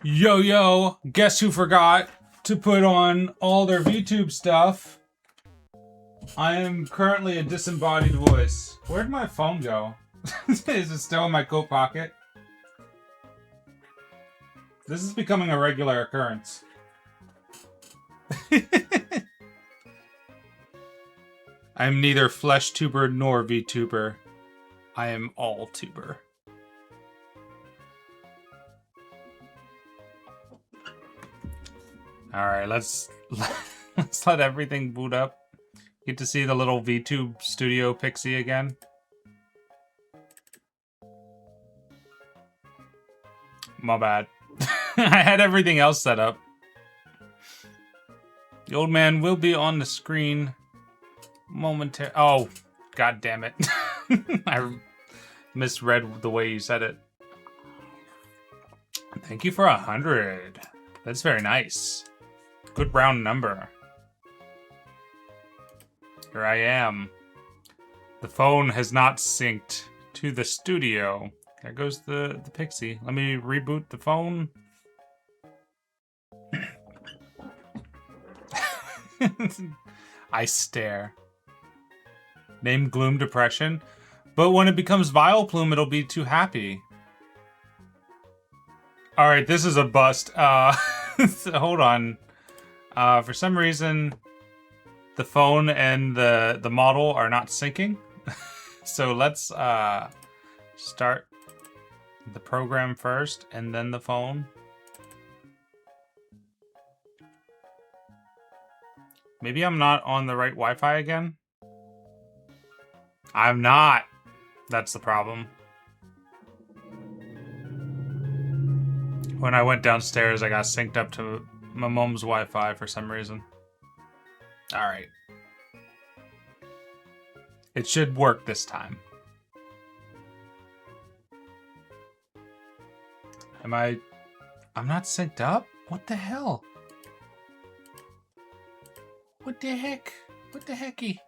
Yo, yo, guess who forgot to put on all their VTube stuff? I am currently a disembodied voice. Where'd my phone go? Is it still in my coat pocket? This is becoming a regular occurrence. I am neither flesh tuber nor VTuber. I am all tuber. Alright, let's let everything boot up. Get to see the little VTube Studio Pixie again. My bad. I had everything else set up. The old man will be on the screen momentarily. Oh, god damn it. I misread the way you said it. Thank you for 100. That's very nice. Good round number. Here I am. The phone has not synced to the studio. There goes the Pixie. Let me reboot the phone. I stare. Name Gloom Depression. But when it becomes Vileplume, it'll be too happy. Alright, this is a bust. Hold on. For some reason, the phone and the model are not syncing. So let's start the program first and then the phone. Maybe I'm not on the right Wi-Fi again. I'm not. That's the problem. When I went downstairs, I got synced up to my mom's Wi-Fi for some reason. Alright. It should work this time. I'm not synced up? What the hell? What the heck? What the hecky?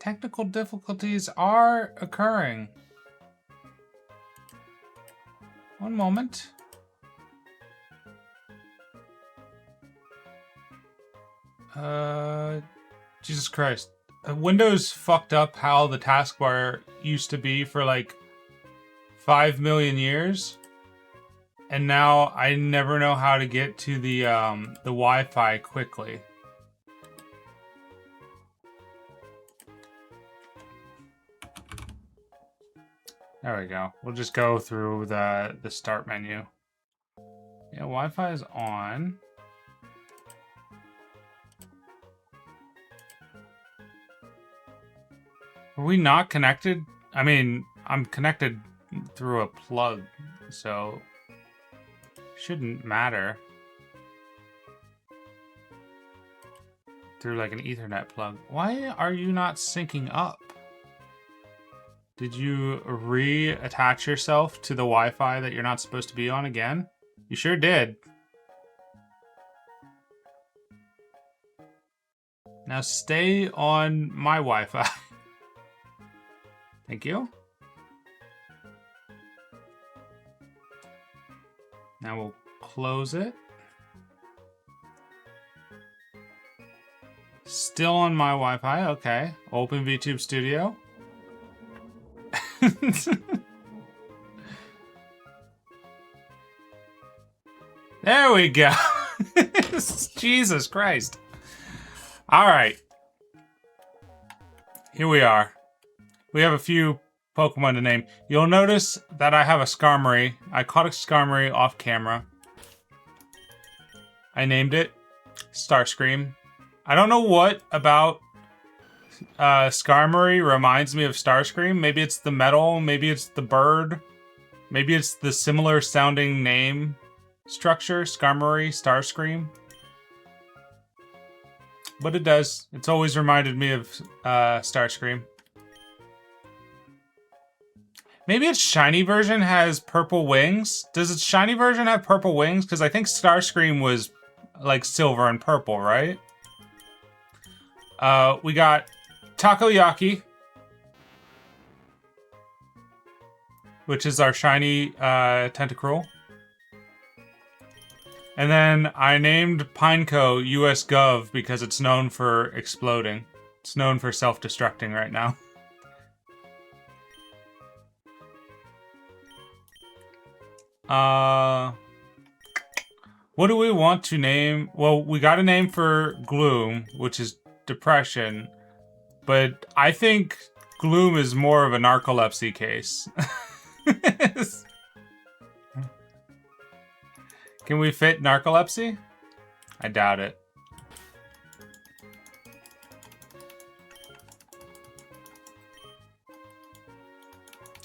Technical difficulties are occurring. One moment. Jesus Christ. Windows fucked up how the taskbar used to be for like 5 million years. And now I never know how to get to the Wi-Fi quickly. There we go. We'll just go through the start menu. Yeah, Wi-Fi is on. Are we not connected? I mean, I'm connected through a plug, so shouldn't matter. Through like an Ethernet plug. Why are you not syncing up? Did you reattach yourself to the Wi-Fi that you're not supposed to be on again? You sure did. Now stay on my Wi-Fi. Thank you. Now we'll close it. Still on my Wi-Fi, okay. Open VTube Studio. There we go. Jesus Christ. All right. Here we are. We have a few Pokemon to name. You'll notice that I have a Skarmory. I caught a Skarmory off camera. I named it Starscream. I don't know what about Skarmory reminds me of Starscream. Maybe it's the metal, maybe it's the bird, maybe it's the similar sounding name structure, Skarmory, Starscream. But it does. It's always reminded me of Starscream. Maybe its shiny version has purple wings. Does its shiny version have purple wings? Because I think Starscream was like silver and purple, right? We got Takoyaki. which is our shiny Tentacruel. And then I named Pineco US Gov because it's known for exploding. It's known for self-destructing right now. What do we want to name? Well, we got a name for Gloom, which is depression. But I think Gloom is more of a narcolepsy case. Can we fit narcolepsy? I doubt it.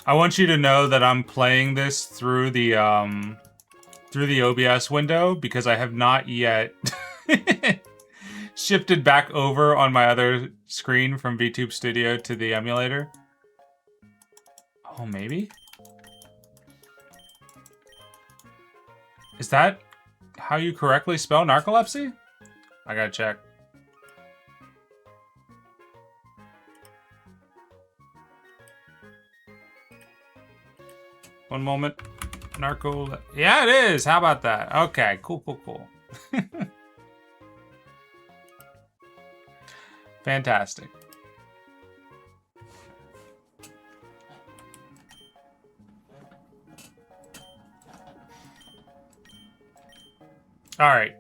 I want you to know that I'm playing this through the OBS window because I have not yet shifted back over on my other screen from VTube Studio to the emulator. Oh, maybe? Is that how you correctly spell narcolepsy? I gotta check. One moment. Yeah, it is. How about that? Okay, cool, cool, cool. Fantastic. All right.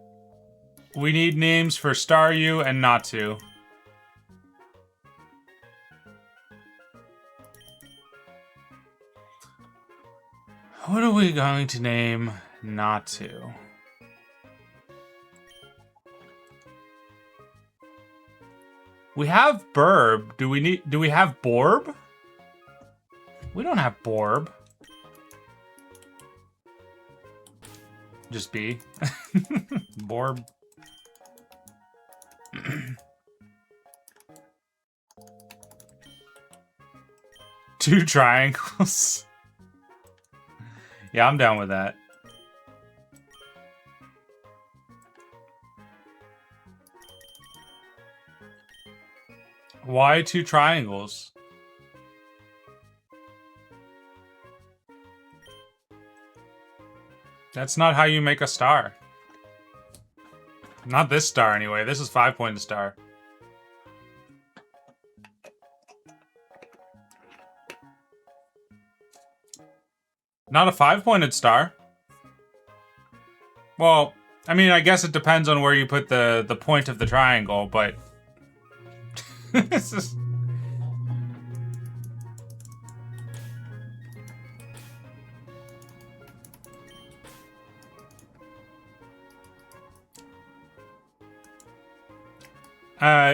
We need names for Staryu and Natsu. What are we going to name Natsu? We have Burb. Do we have Borb? We don't have Borb. Just B. Borb. Two triangles. Yeah, I'm down with that. Why two triangles? That's not how you make a star. Not this star, anyway. This is 5-pointed star. Not a 5-pointed star. Well, I mean, I guess it depends on where you put the point of the triangle, but... This is...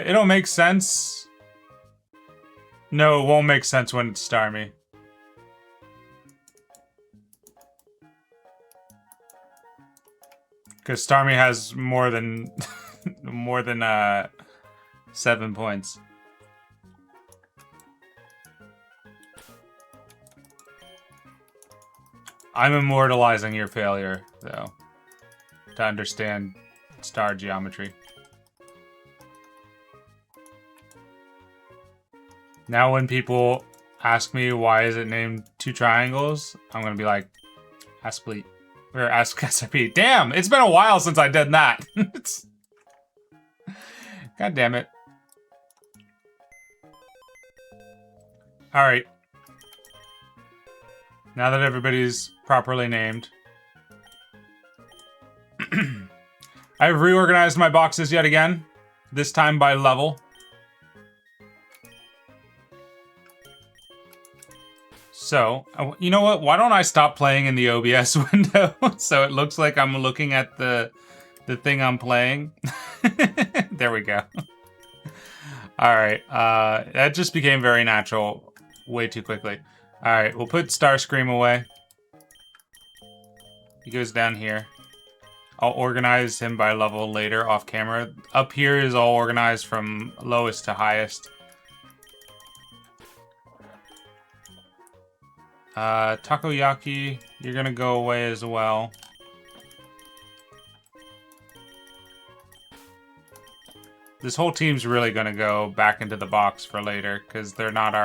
it'll make sense. No, it won't make sense when it's Starmie. Because Starmie has more than... more than, 7 points. I'm immortalizing your failure, though, to understand star geometry. Now when people ask me why is it named two triangles, I'm gonna be like, ask Bleat. Or ask SRP. Damn, it's been a while since I did that. God damn it. Alright. Now that everybody's properly named. I've reorganized my boxes yet again. This time by level. So, you know what? Why don't I stop playing in the OBS window so it looks like I'm looking at the thing I'm playing? There we go. Alright, that just became very natural way too quickly. Alright, we'll put Starscream away. He goes down here. I'll organize him by level later off camera. Up here is all organized from lowest to highest. Takoyaki, you're gonna go away as well. This whole team's really gonna go back into the box for later, because they're not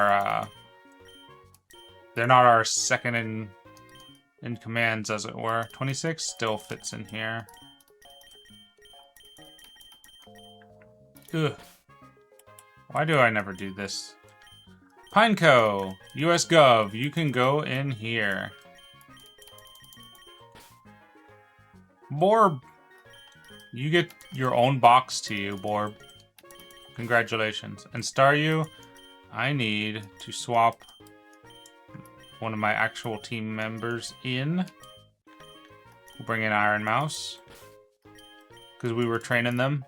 they're not our second in commands, as it were. 26 still fits in here. Ugh. Why do I never do this? Pineco, US Gov, you can go in here. Borb, you get your own box to you, Borb. Congratulations. And Staryu, I need to swap one of my actual team members in. We'll bring in Iron Mouse, because we were training them.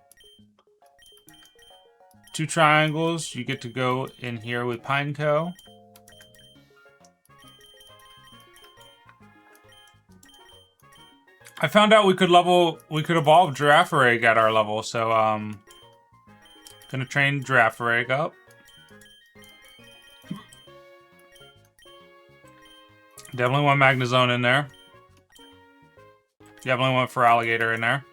2 triangles, you get to go in here with Pineco. I found out we could evolve Girafarig at our level, so gonna train Girafarig up. Definitely want Magnezone in there. Definitely want for Alligator in there.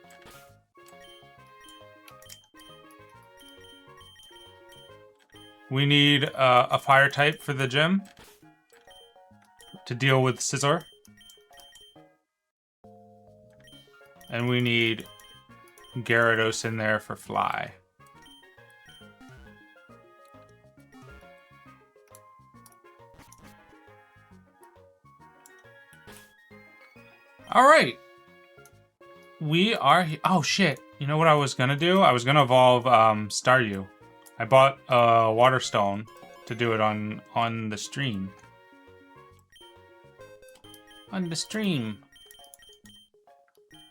We need a fire type for the gym to deal with Scizor. And we need Gyarados in there for Fly. Alright. We are... Oh, shit. You know what I was gonna do? I was gonna evolve Staryu. I bought a Water Stone to do it on the stream. On the stream.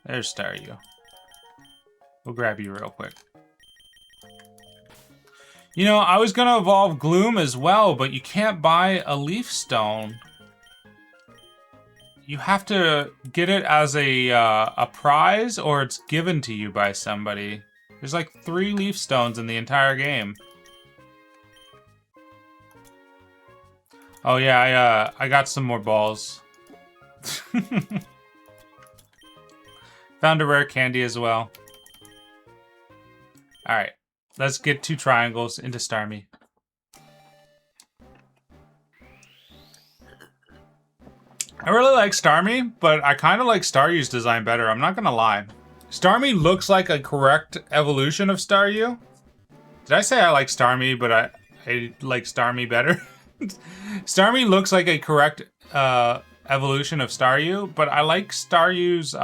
There's Staryu. We'll grab you real quick. You know, I was gonna evolve Gloom as well, but you can't buy a Leaf Stone. You have to get it as a prize, or it's given to you by somebody. There's like 3 Leaf Stones in the entire game. Oh yeah, I got some more balls. Found a rare candy as well. Alright, let's get 2 triangles into Starmie. I really like Starmie, but I kind of like Staryu's design better, I'm not gonna lie. Starmie looks like a correct evolution of Staryu. Did I say I like Starmie, but I like Starmie better? Starmie looks like a correct evolution of Staryu, but I like Staryu's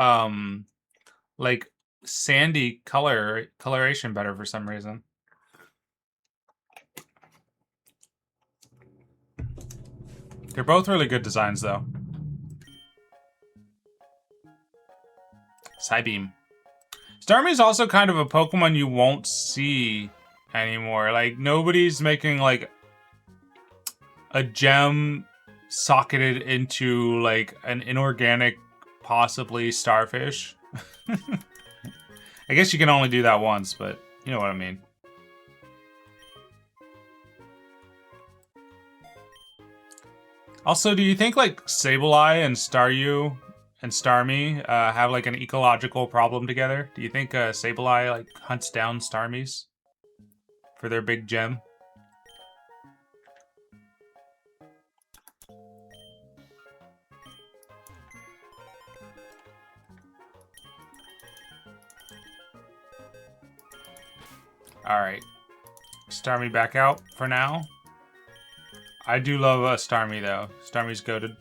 like sandy coloration better for some reason. They're both really good designs though. Psybeam. Starmie's also kind of a Pokemon you won't see anymore. Like, nobody's making, like, a gem socketed into, like, an inorganic, possibly, starfish. I guess you can only do that once, but you know what I mean. Also, do you think, like, Sableye and Staryu and Starmie have, like, an ecological problem together? Do you think Sableye, like, hunts down Starmies for their big gem? Alright. Starmie back out for now. I do love Starmie, though. Starmie's goated.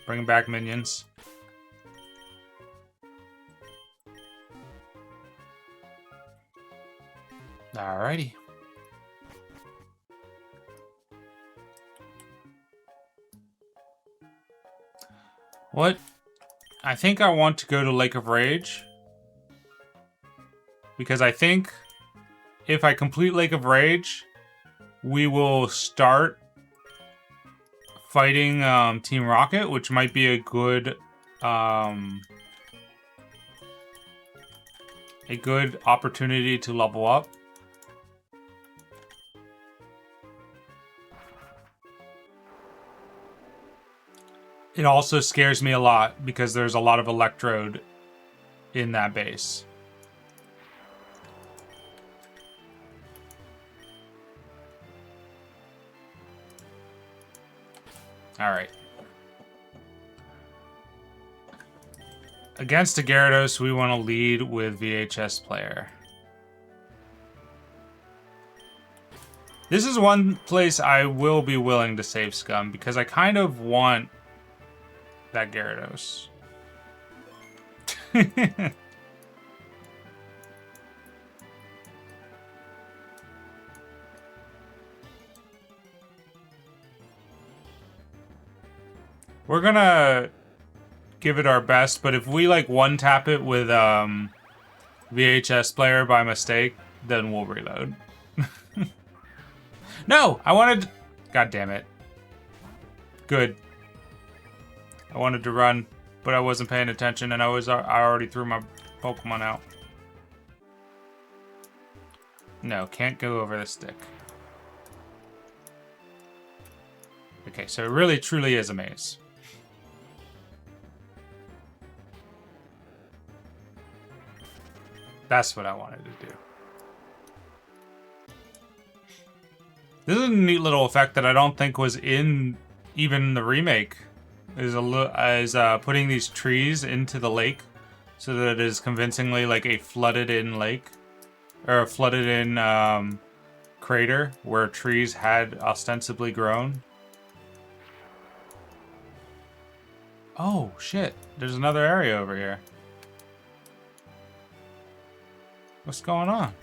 Bringing back minions. Alrighty. What? I think I want to go to Lake of Rage. Because I think if I complete Lake of Rage, we will start fighting Team Rocket, which might be a good opportunity to level up. It also scares me a lot because there's a lot of Electrode in that base. Alright. Against a Gyarados, we want to lead with VHS player. This is one place I will be willing to save Scum, because I kind of want that Gyarados. We're gonna give it our best, but if we like one tap it with VHS player by mistake, then we'll reload. No, I wanted. God damn it. Good. I wanted to run, but I wasn't paying attention, and I already threw my Pokemon out. No, can't go over the stick. Okay, so it really truly is a maze. That's what I wanted to do. This is a neat little effect that I don't think was in even the remake. Is putting these trees into the lake so that it is convincingly like a flooded-in lake. Or a flooded-in crater where trees had ostensibly grown. Oh, shit. There's another area over here. What's going on?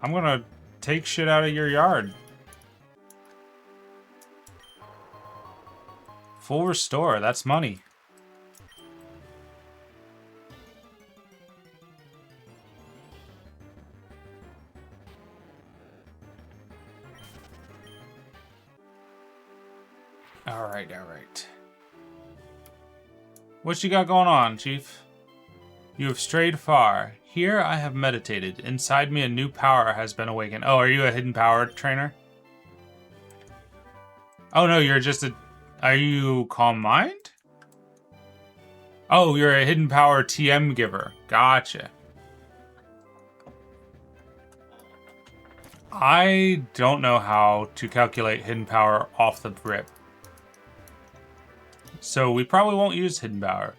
I'm gonna take shit out of your yard. Full restore, that's money. Alright, alright. What you got going on, Chief? You have strayed far. Here I have meditated. Inside me a new power has been awakened. Oh, are you a hidden power trainer? Oh no, you're just a... Are you Calm Mind? Oh, you're a hidden power TM giver. Gotcha. I don't know how to calculate hidden power off the rip. So we probably won't use hidden power.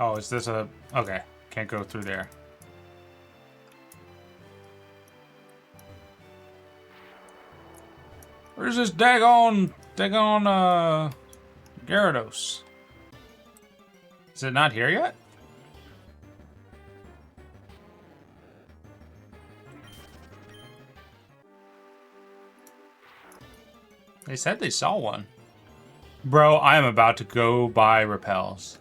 Oh, is this a... Okay, can't go through there. Where's this daggone Gyarados? Is it not here yet? They said they saw one. Bro, I am about to go buy repels.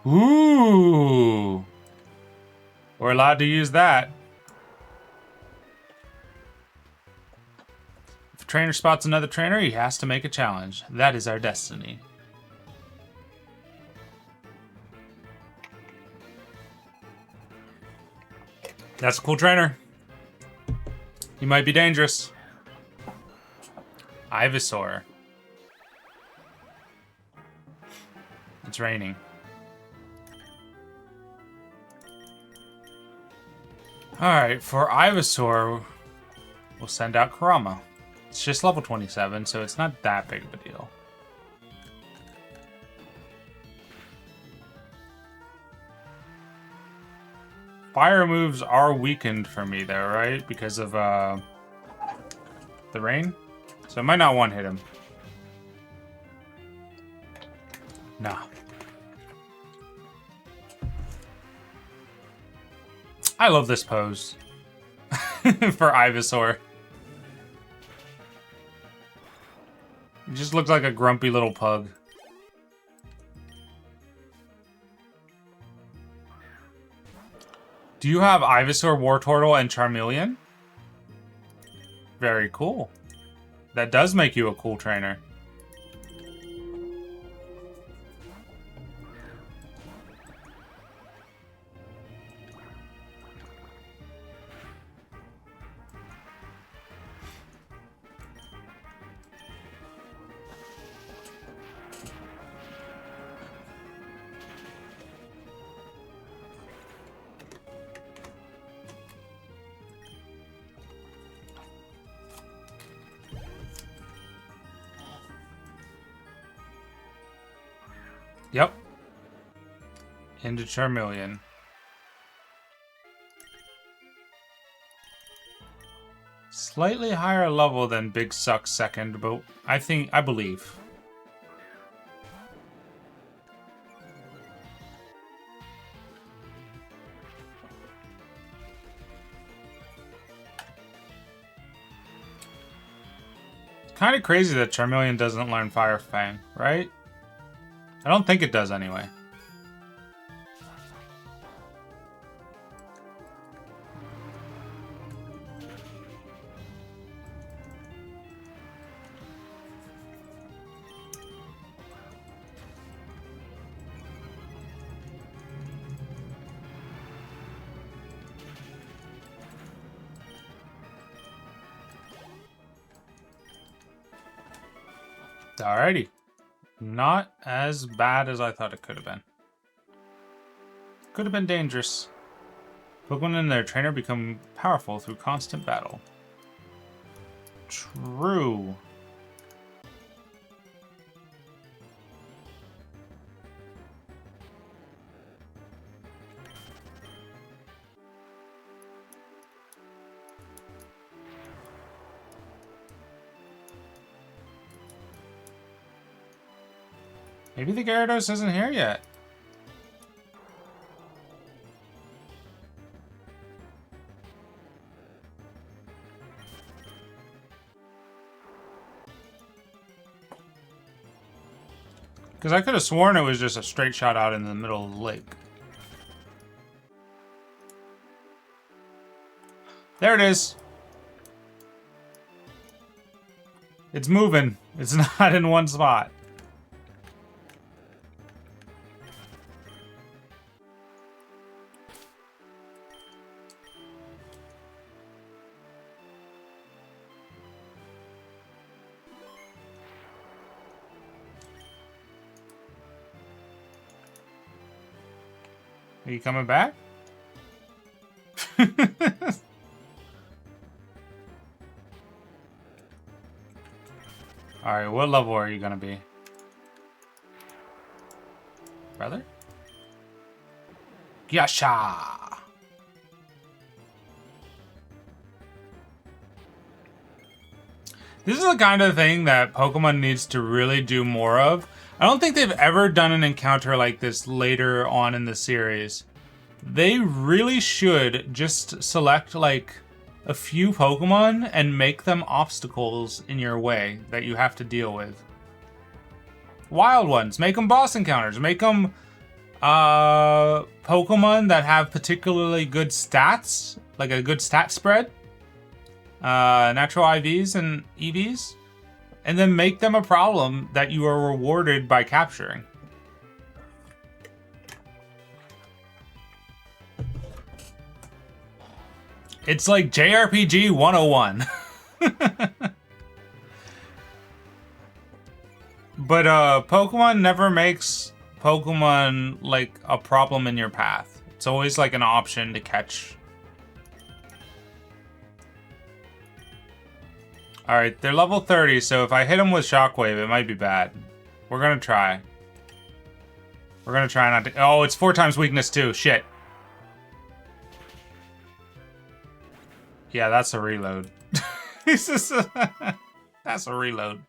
Ooh. We're allowed to use that. If a trainer spots another trainer, he has to make a challenge. That is our destiny. That's a cool trainer. He might be dangerous. Ivysaur. It's raining. Alright, for Ivysaur, we'll send out Kurama. It's just level 27, so it's not that big of a deal. Fire moves are weakened for me though, right? Because of the rain? So I might not one-hit him. Nah. I love this pose. For Ivysaur. He just looks like a grumpy little pug. Do you have Ivysaur, Wartortle, and Charmeleon? Very cool. That does make you a cool trainer. Yep. Into Charmeleon. Slightly higher level than Big Suck's second, but I believe. It's kind of crazy that Charmeleon doesn't learn Fire Fang, right? I don't think it does anyway. Alrighty. Not as bad as I thought it could have been. Could have been dangerous. Pokemon and their trainer become powerful through constant battle. True. Maybe the Gyarados isn't here yet. Because I could have sworn it was just a straight shot out in the middle of the lake. There it is. It's moving. It's not in one spot. Are you coming back? Alright, what level are you gonna be? Brother? Yasha! This is the kind of thing that Pokemon needs to really do more of. I don't think they've ever done an encounter like this later on in the series. They really should just select, like, a few Pokemon and make them obstacles in your way that you have to deal with. Wild ones. Make them boss encounters. Make them Pokemon that have particularly good stats, like a good stat spread. Natural IVs and EVs. And then make them a problem that you are rewarded by capturing. It's like JRPG 101. But Pokemon never makes Pokemon like a problem in your path. It's always like an option to catch. Alright, they're level 30, so if I hit them with Shockwave, it might be bad. We're gonna try. We're gonna try not to... Oh, it's 4 times weakness too. Shit. Yeah, that's a reload. That's a reload.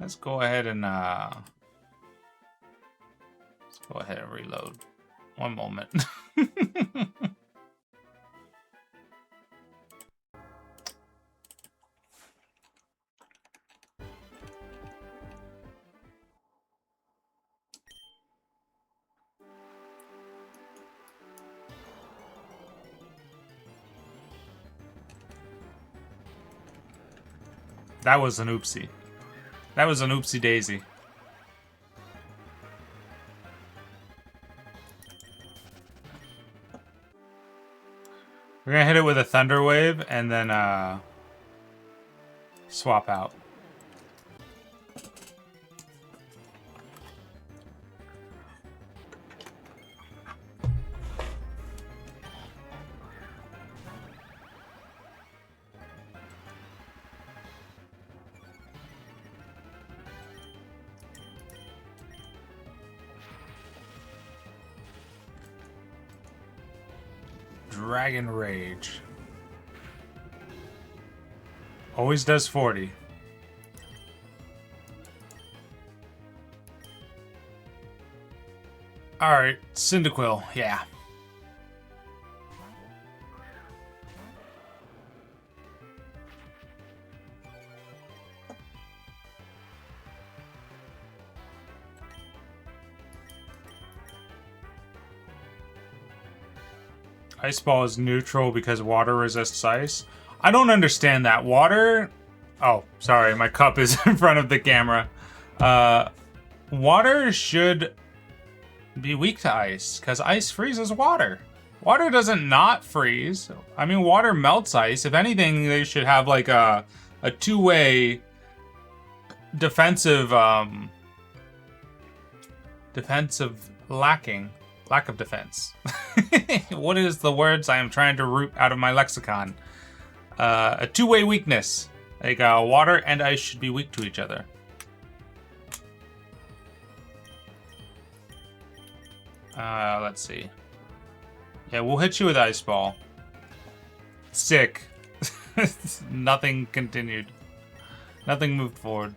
Let's go ahead and reload. One moment. That was an oopsie. That was an oopsie daisy. We're gonna hit it with a thunder wave and then swap out. Dragon Rage. Always does 40. Alright, Cyndaquil, yeah. Ice Ball is neutral because water resists ice. I don't understand that. Water... Oh, sorry, my cup is in front of the camera. Water should be weak to ice, because ice freezes water. Water doesn't not freeze. I mean, water melts ice. If anything, they should have like a two-way defensive lack of defense. What is the words I am trying to root out of my lexicon? A two-way weakness. Like water and ice should be weak to each other. Let's see. Yeah, we'll hit you with Ice Ball. Sick. Nothing continued. Nothing moved forward.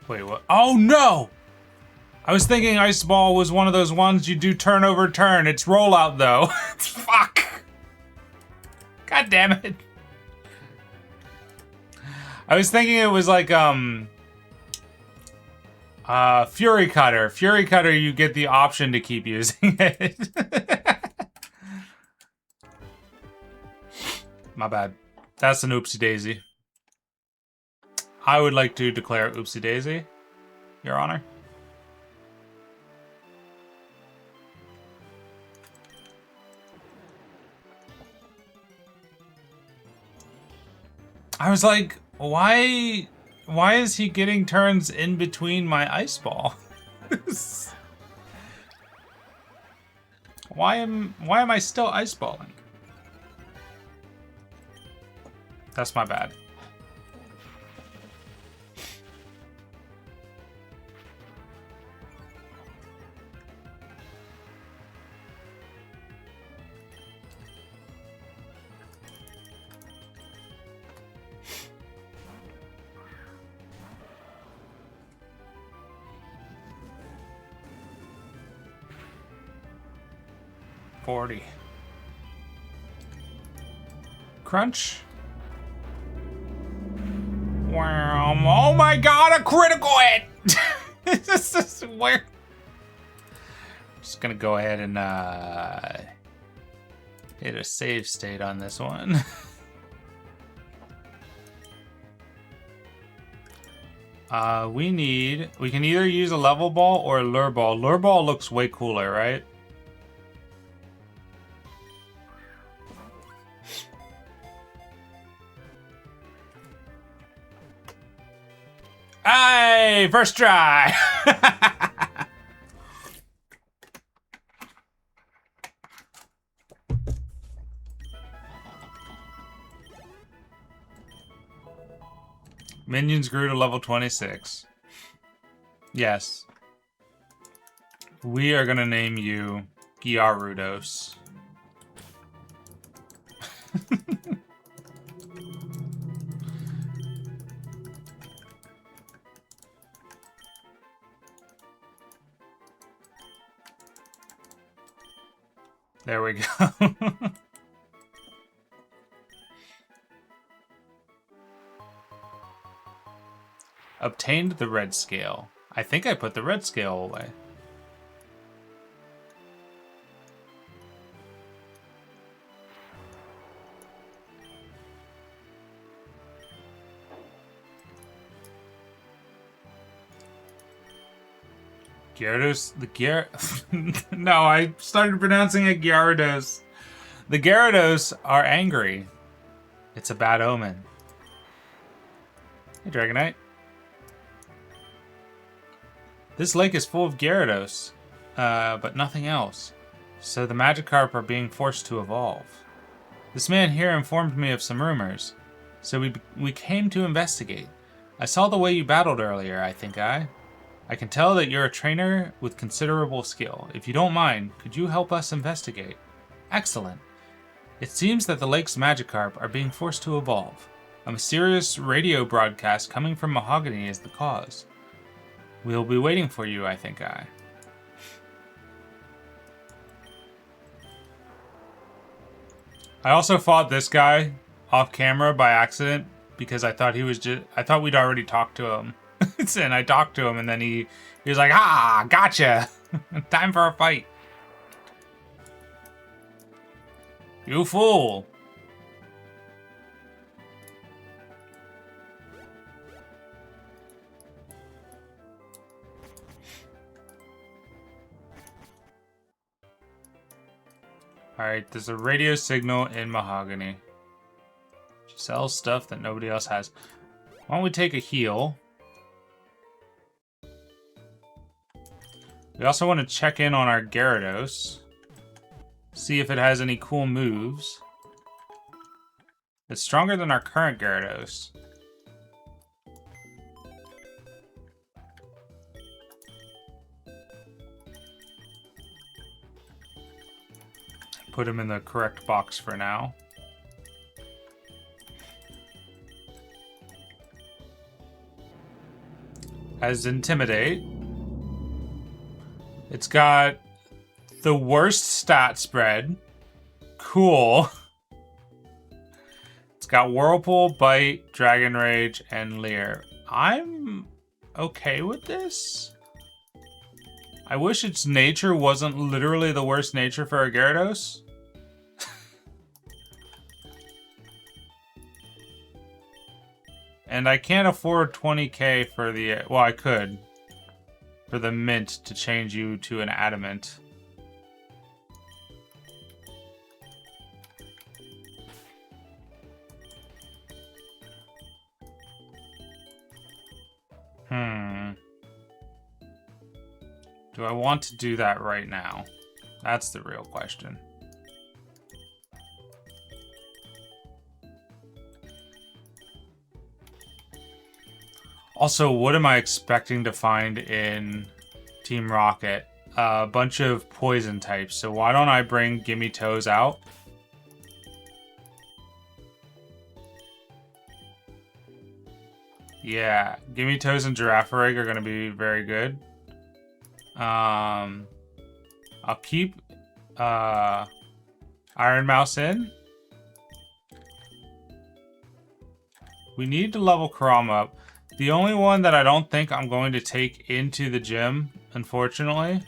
Wait, what? Oh, no! I was thinking Ice Ball was one of those ones you do turn over turn. It's rollout, though. Fuck! God damn it. I was thinking it was like, Fury Cutter. Fury Cutter, you get the option to keep using it. My bad. That's an oopsie daisy. I would like to declare oopsie daisy, Your Honor. I was like, why is he getting turns in between my Ice Ball? Why am I still Ice Balling? That's my bad. Crunch. Wow. Oh my god, a critical hit! This is weird. Just gonna go ahead and hit a save state on this one. We can either use a level ball or a lure ball. Lure ball looks way cooler, right? Hey, first try. Minions grew to level 26. Yes. We are gonna name you Gyarados. There we go. Obtained the red scale. I think I put the red scale away. Gyarados? No, I started pronouncing it Gyarados. The Gyarados are angry. It's a bad omen. Hey, Dragonite. This lake is full of Gyarados, but nothing else. So the Magikarp are being forced to evolve. This man here informed me of some rumors, so we came to investigate. I saw the way you battled earlier, I can tell that you're a trainer with considerable skill. If you don't mind, could you help us investigate? Excellent. It seems that the lake's Magikarp are being forced to evolve. A mysterious radio broadcast coming from Mahogany is the cause. We'll be waiting for you, I also fought this guy off camera by accident because I thought we'd already talked to him. And I talked to him and then he was like, "Ah, gotcha. Time for a fight." You fool. Alright, there's a radio signal in Mahogany. She sells stuff that nobody else has. Why don't we take a heal? We also want to check in on our Gyarados. See if it has any cool moves. It's stronger than our current Gyarados. Put him in the correct box for now. Has Intimidate. It's got the worst stat spread. Cool. It's got Whirlpool, Bite, Dragon Rage, and Leer. I'm okay with this. I wish its nature wasn't literally the worst nature for a Gyarados. And I can't afford 20k for the... Well, I could. For the mint to change you to an Adamant. Do I want to do that right now? That's the real question. Also, what am I expecting to find in Team Rocket? A bunch of poison types. So why don't I bring Gimme Toes out? Yeah, Gimme Toes and Girafarig are going to be very good. I'll keep Iron Mouse in. We need to level Karam up. The only one that I don't think I'm going to take into the gym, unfortunately,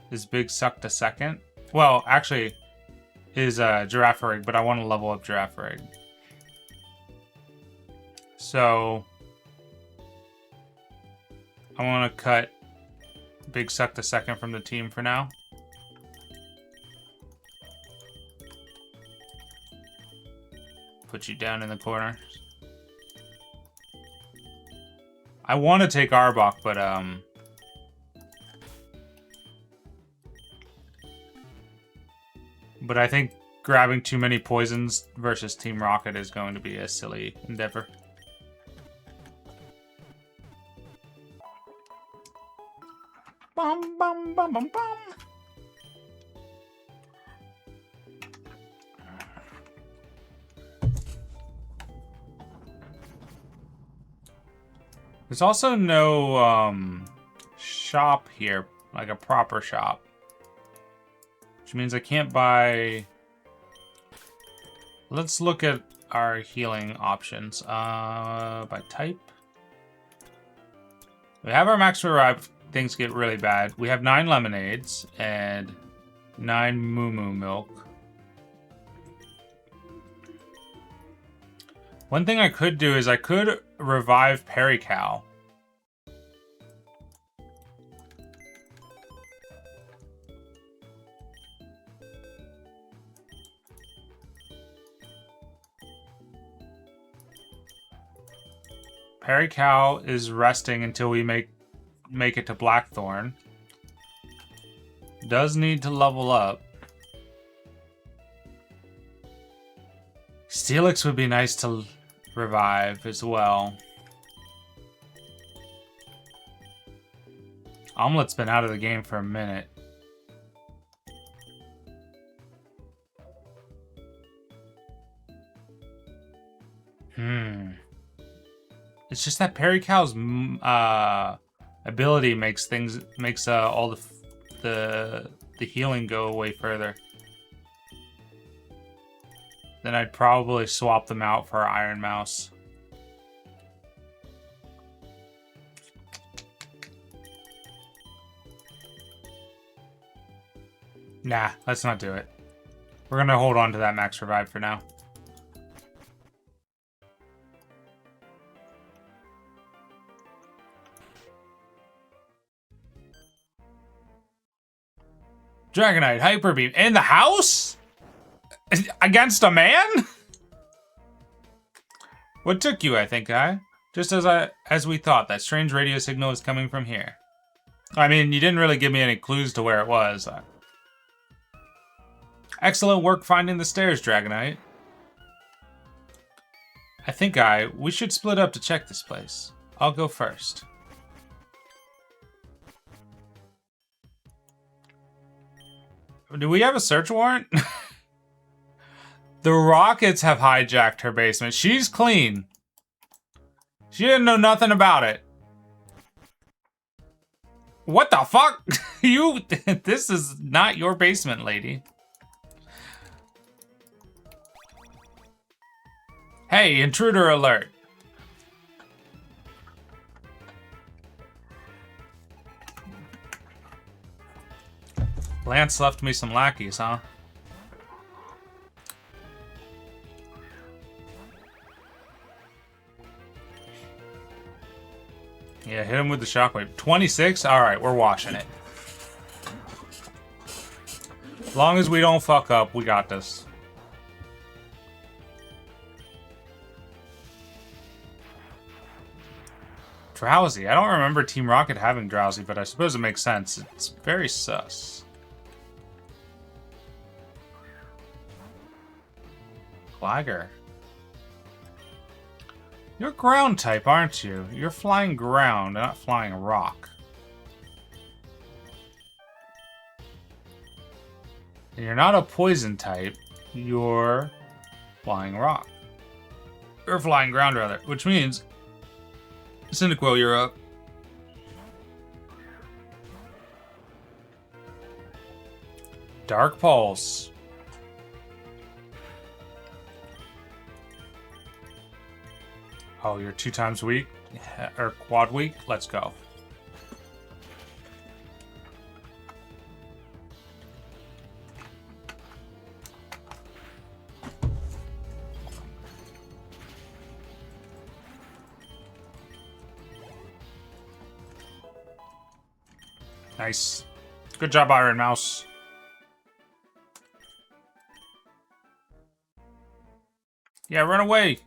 is Big Suck the Second. Well, actually, is Girafarig, but I want to level up Girafarig. So, I want to cut Big Suck the Second from the team for now. Put you down in the corner. I want to take Arbok, but I think grabbing too many poisons versus Team Rocket is going to be a silly endeavor. Bum, bum, bum, bum, bum. There's also no shop here, like a proper shop. Which means I can't buy... Let's look at our healing options. By type. We have our max revive. Things get really bad. We have 9 lemonades and 9 Moo Moo milk. One thing I could do is I could revive Perical. Perry Cow is resting until we make it to Blackthorn. Does need to level up. Steelix would be nice to revive as well. Omelet's been out of the game for a minute. It's just that Perry Cow's ability makes all the healing go away further. Then I'd probably swap them out for Iron Mouse. Nah, let's not do it. We're gonna hold on to that max revive for now. Dragonite, Hyper Beam in the house? Against a man? What took you, I think, Just as we thought, that strange radio signal is coming from here. I mean, you didn't really give me any clues to where it was. Excellent work finding the stairs, Dragonite. I think we should split up to check this place. I'll go first. Do we have a search warrant? The Rockets have hijacked her basement. She's clean. She didn't know nothing about it. What the fuck? This is not your basement, lady. Hey, intruder alert. Lance left me some lackeys, huh? Yeah, hit him with the shockwave. 26? Alright, we're washing it. As long as we don't fuck up, we got this. Drowsy. I don't remember Team Rocket having Drowsy, but I suppose it makes sense. It's very sus. Clagger. You're ground type, aren't you? You're flying ground, not flying rock. And you're not a poison type. You're flying rock. Or flying ground, rather. Which means... Cyndaquil, you're up. Dark Pulse. Oh, you're 2 times weak? Or quad weak? Let's go. Nice. Good job, Iron Mouse. Yeah, run away.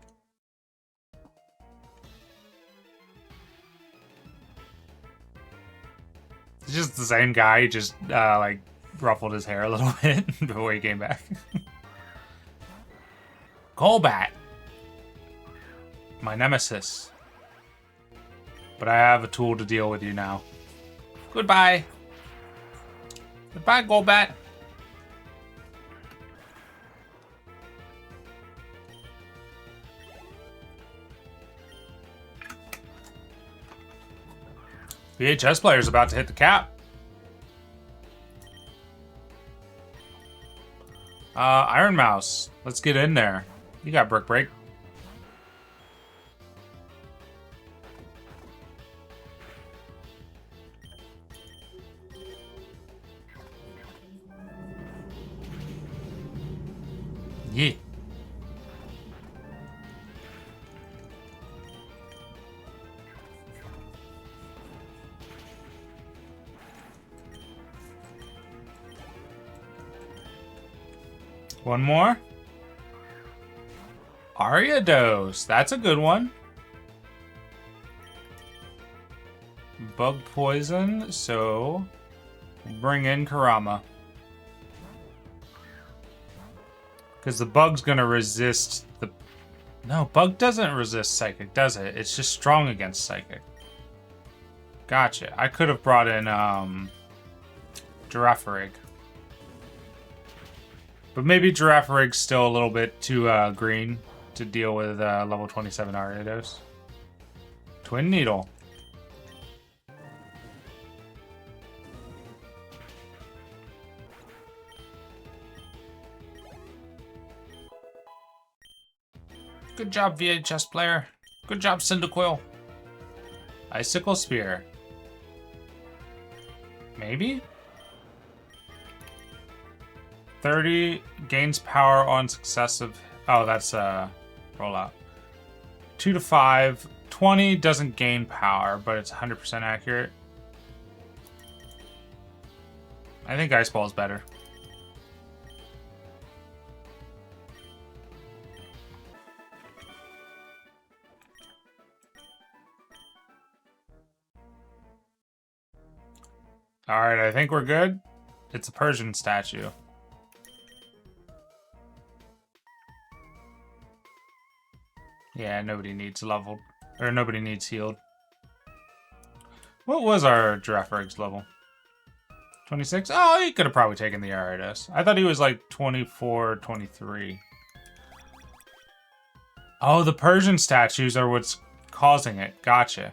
It's just the same guy, just, like, ruffled his hair a little bit before he came back. Golbat. My nemesis. But I have a tool to deal with you now. Goodbye. Goodbye, Golbat. VHS player's about to hit the cap. Iron Mouse. Let's get in there. You got Brick Break. Yeah. One more. Ariados. That's a good one. bug poison, so bring in Kurama. Because the bug's gonna resist the... No, bug doesn't resist psychic, does it? It's just strong against psychic. Gotcha. I could have brought in Girafarig. But maybe Girafarig's still a little bit too green to deal with level 27 Ariados. Twin Needle. Good job, VHS player. Good job, Cyndaquil. Icicle Spear. Maybe? 30 gains power on successive... Oh, that's rollout. 2 to 5. 20 doesn't gain power, but it's 100% accurate. I think Ice Ball is better. Alright, I think we're good. It's a Persian statue. Yeah, nobody needs leveled. Or nobody needs healed. What was our Girafarig's level? 26? Oh, he could have probably taken the Ariados. I thought he was like 24, 23. Oh, the Persian statues are what's causing it. Gotcha.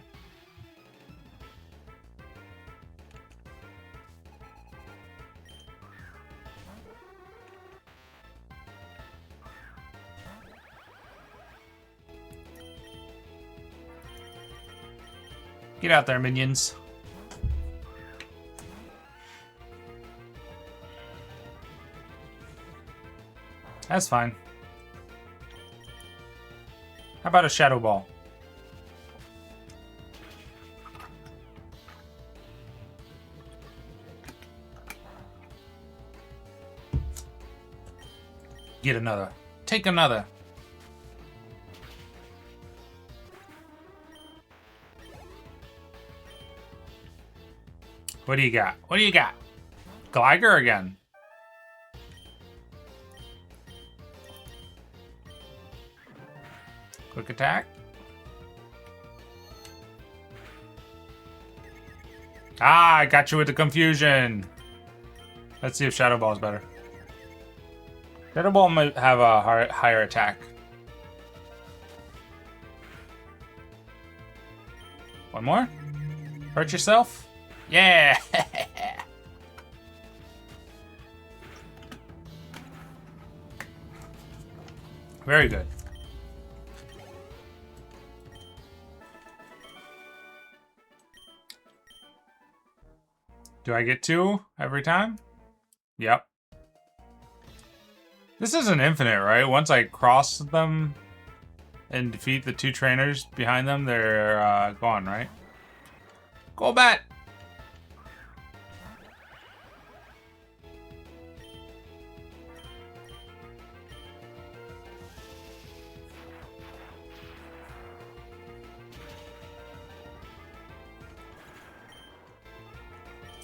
Get out there, minions. That's fine. How about a Shadow Ball? Get another. Take another. What do you got? What do you got? Gligar again. Quick attack. Ah, I got you with the confusion. Let's see if Shadow Ball is better. Shadow Ball might have a higher attack. One more? Hurt yourself? Yeah! Very good. Do I get 2 every time? Yep. This isn't infinite, right? Once I cross them and defeat the 2 trainers behind them, they're gone, right? Golbat!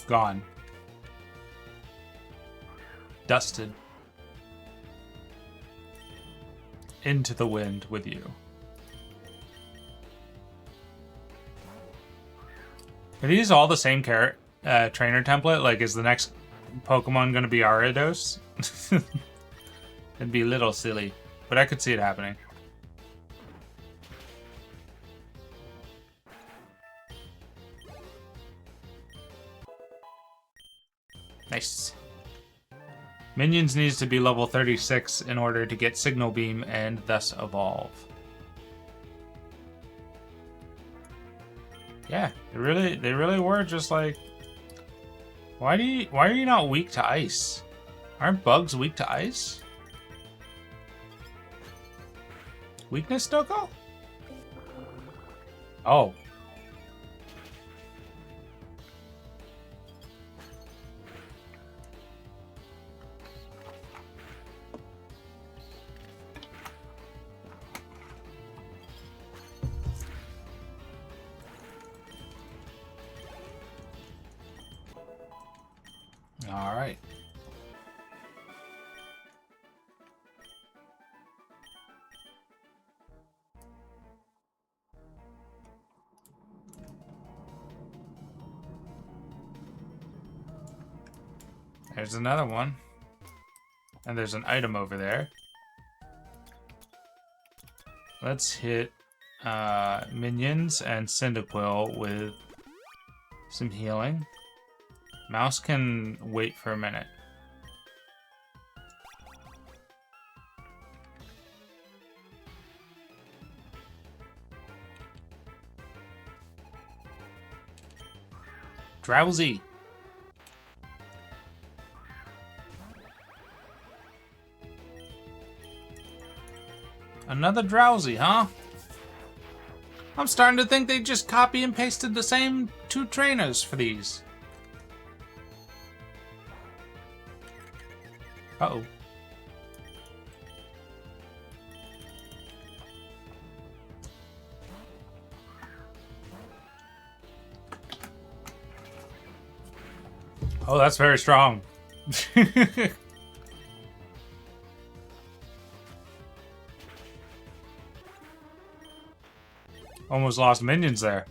Gone. Dusted. Into the wind with you. Are these all the same trainer template? Like, is the next Pokemon going to be Ariados? It'd be a little silly, but I could see it happening. Nice. Minions needs to be level 36 in order to get Signal Beam and thus evolve. Yeah, they really were just like, why are you not weak to ice? Aren't bugs weak to ice? Weakness, Doko? Oh. All right. There's another one. And there's an item over there. Let's hit minions and Cyndaquil with some healing. Mouse can wait for a minute. Drowsy. Another Drowsy, huh? I'm starting to think they just copy and pasted the same 2 trainers for these. Uh-oh. Oh, that's very strong. Almost lost minions there.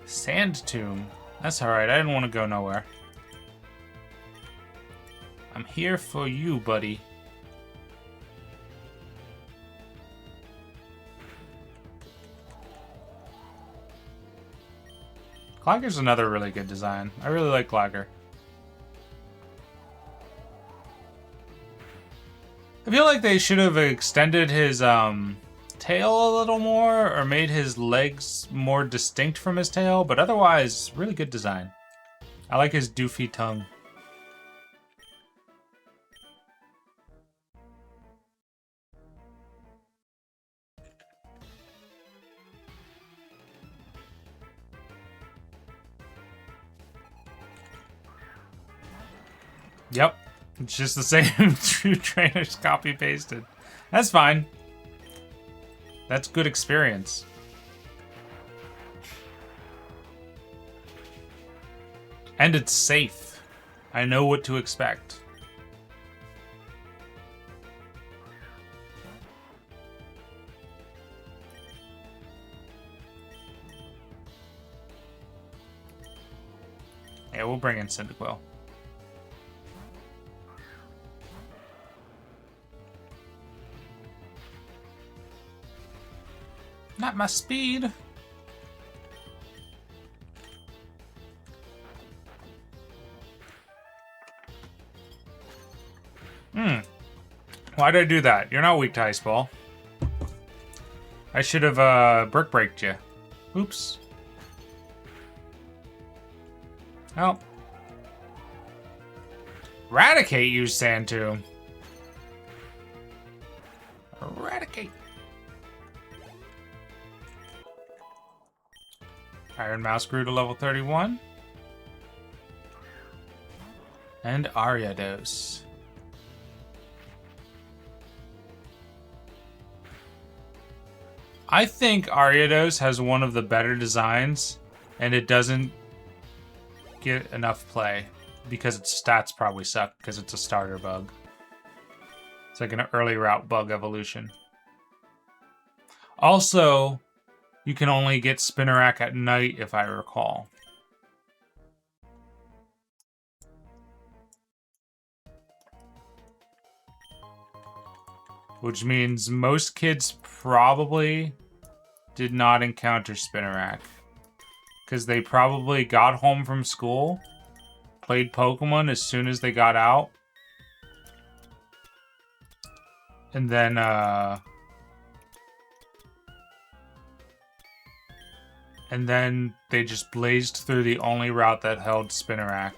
Sand Tomb. That's alright, I didn't want to go nowhere. I'm here for you, buddy. Clagger's another really good design. I really like Clagger. I feel like they should have extended his tail a little more or made his legs more distinct from his tail, but otherwise, really good design. I like his doofy tongue. Yep. It's just the same two trainers copy pasted. That's fine. That's good experience. And it's safe. I know what to expect. Yeah, we'll bring in Cyndaquil. Not my speed. Why did I do that? You're not weak to Ice Ball. I should have Brick Breaked you. Oops. Oh. Eradicate, you Sand Tomb. Eradicate. Iron Mouse grew to level 31. And Ariados. I think Ariados has one of the better designs, and it doesn't get enough play because its stats probably suck because it's a starter bug. It's like an early route bug evolution. Also, you can only get Spinnerack at night, if I recall. Which means most kids probably did not encounter Spinnerack. Because they probably got home from school, played Pokemon as soon as they got out, and then they just blazed through the only route that held Spinnerack.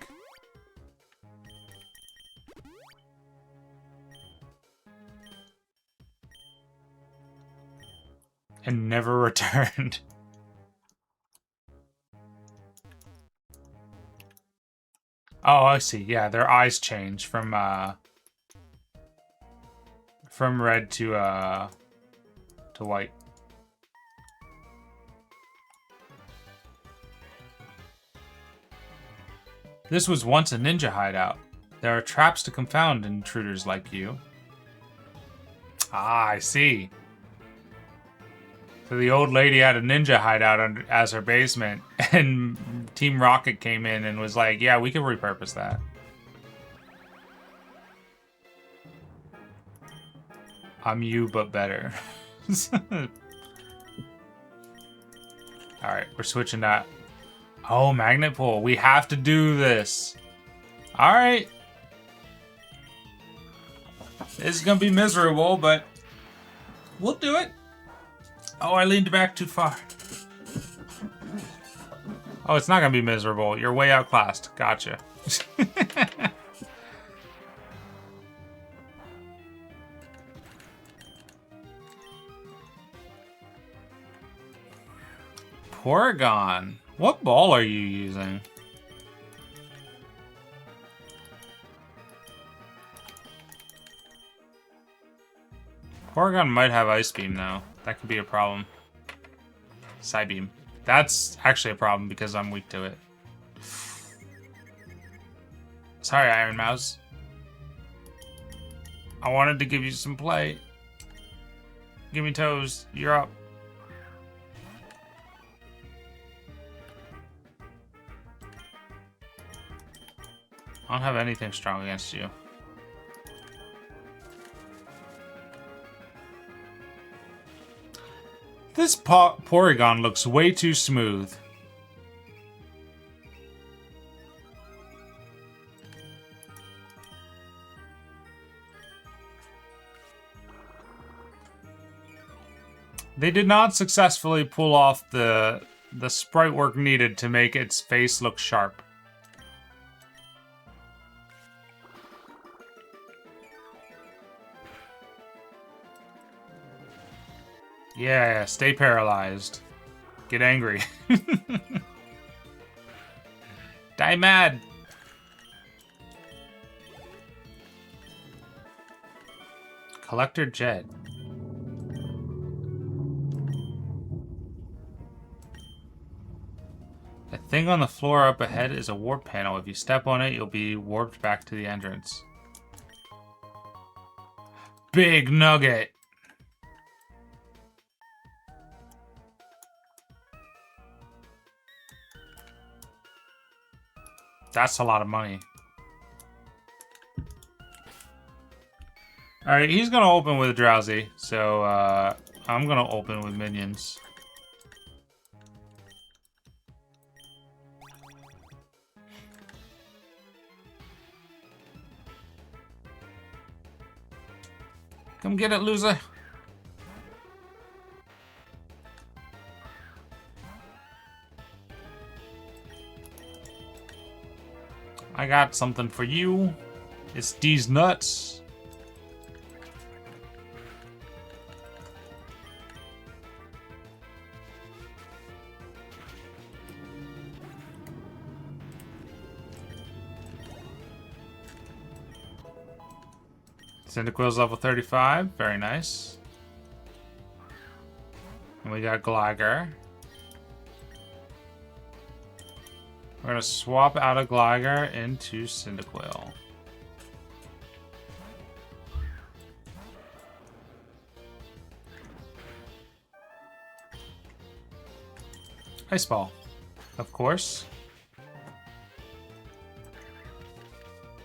And never returned. Oh, I see. Yeah, their eyes change from red to white. This was once a ninja hideout. There are traps to confound intruders like you. Ah, I see. So the old lady had a ninja hideout as her basement, and Team Rocket came in and was like, yeah, we can repurpose that. I'm you, but better. Alright, we're switching that. Oh, magnet pull. We have to do this. Alright. This is gonna be miserable, but we'll do it. Oh, I leaned back too far. Oh, it's not gonna be miserable. You're way outclassed. Gotcha. Porygon. What ball are you using? Porygon might have Ice Beam, though. That could be a problem. Psybeam. That's actually a problem because I'm weak to it. Sorry, Iron Mouse. I wanted to give you some play. Give me toes. You're up. I don't have anything strong against you. This Porygon looks way too smooth. They did not successfully pull off the sprite work needed to make its face look sharp. Yeah, stay paralyzed. Get angry. Die mad. Collector Jet. The thing on the floor up ahead is a warp panel. If you step on it, you'll be warped back to the entrance. Big nugget. That's a lot of money. Alright, he's gonna open with Drowsy, so I'm gonna open with minions. Come get it, loser. I got something for you. It's these nuts. Cyndaquil's level 35. Very nice. And we got Gligar. We're going to swap out a Gligar into Cyndaquil. Ice Ball, of course.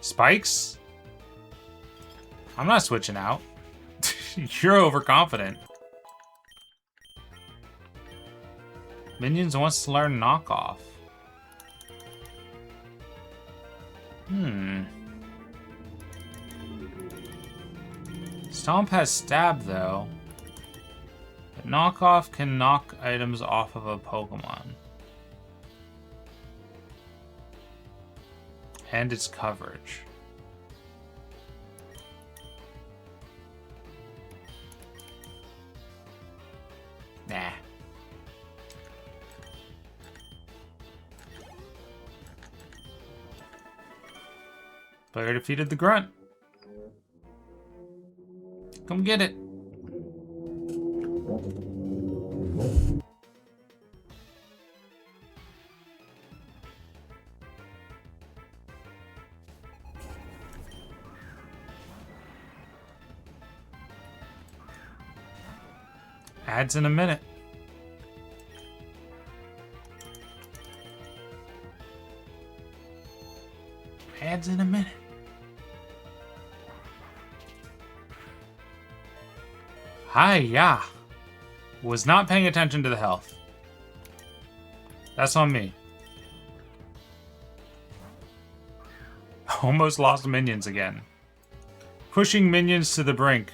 Spikes? I'm not switching out. You're overconfident. Minions wants to learn knockoff. Stomp has stab, though. But knockoff can knock items off of a Pokemon. And its coverage. Nah. Player defeated the grunt. Come get it. Ads in a minute. Ads in a minute. Hi-ya. Was not paying attention to the health. That's on me. Almost lost minions again. Pushing minions to the brink.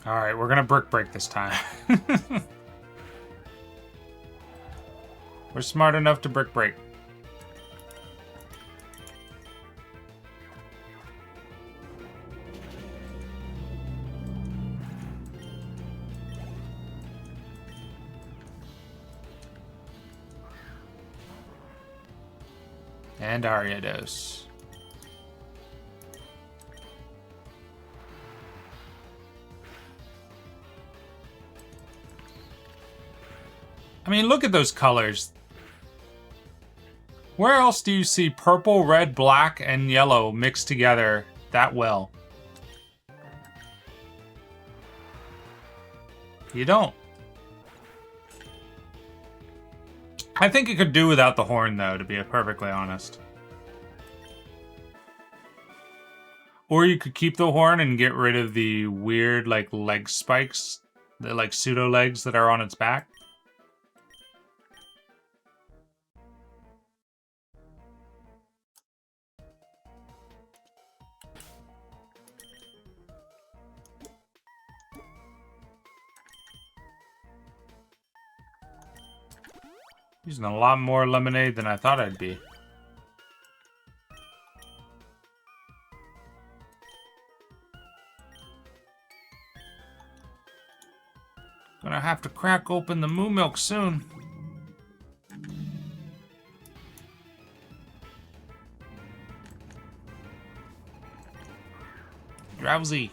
Alright, we're gonna brick break this time. We're smart enough to brick break. And Ariados. I mean, look at those colors. Where else do you see purple, red, black, and yellow mixed together that well? You don't. I think it could do without the horn, though, to be perfectly honest. Or you could keep the horn and get rid of the weird, like, leg spikes. The, like, pseudo legs that are on its back. Using a lot more lemonade than I thought I'd be. Gonna have to crack open the moo milk soon. Drowsy.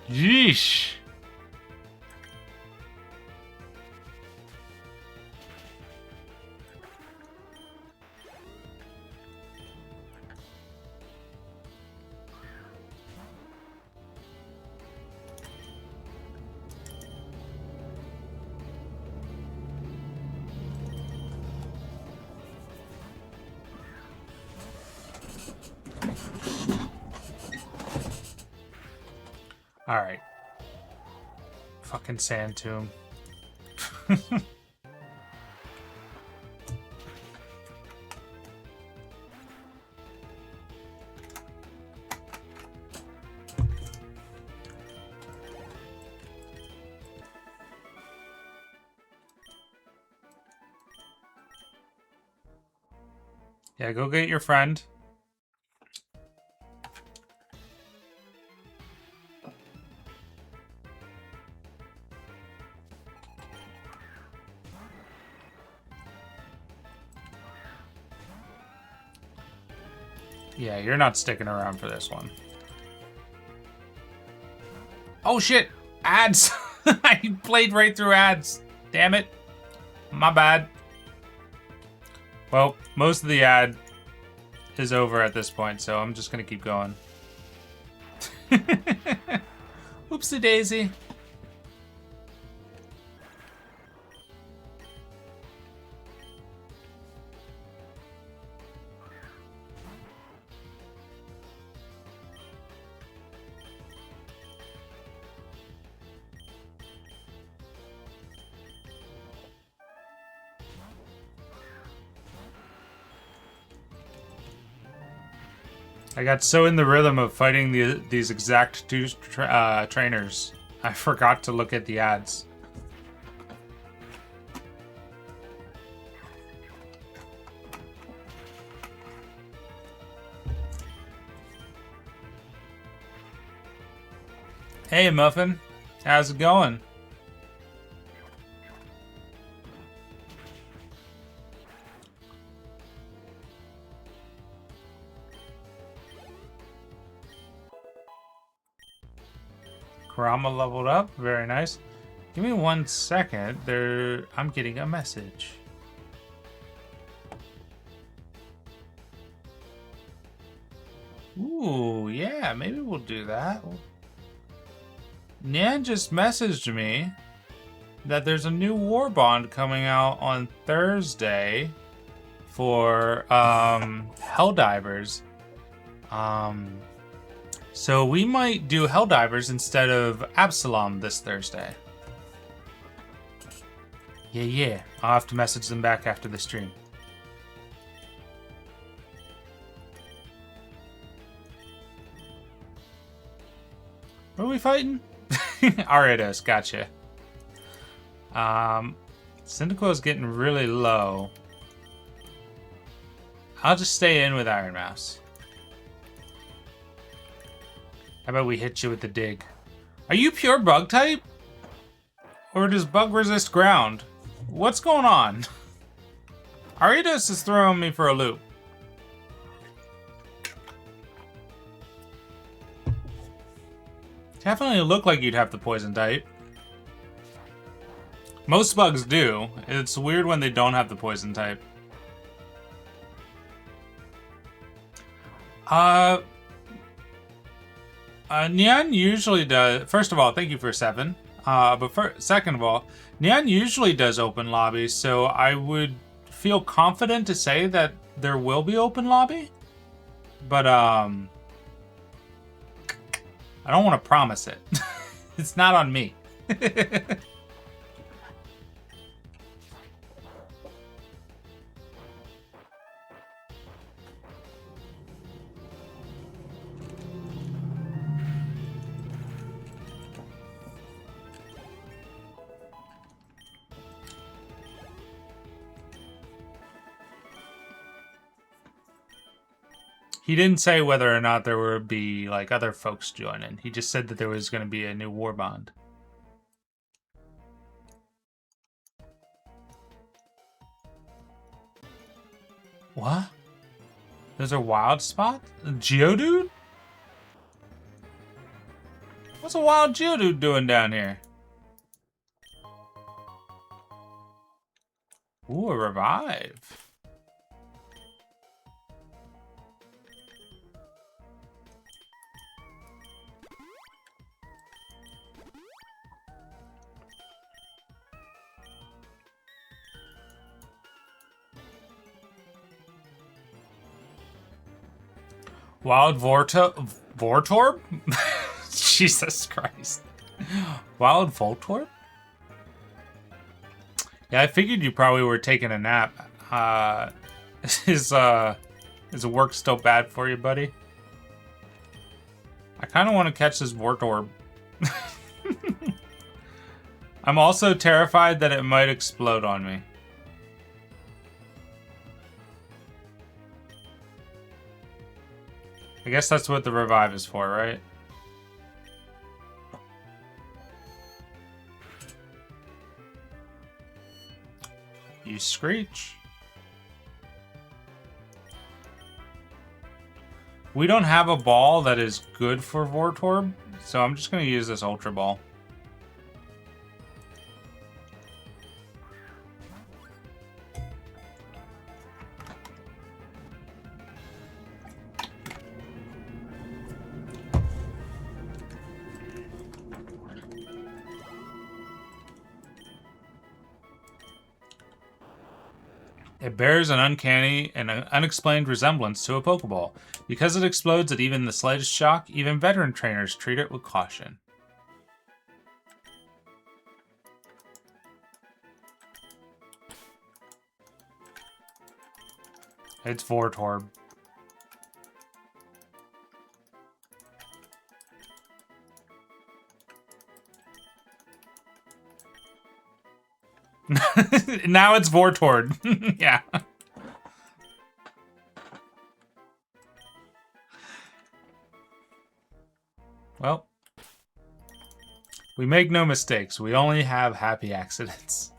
Yeesh. Alright. Fucking sand tomb. Yeah, go get your friend. Yeah, you're not sticking around for this one. Oh shit! Ads! I played right through ads. Damn it. My bad. Well, most of the ad is over at this point, so I'm just gonna keep going. Oopsie daisy. I got so in the rhythm of fighting these exact two trainers, I forgot to look at the ads. Hey, Muffin. How's it going? Kurama leveled up. Very nice. Give me 1 second. I'm getting a message. Ooh, yeah, maybe we'll do that. Nyan just messaged me that there's a new war bond coming out on Thursday for Helldivers. So we might do Helldivers instead of Absalom this Thursday. Yeah. I'll have to message them back after the stream. What are we fighting? Aridos, gotcha. Cyndaquil's getting really low. I'll just stay in with Iron Mouse. How about we hit you with the dig? Are you pure bug type? Or does bug resist ground? What's going on? Aridos is throwing me for a loop. Definitely look like you'd have the poison type. Most bugs do. It's weird when they don't have the poison type. Nyan usually does. First of all, thank you for 7. Second of all, Nyan usually does open lobbies, so I would feel confident to say that there will be open lobby. But I don't want to promise it. It's not on me. He didn't say whether or not there would be like other folks joining. He just said that there was going to be a new war bond. What? There's a wild spot? A Geodude? What's a wild Geodude doing down here? Ooh, a revive. Wild Vortorb? Jesus Christ. Wild Voltorb? Yeah, I figured you probably were taking a nap. Is work still bad for you, buddy? I kind of want to catch this Vortorb. I'm also terrified that it might explode on me. I guess that's what the revive is for, right? You screech. We don't have a ball that is good for Vortorb, so I'm just going to use this Ultra Ball. It bears an uncanny and unexplained resemblance to a Pokeball. Because it explodes at even the slightest shock, even veteran trainers treat it with caution. It's Vortorb. Now it's Vortord. Yeah. Well, we make no mistakes. We only have happy accidents.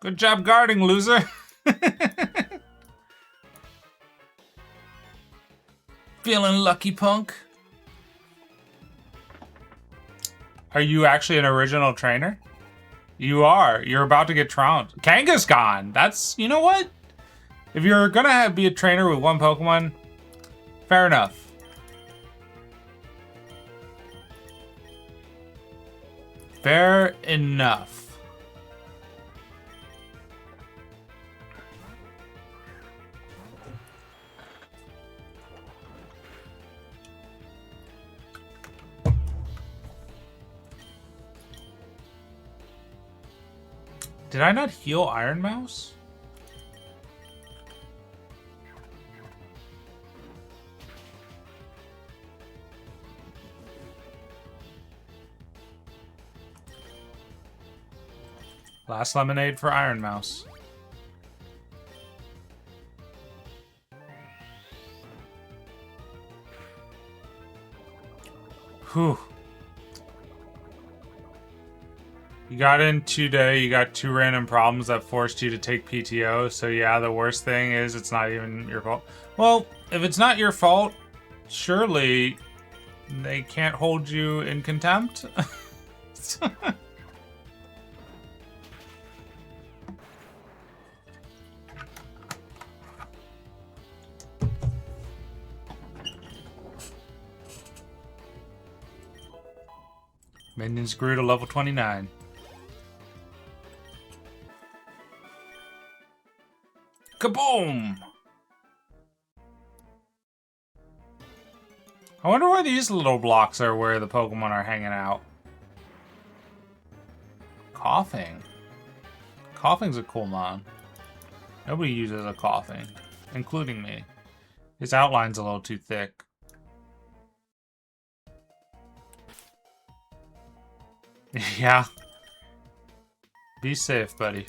Good job guarding, loser. Feeling lucky, punk? Are you actually an original trainer? You are. You're about to get trounced. Kangaskhan. That's, you know what? If you're gonna be a trainer with one Pokemon, fair enough. Fair enough. Did I not heal Iron Mouse? Last lemonade for Iron Mouse. Whew. You got in today, you got 2 random problems that forced you to take PTO, so yeah, the worst thing is it's not even your fault. Well, if it's not your fault, surely they can't hold you in contempt? Minions grew to level 29. Kaboom! I wonder why these little blocks are where the Pokemon are hanging out. Coughing. Coughing's a cool mon. Nobody uses a coughing, including me. His outline's a little too thick. Yeah. Be safe, buddy.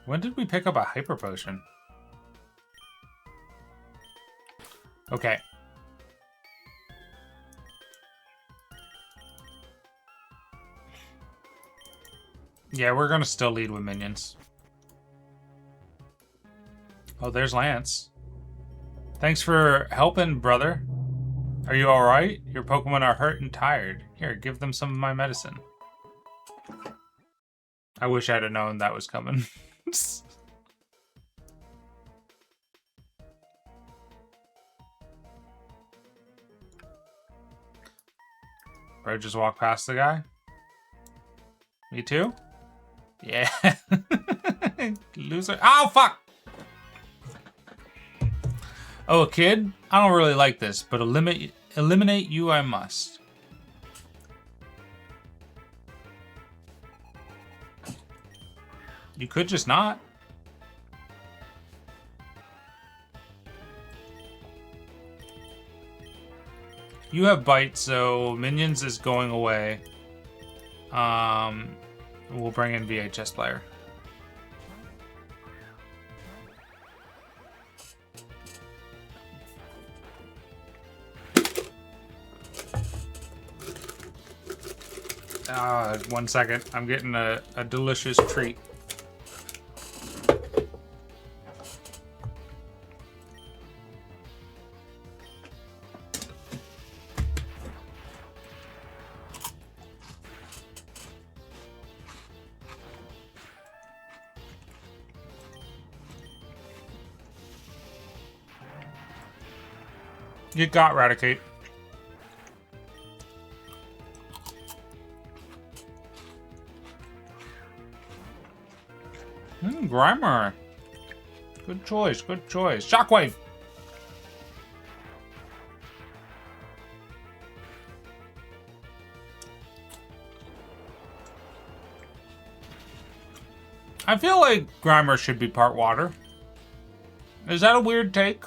When did we pick up a Hyper Potion? Okay. Yeah, we're gonna still lead with minions. Oh, there's Lance. Thanks for helping, brother. Are you alright? Your Pokemon are hurt and tired. Here, give them some of my medicine. I wish I'd have known that was coming. Bro, just walk past the guy? Me too? Yeah. Loser. Oh, fuck! Oh, a kid? I don't really like this, but eliminate you I must. You could just not. You have Bite, so Minions is going away. We'll bring in VHS player. One second. I'm getting a delicious treat. You got Raticate. Grimer. Good choice, good choice. Shockwave! I feel like Grimer should be part water. Is that a weird take?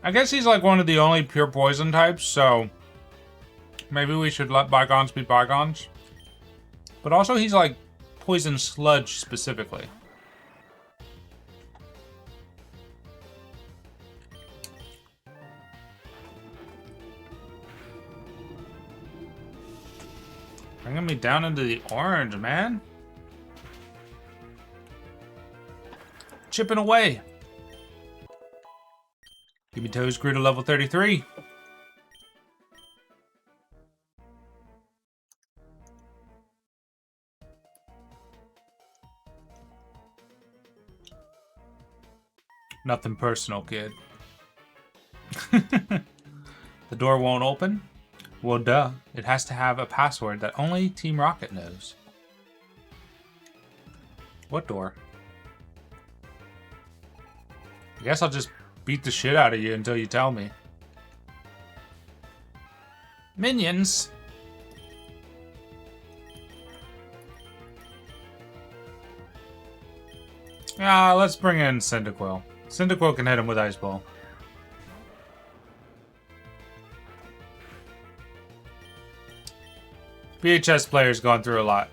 I guess he's like one of the only pure poison types, so maybe we should let bygones be bygones. But also he's like poison sludge specifically. Bringing me down into the orange, man. Chipping away. Give me Toes grew to level 33. Nothing personal, kid. The door won't open? Well, duh. It has to have a password that only Team Rocket knows. What door? I guess I'll just beat the shit out of you until you tell me. Minions! Let's bring in Cyndaquil. Cyndaquil can hit him with Ice Ball. VHS player's gone through a lot.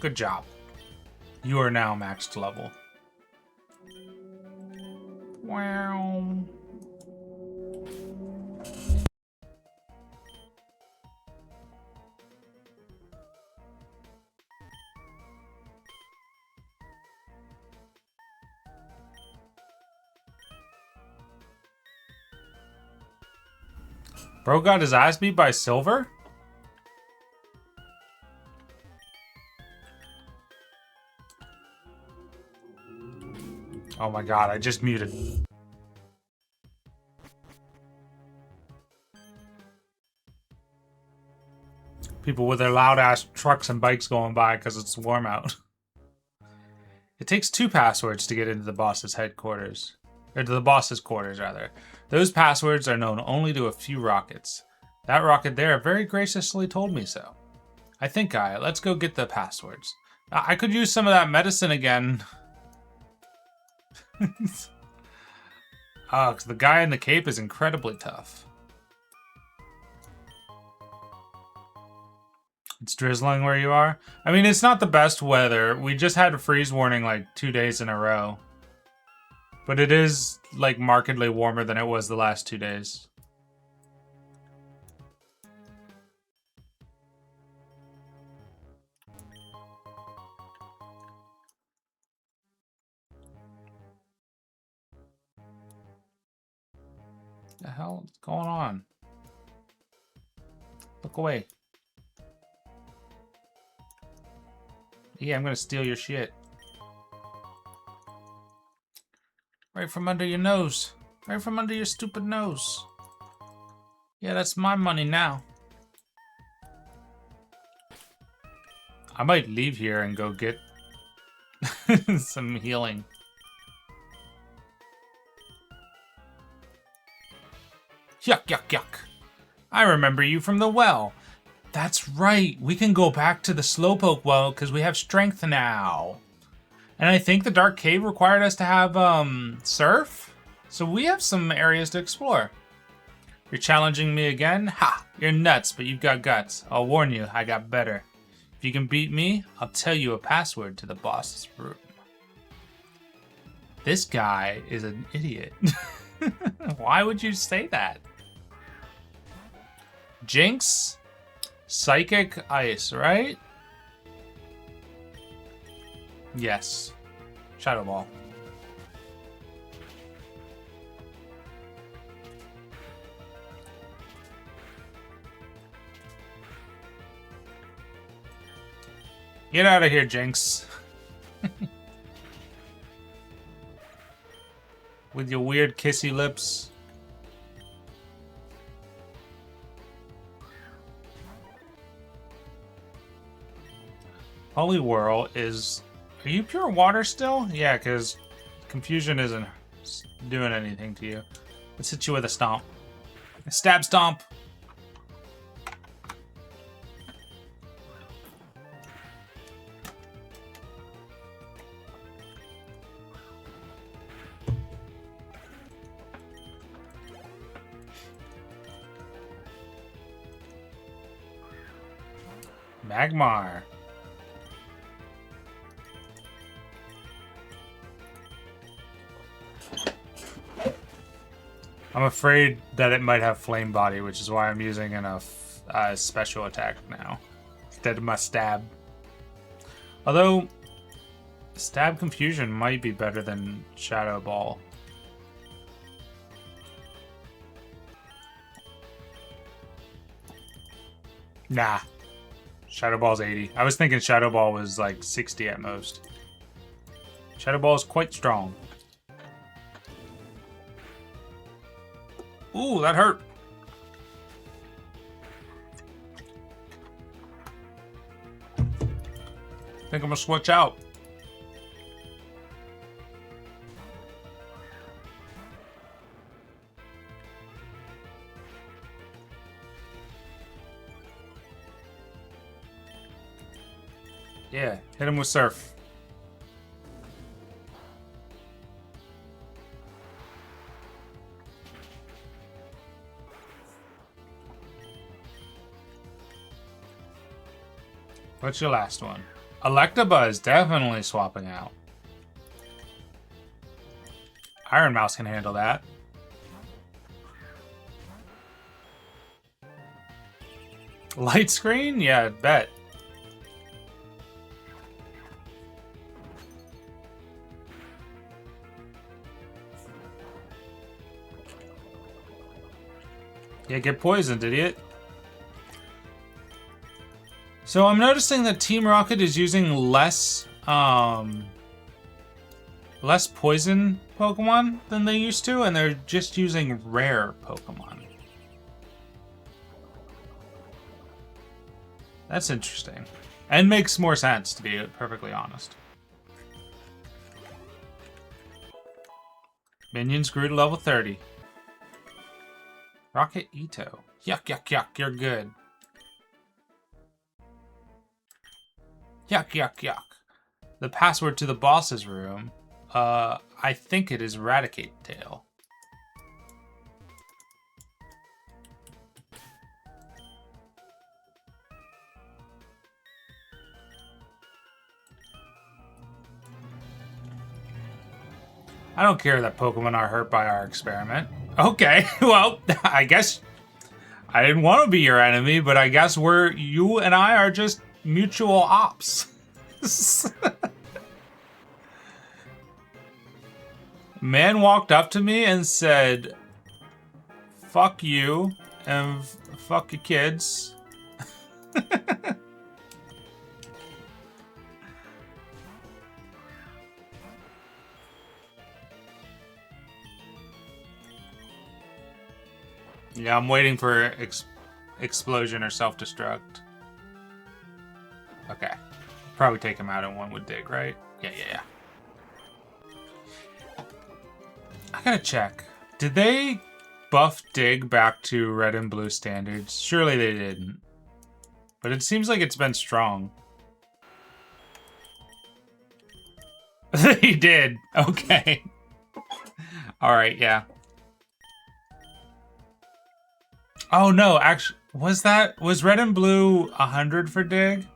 Good job. You are now maxed level. Wow. Bro got his ass beat by Silver? Oh my god, I just muted. People with their loud ass trucks and bikes going by because it's warm out. It takes 2 passwords to get into the boss's headquarters. Or to the boss's quarters, rather. Those passwords are known only to a few rockets. That rocket there very graciously told me so. I think let's go get the passwords. I could use some of that medicine again. 'Cause the guy in the cape is incredibly tough. It's drizzling where you are? I mean, it's not the best weather. We just had a freeze warning like 2 days in a row. But it is like markedly warmer than it was the last 2 days. The hell is going on? Look away. Yeah, I'm gonna steal your shit. Right from under your nose. Right from under your stupid nose. Yeah, that's my money now. I might leave here and go get some healing. Yuck, yuck, yuck. I remember you from the well. That's right. We can go back to the Slowpoke well because we have strength now. And I think the Dark Cave required us to have surf. So we have some areas to explore. You're challenging me again? Ha! You're nuts, but you've got guts. I'll warn you, I got better. If you can beat me, I'll tell you a password to the boss's room. This guy is an idiot. Why would you say that? Jinx, Psychic Ice, right? Yes. Shadow Ball. Get out of here, Jinx. With your weird kissy lips. Holy Whirl is... Are you pure water still? Yeah, because confusion isn't doing anything to you. Let's hit you with a stomp. A stab stomp. Magmar. I'm afraid that it might have Flame Body, which is why I'm using enough special attack now instead of my stab. Although, Stab Confusion might be better than Shadow Ball. Nah. Shadow Ball's 80. I was thinking Shadow Ball was like 60 at most. Shadow Ball is quite strong. Ooh, that hurt. I think I'm gonna switch out. Yeah, hit him with Surf. What's your last one? Electabuzz definitely swapping out. Iron Mouse can handle that. Light Screen? Yeah, bet. Yeah, get poisoned, idiot. So I'm noticing that Team Rocket is using less poison Pokemon than they used to, and they're just using rare Pokemon. That's interesting. And makes more sense, to be perfectly honest. Minions grew to level 30. Rocket Ito. Yuck, yuck, yuck, you're good. Yuck, yuck, yuck. The password to the boss's room. I think it is Eradicate Tail. I don't care that Pokemon are hurt by our experiment. Okay, well, I guess I didn't want to be your enemy, but I guess you and I are just mutual ops. Man walked up to me and said, "Fuck you and fuck your kids." Yeah, I'm waiting for explosion or self-destruct. Okay. Probably take him out in one with Dig, right? Yeah. I gotta check. Did they buff Dig back to red and blue standards? Surely they didn't. But it seems like it's been strong. He did. Okay. Alright, yeah. Oh no, actually, was red and blue 100 for Dig?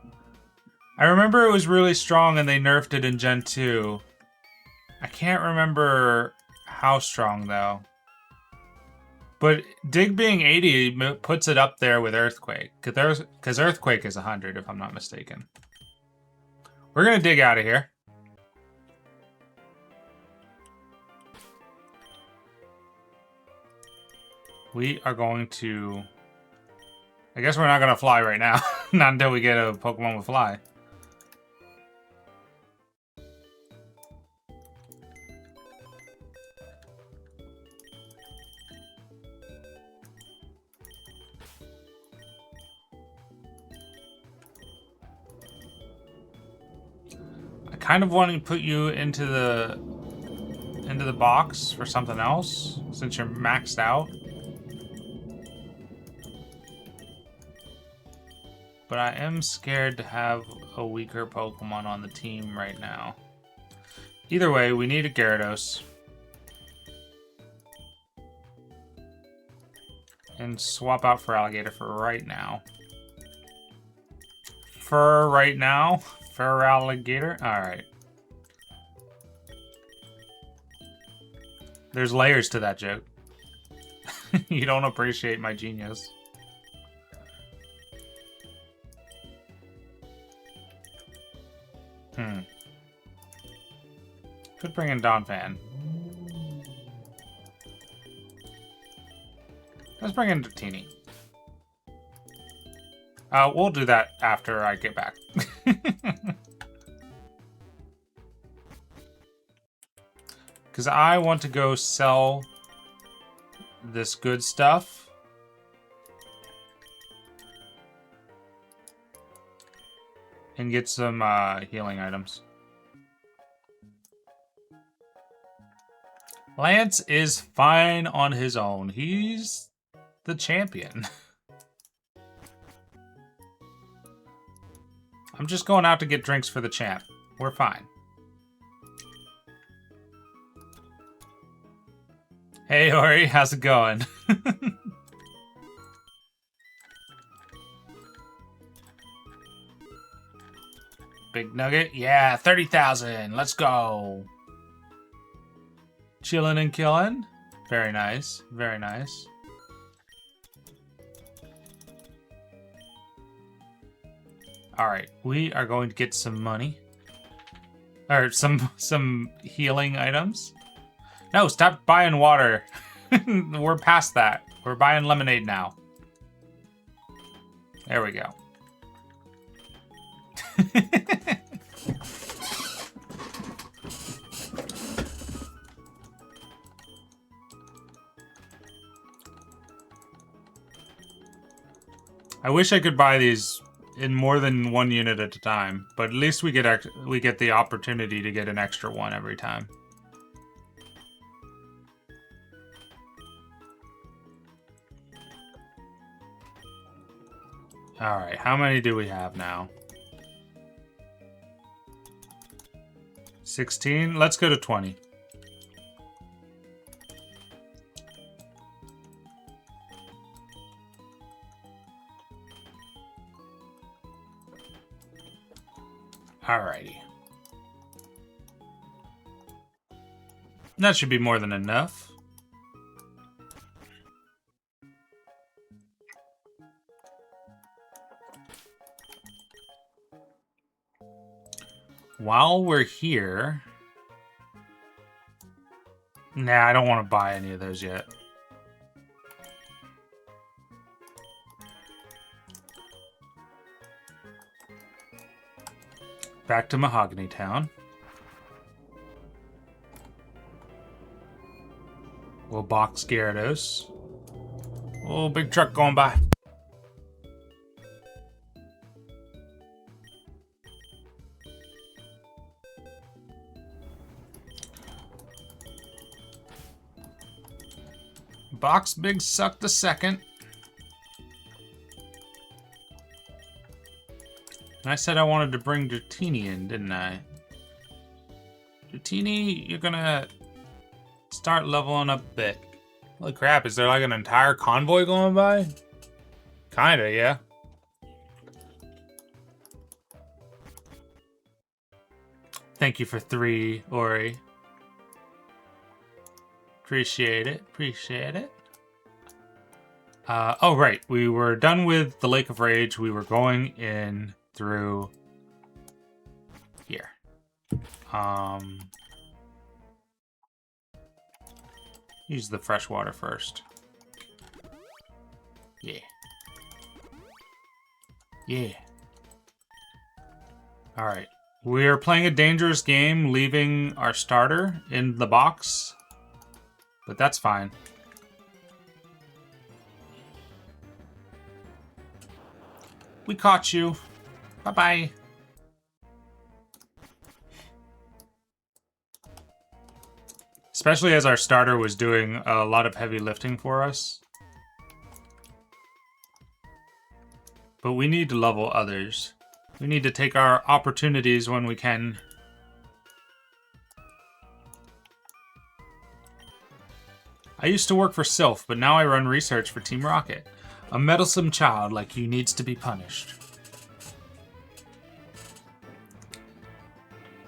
I remember it was really strong and they nerfed it in Gen 2. I can't remember how strong though. But Dig being 80 puts it up there with Earthquake. Because Earthquake is 100 if I'm not mistaken. We're going to dig out of here. We are going to... I guess we're not going to fly right now. Not until we get a Pokemon with Fly. kind of wanting to put you into the box for something else since you're maxed out. But I am scared to have a weaker Pokemon on the team right now. Either way, we need a Gyarados. And swap out for Alligator for right now. For right now? For Alligator? Alright. There's layers to that joke. You don't appreciate my genius. Could bring in Donphan. Let's bring in Dratini. We'll do that after I get back. Because I want to go sell this good stuff. And get some healing items. Lance is fine on his own. He's the champion. I'm just going out to get drinks for the champ. We're fine. Hey, Ori, how's it going? Big nugget? Yeah, 30,000. Let's go. Chilling and killing. Very nice. Very nice. Alright, we are going to get some money. Or some healing items. No, stop buying water. We're past that. We're buying lemonade now. There we go. I wish I could buy these in more than one unit at a time, but at least we get the opportunity to get an extra one every time. Alright, how many do we have now? 16? Let's go to 20. Alrighty. That should be more than enough. While we're here... Nah, I don't want to buy any of those yet. Back to Mahogany Town. We'll box Gyarados. Oh, big truck going by. Box Big sucked a second. I said I wanted to bring Dratini in, didn't I? Dratini, you're gonna start leveling up a bit. Holy crap, is there like an entire convoy going by? Kinda, yeah. Thank you for 3, Ori. Appreciate it, appreciate it. Oh, right, we were done with the Lake of Rage. We were going in through here. Use the fresh water first. Yeah. Yeah. Alright. We're playing a dangerous game, leaving our starter in the box. But that's fine. We caught you. Bye-bye. Especially as our starter was doing a lot of heavy lifting for us. But we need to level others. We need to take our opportunities when we can. I used to work for Sylph, but now I run research for Team Rocket. A meddlesome child like you needs to be punished.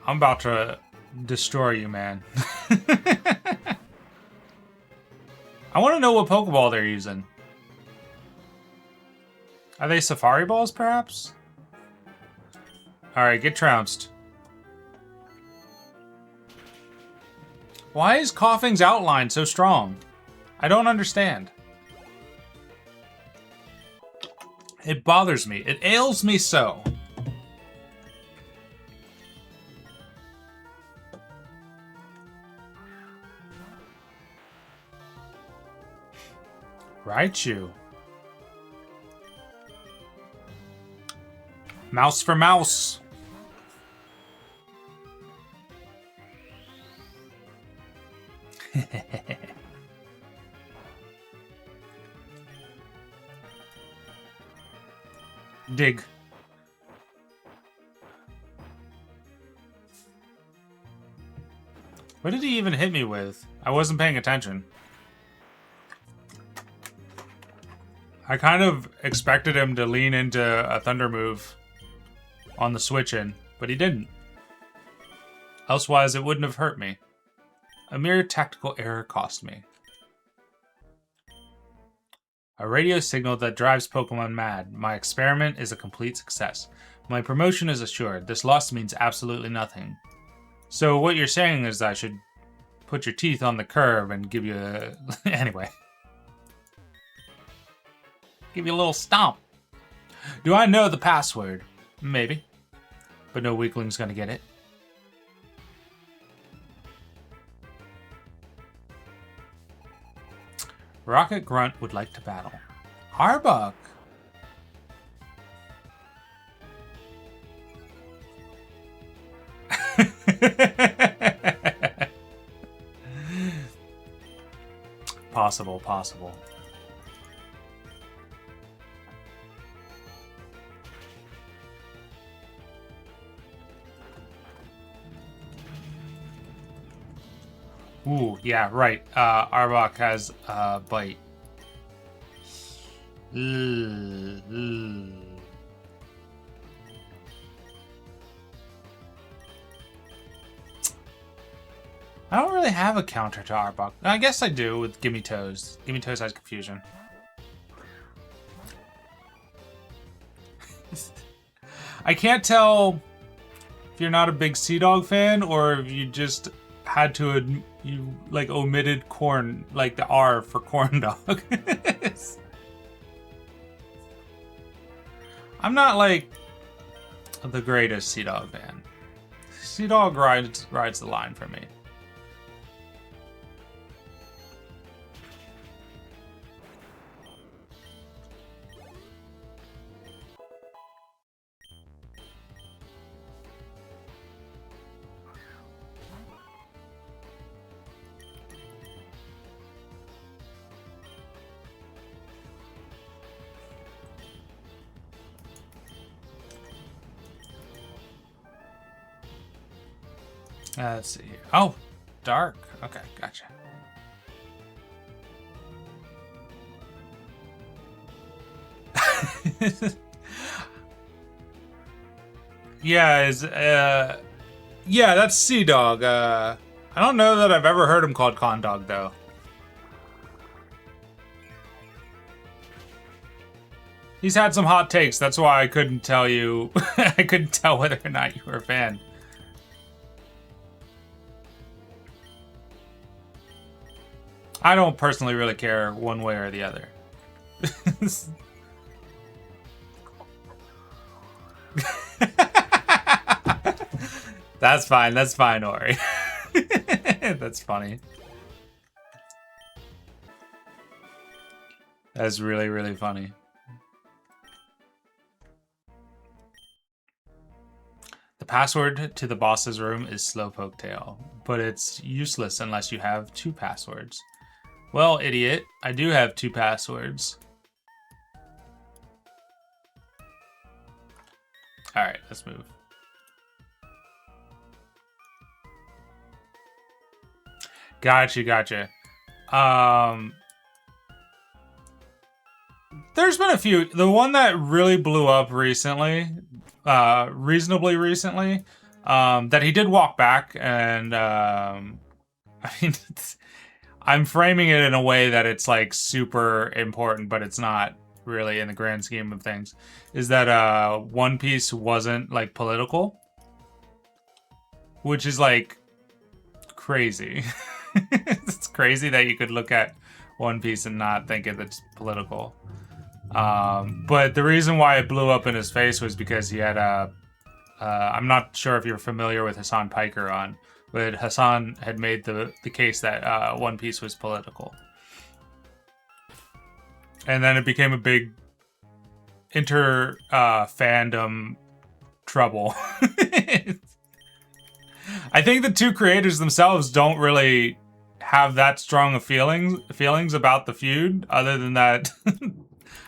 I'm about to destroy you, man. I want to know what Pokeball they're using. Are they Safari Balls, perhaps? Alright, get trounced. Why is Coughing's outline so strong? I don't understand. It bothers me. It ails me so. Raichu. Mouse for mouse. Dig. What did he even hit me with? I wasn't paying attention. I kind of expected him to lean into a thunder move on the switch in, but he didn't. Elsewise, it wouldn't have hurt me. A mere tactical error cost me. A radio signal that drives Pokemon mad. My experiment is a complete success. My promotion is assured. This loss means absolutely nothing. So what you're saying is I should put your teeth on the curb and give you a... anyway. Give you a little stomp. Do I know the password? Maybe. But no weakling's gonna get it. Rocket Grunt would like to battle. Arbok! Possible. Ooh, yeah, right. Arbok has bite. I don't really have a counter to Arbok. I guess I do with Gimme Toes. Gimme Toes has confusion. I can't tell if you're not a big Sea Dog fan or if you just had to, you like omitted corn, like the R for corn dog. I'm not like the greatest Sea Dog fan. Sea Dog rides the line for me. Let's see here. Oh, dark. Okay, gotcha. Yeah, yeah, that's Sea Dog. I don't know that I've ever heard him called Con Dog though. He's had some hot takes. That's why I couldn't tell you. I couldn't tell whether or not you were a fan. I don't personally really care one way or the other. That's fine, Ori. That's funny. That's really, really funny. The password to the boss's room is Slowpoke Tail, but it's useless unless you have 2 passwords. Well, idiot, I do have 2 passwords. All right, let's move. Gotcha. There's been a few. The one that really blew up recently, reasonably recently, that he did walk back, and I mean, I'm framing it in a way that it's like super important, but it's not really in the grand scheme of things. Is that One Piece wasn't like political, which is like crazy. It's crazy that you could look at One Piece and not think it's political. But the reason why it blew up in his face was because he had a... I'm not sure if you're familiar with Hassan Piker on, but Hassan had made the case that One Piece was political. And then it became a big fandom trouble. I think the 2 creators themselves don't really have that strong of feelings about the feud, other than that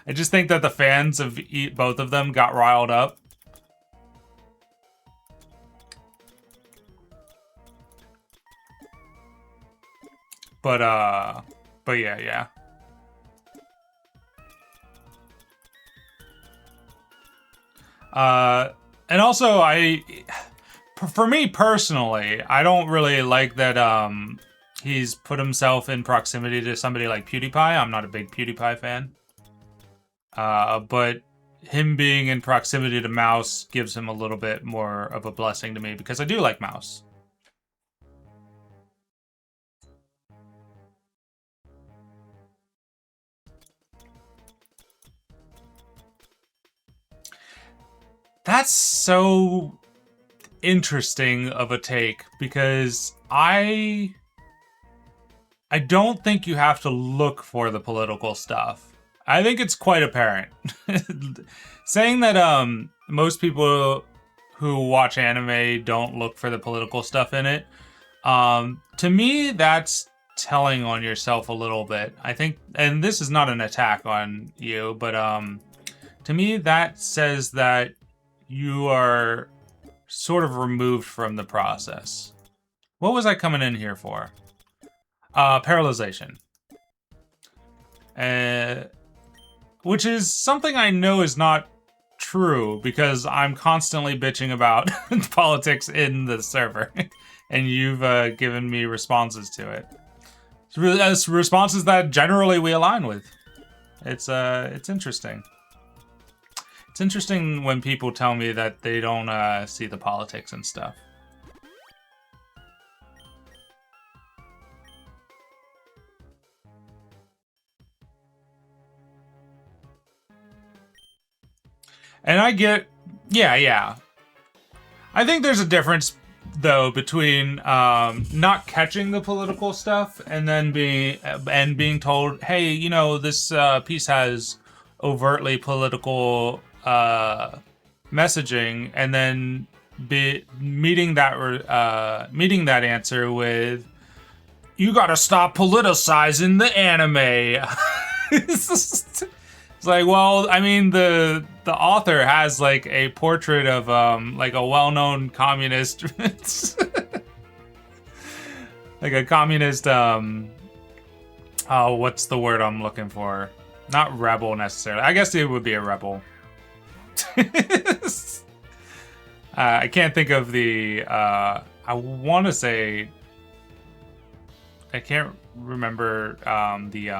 I just think that the fans of both of them got riled up. But yeah. And also for me personally, I don't really like that he's put himself in proximity to somebody like PewDiePie. I'm not a big PewDiePie fan. But him being in proximity to Mouse gives him a little bit more of a blessing to me, because I do like Mouse. That's so interesting of a take, because I don't think you have to look for the political stuff. I think it's quite apparent. Saying that most people who watch anime don't look for the political stuff in it, to me that's telling on yourself a little bit. I think, and this is not an attack on you, but to me that says that you are sort of removed from the process. What was I coming in here for? Paralyzation. Which is something I know is not true, because I'm constantly bitching about politics in the server, and you've given me responses to it. It's responses that generally we align with. It's interesting. It's interesting when people tell me that they don't see the politics and stuff. And I get, yeah. I think there's a difference, though, between not catching the political stuff and then being told, hey, you know, this piece has overtly political messaging, and then meeting that answer with, you gotta stop politicizing the anime. It's like, well, I mean, the author has like a portrait of like a well-known communist, like a communist. Oh, what's the word I'm looking for? Not rebel necessarily. I guess it would be a rebel. I can't think of the. I want to say. I can't remember the.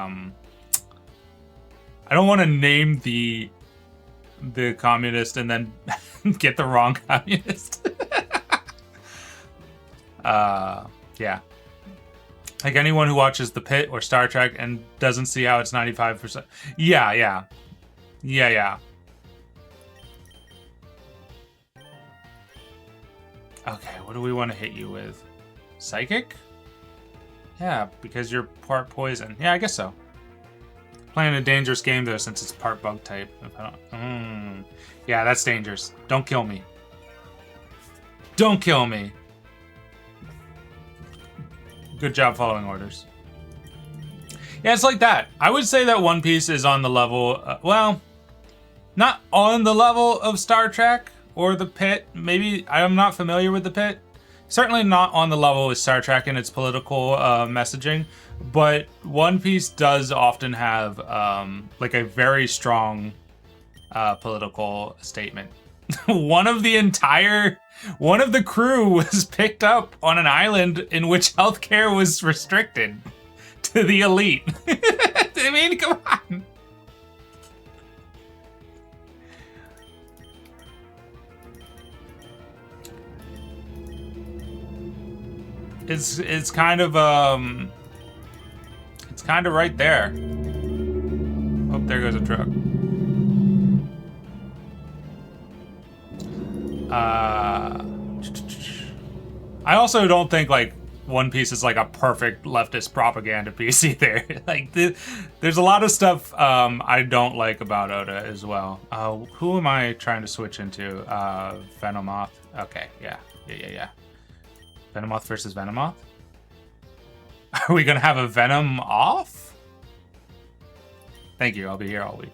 I don't want to name the communist and then get the wrong communist. Yeah. Like anyone who watches The Pit or Star Trek and doesn't see how it's 95%. Yeah. Okay, what do we want to hit you with? Psychic? Yeah, because you're part poison. Yeah, I guess so. Playing a dangerous game, though, since it's part bug type. Yeah, that's dangerous. Don't kill me. Don't kill me. Good job following orders. Yeah, it's like that. I would say that One Piece is on the level, well, not on the level of Star Trek or The Pit. Maybe, I'm not familiar with The Pit. Certainly not on the level with Star Trek and its political messaging, but One Piece does often have like a very strong political statement. One of the crew was picked up on an island in which healthcare was restricted to the elite. I mean, come on. It's kind of right there. Oh, there goes a truck. I also don't think like One Piece is like a perfect leftist propaganda piece either. Like there's a lot of stuff I don't like about Oda as well. Who am I trying to switch into? Venomoth. Okay, yeah. Venomoth versus Venomoth? Are we gonna have a Venom off? Thank you, I'll be here all week.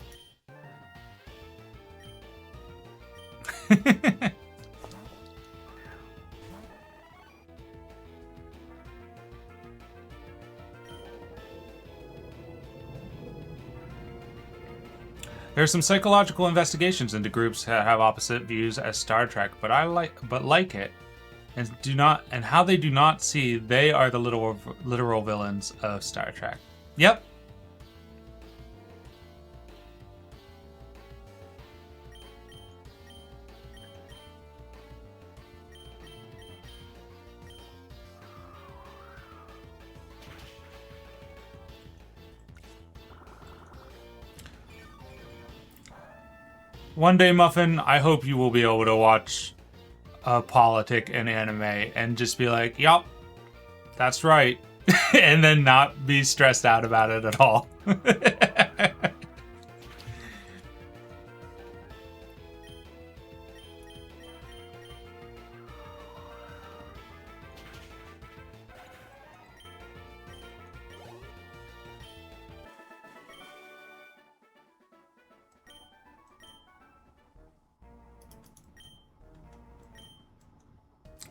There's some psychological investigations into groups that have opposite views as Star Trek, but like it, and how they do not see they are the literal villains of Star Trek. Yep. One day, Muffin, I hope you will be able to watch a politic and anime and just be like, yup, that's right. And then not be stressed out about it at all.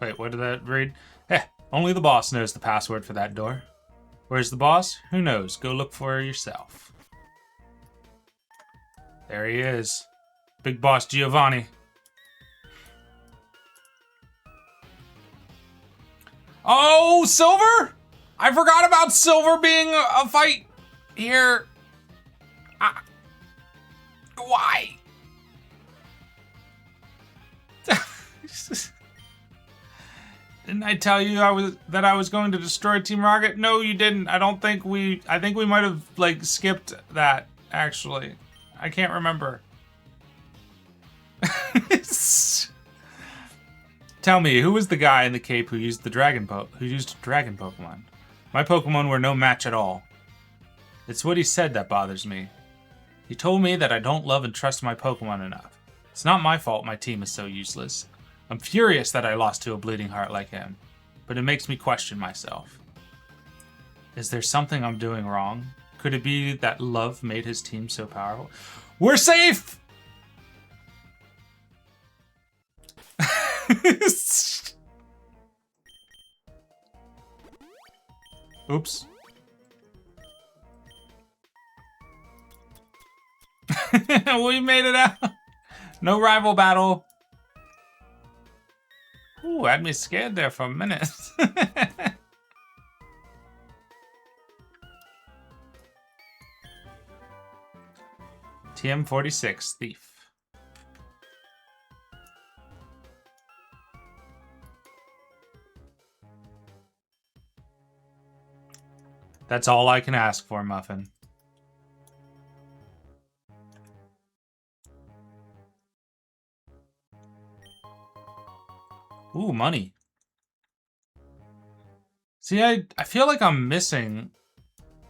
Wait, what did that read? Only the boss knows the password for that door. Where's the boss? Who knows? Go look for yourself. There he is. Big Boss Giovanni. Oh, Silver? I forgot about Silver being a fight here. Why? Didn't I tell you that I was going to destroy Team Rocket? No, you didn't. I think we might have like skipped that actually. I can't remember. Tell me, who was the guy in the cape who used dragon Pokemon? My Pokemon were no match at all. It's what he said that bothers me. He told me that I don't love and trust my Pokemon enough. It's not my fault my team is so useless. I'm furious that I lost to a bleeding heart like him, but it makes me question myself. Is there something I'm doing wrong? Could it be that love made his team so powerful? We're safe! Oops. We made it out. No rival battle. Ooh, had me scared there for a minute. TM46, Thief. That's all I can ask for, Muffin. Ooh, money. See, I feel like I'm missing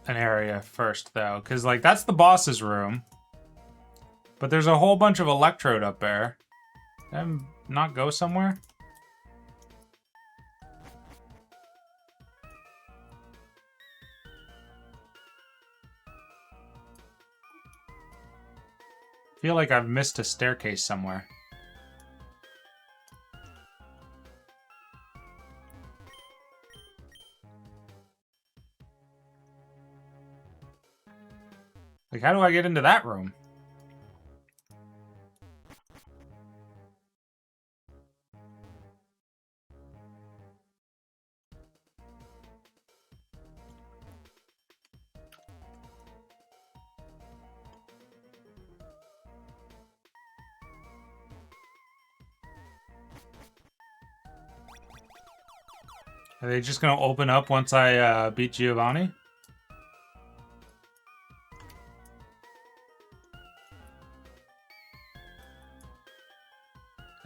an area first, though. Because, like, that's the boss's room. But there's a whole bunch of Electrode up there. Did I not go somewhere? feel like I've missed a staircase somewhere. Like, how do I get into that room? Are they just gonna open up once I beat Giovanni?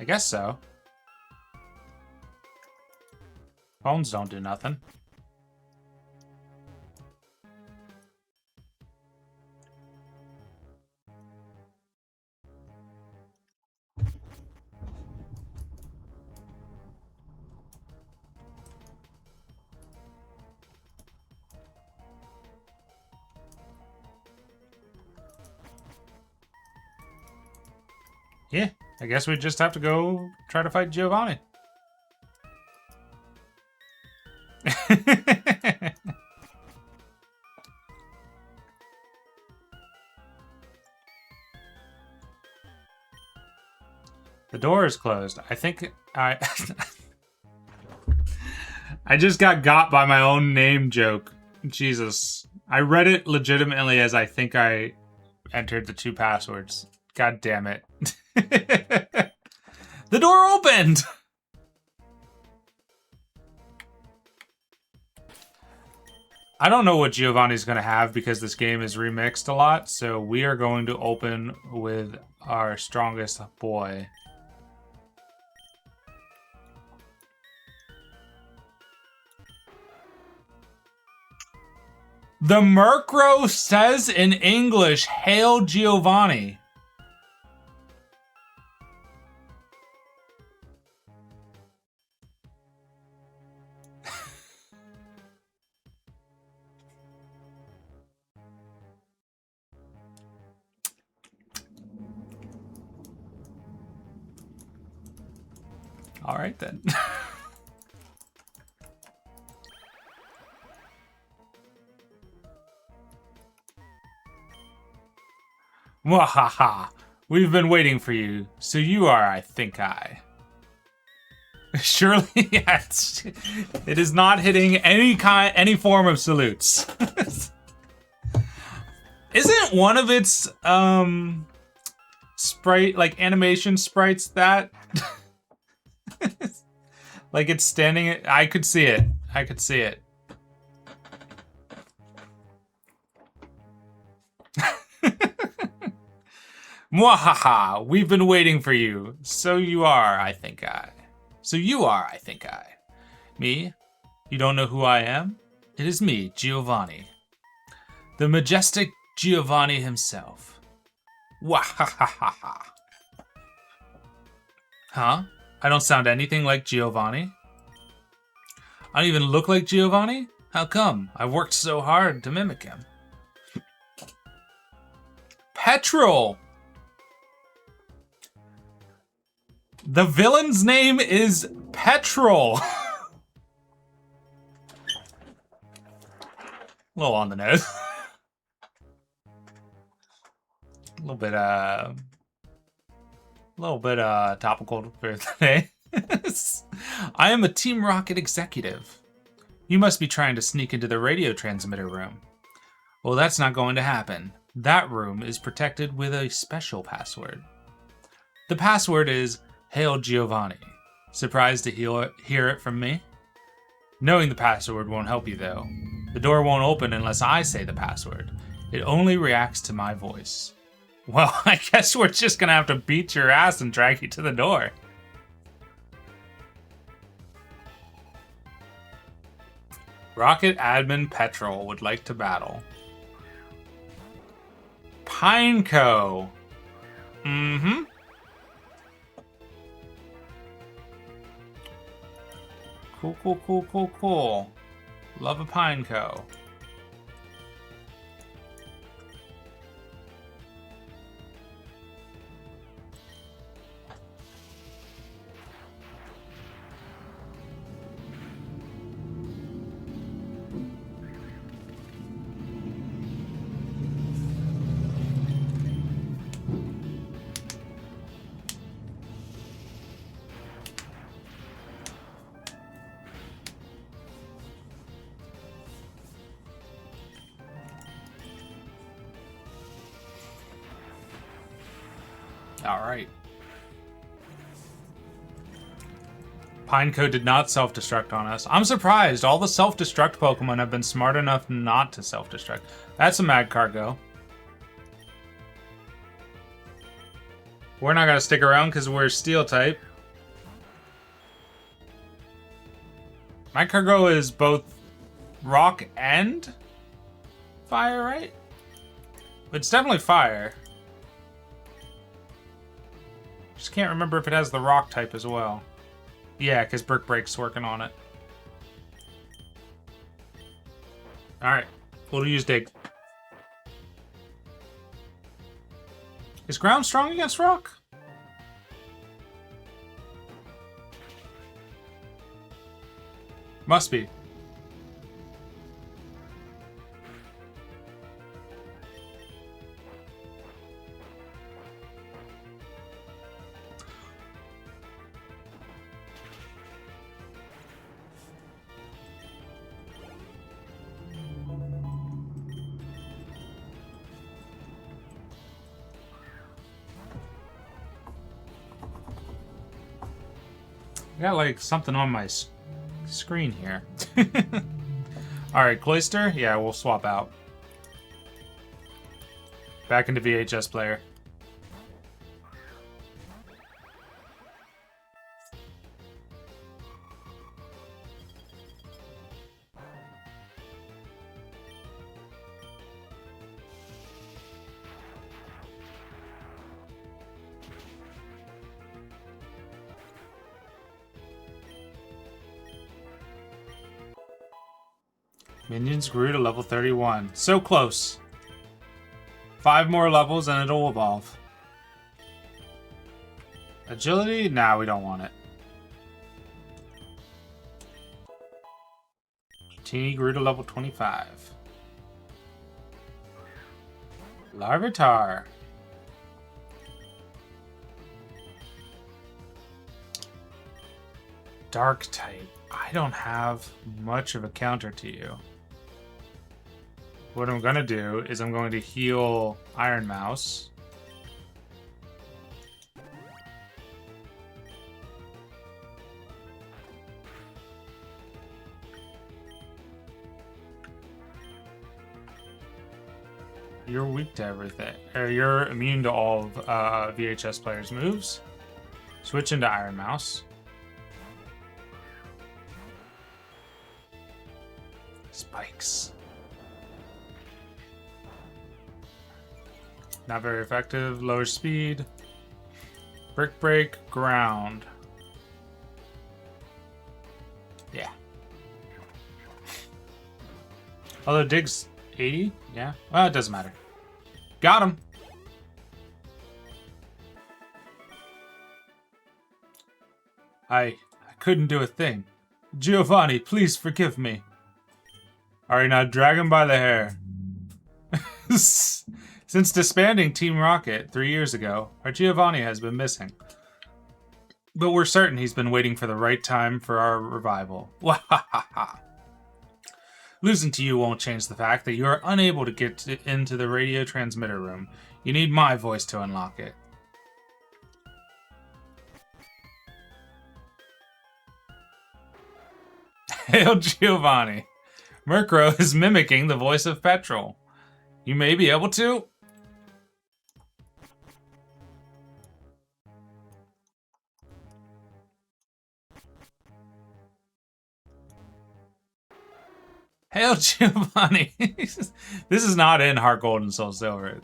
I guess so. Phones don't do nothing. Yeah, I guess we just have to go try to fight Giovanni. The door is closed. I think I... I just got by my own name joke. Jesus. I read it legitimately as I think I entered the 2 passwords. God damn it. The door opened! I don't know what Giovanni's going to have because this game is remixed a lot, so we are going to open with our strongest boy. The Murkrow says in English, "Hail Giovanni." All right, then. Mwahaha. We've been waiting for you. So you are, I think I. Surely, yes. It is not hitting any form of salutes. Isn't one of its sprite, like animation sprites, that like it's standing? I could see it. I could see it. Mwahaha, we've been waiting for you. So you are, I think I. So you are, I think I. Me? You don't know who I am? It is me, Giovanni. The majestic Giovanni himself. Wahahaha. Huh? I don't sound anything like Giovanni? I don't even look like Giovanni? How come? I've worked so hard to mimic him. Petrol! The villain's name is Petrol. A little on the nose. A little bit topical for today. I am a Team Rocket executive. You must be trying to sneak into the radio transmitter room. Well, that's not going to happen. That room is protected with a special password. The password is Hail Giovanni. Surprised to hear it from me? Knowing the password won't help you, though. The door won't open unless I say the password. It only reacts to my voice. Well, I guess we're just gonna have to beat your ass and drag you to the door. Rocket Admin Petrol would like to battle. Pineco. Mm-hmm. Cool. Love a Pineco. All right. Pineco did not self-destruct on us. I'm surprised. All the self-destruct Pokemon have been smart enough not to self-destruct. That's a Mad Cargo. We're not going to stick around because we're Steel type. Mad Cargo is both rock and fire, right? It's definitely fire. Just can't remember if it has the rock type as well. Yeah, because Brick Break's working on it. Alright, we'll use Dig. Is ground strong against rock? Must be. I got like something on my screen here. Alright, Cloyster? Yeah, we'll swap out. Back into VHS player. Minions grew to level 31. So close. 5 more levels and it'll evolve. Agility? Nah, we don't want it. Teeny grew to level 25. Larvitar. Dark type. I don't have much of a counter to you. What I'm going to do is I'm going to heal Iron Mouse. You're weak to everything. Or you're immune to all of VHS players' moves. Switch into Iron Mouse. Spikes. Not very effective. Lower speed. Brick Break. Ground. Yeah. Although Dig's 80? Yeah. Well, it doesn't matter. Got him. I couldn't do a thing. Giovanni, please forgive me. Alright, now drag him by the hair. Since disbanding Team Rocket 3 years ago, our Giovanni has been missing. But we're certain he's been waiting for the right time for our revival. Wahahaha. Losing to you won't change the fact that you are unable to get into the radio transmitter room. You need my voice to unlock it. Hail Giovanni. Murkrow is mimicking the voice of Petrol. You may be able to... Hail Giovanni. This is not in Heart Gold and Soul Silver.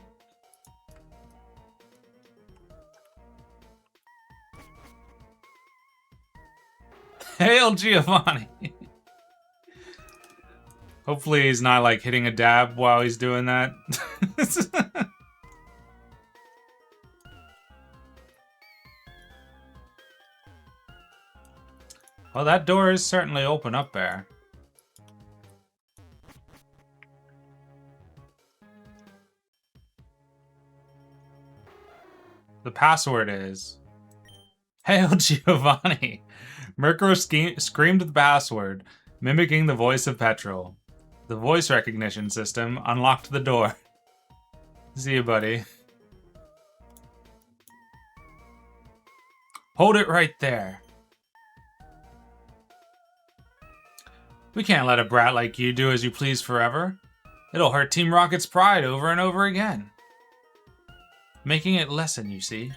Hail Giovanni. Hopefully he's not like hitting a dab while he's doing that. Well, that door is certainly open up there. The password is... Hail Giovanni! Murkrow screamed the password, mimicking the voice of Petrol. The voice recognition system unlocked the door. See you, buddy. Hold it right there. We can't let a brat like you do as you please forever. It'll hurt Team Rocket's pride over and over again. Making it lessen, you see.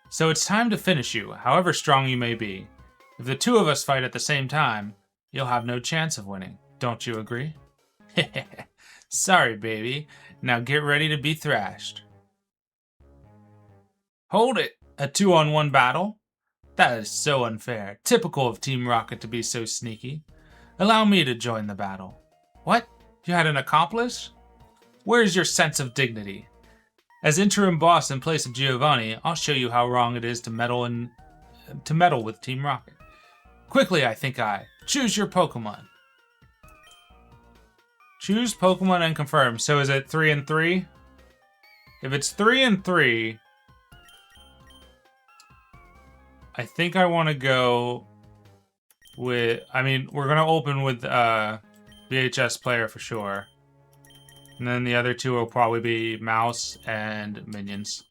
So it's time to finish you, however strong you may be. If the two of us fight at the same time, you'll have no chance of winning. Don't you agree? Sorry, baby. Now get ready to be thrashed. Hold it! A 2-on-1 battle? That is so unfair. Typical of Team Rocket to be so sneaky. Allow me to join the battle. What? You had an accomplice? Where's your sense of dignity? As interim boss in place of Giovanni, I'll show you how wrong it is to meddle with Team Rocket. Quickly, I think I. Choose your Pokemon. Choose Pokemon and confirm. So is it 3 and 3? If it's 3 and 3, I think I want to go with... I mean, we're going to open with VHS player for sure. And then the other two will probably be Mouse and Minions.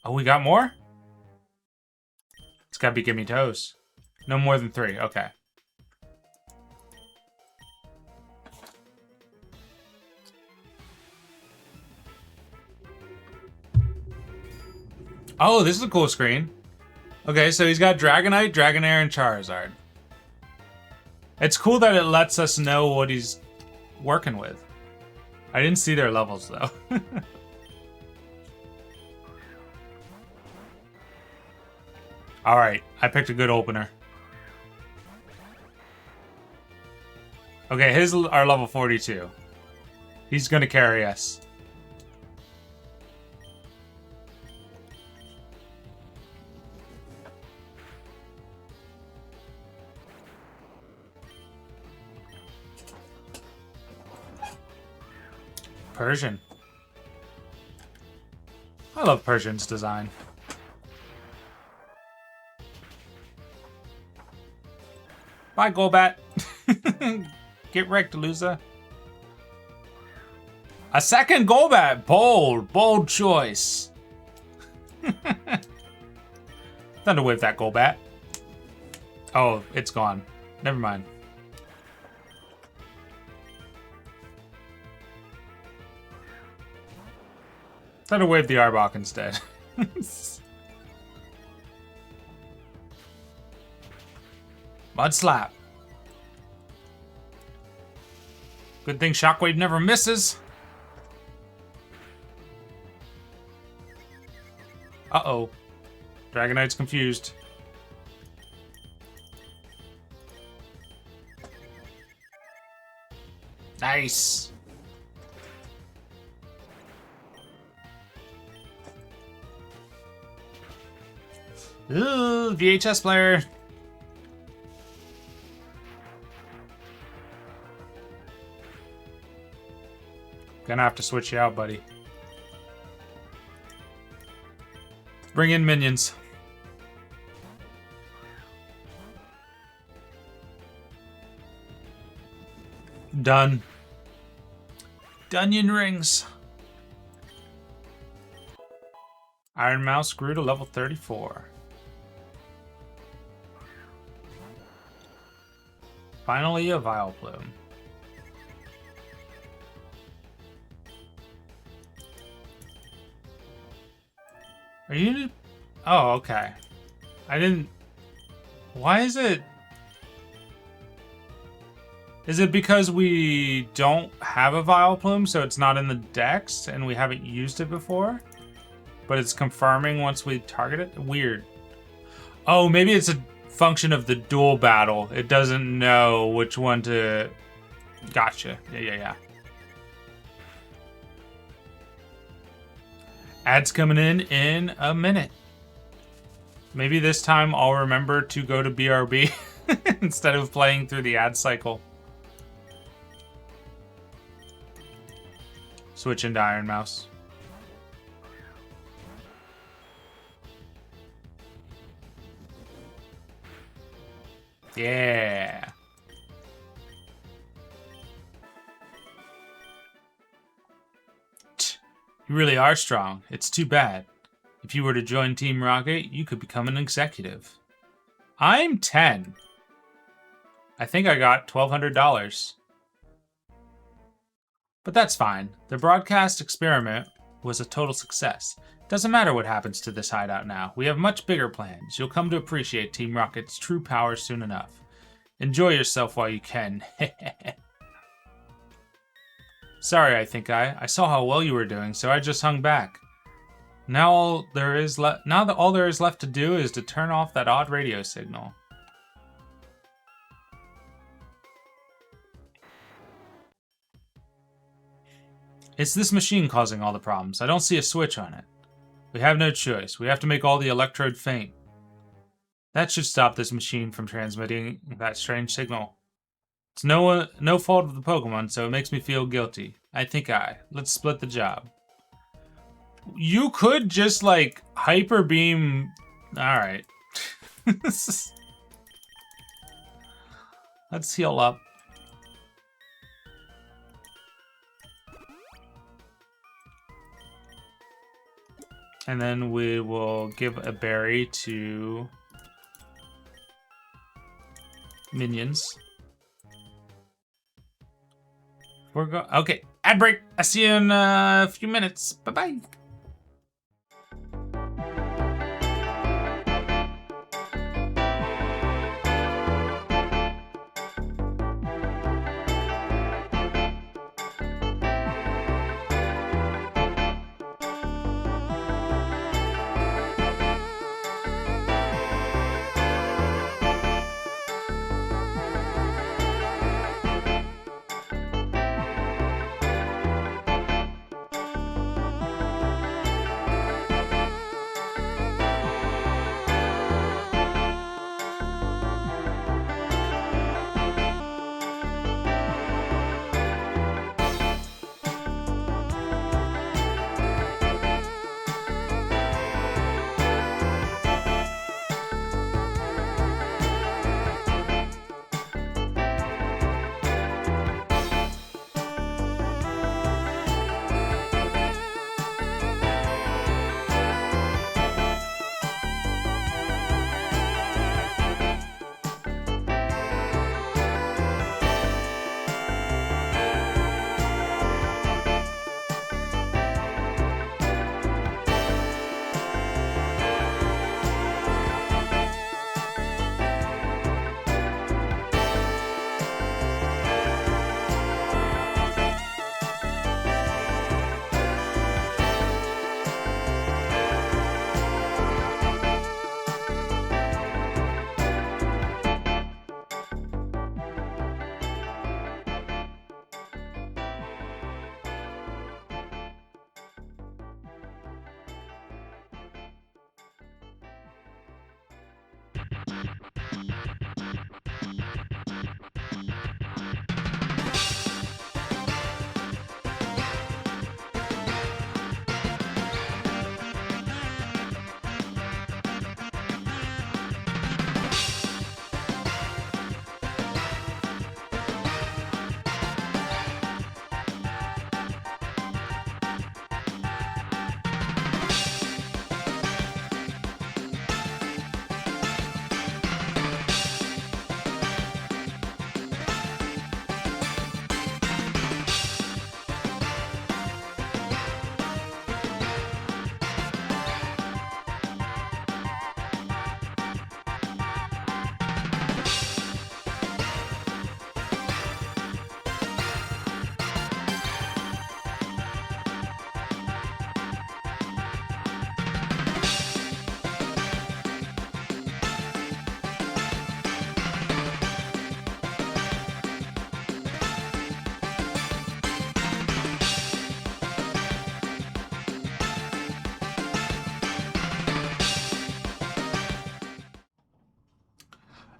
Oh, we got more? It's gotta be Gimme Toes. No more than 3, okay. Oh, this is a cool screen. Okay, so he's got Dragonite, Dragonair, and Charizard. It's cool that it lets us know what he's working with. I didn't see their levels, though. Alright, I picked a good opener. Okay, his are level 42. He's gonna carry us. Persian. I love Persian's design. Bye, Golbat. Get wrecked, loser. A second Golbat. Bold choice. Thunder Wave that Golbat. Oh, it's gone. Never mind. Thunder Wave the Arbok instead. Mud Slap. Good thing Shockwave never misses. Uh-oh. Dragonite's confused. Nice. Ooh, VHS player. Gonna have to switch you out, buddy. Bring in minions. Done. Dunyan rings. Iron Mouse grew to level 34. Finally, a Vileplume. Are you... Oh, okay. I didn't... Why is it... Is it because we don't have a Vileplume, so it's not in the dex, and we haven't used it before? But it's confirming once we target it? Weird. Oh, maybe it's a function of the duel battle. It doesn't know which one to... Gotcha. Yeah. Ads coming in a minute. Maybe this time I'll remember to go to BRB instead of playing through the ad cycle. Switch into Iron Mouse. Yeah. You really are strong. It's too bad. If you were to join Team Rocket, you could become an executive. I'm 10. I think I got $1,200. But that's fine. The broadcast experiment was a total success. Doesn't matter what happens to this hideout now. We have much bigger plans. You'll come to appreciate Team Rocket's true power soon enough. Enjoy yourself while you can. Sorry, I saw how well you were doing, so I just hung back. Now all there is left to do is to turn off that odd radio signal. It's this machine causing all the problems. I don't see a switch on it. We have no choice. We have to make all the electrode faint. That should stop this machine from transmitting that strange signal. It's no fault of the Pokemon, so it makes me feel guilty. Let's split the job. You could just, like, Hyper Beam... Alright. Let's heal up. And then we will give a berry to minions. Okay, ad break. I'll see you in a few minutes. Bye-bye.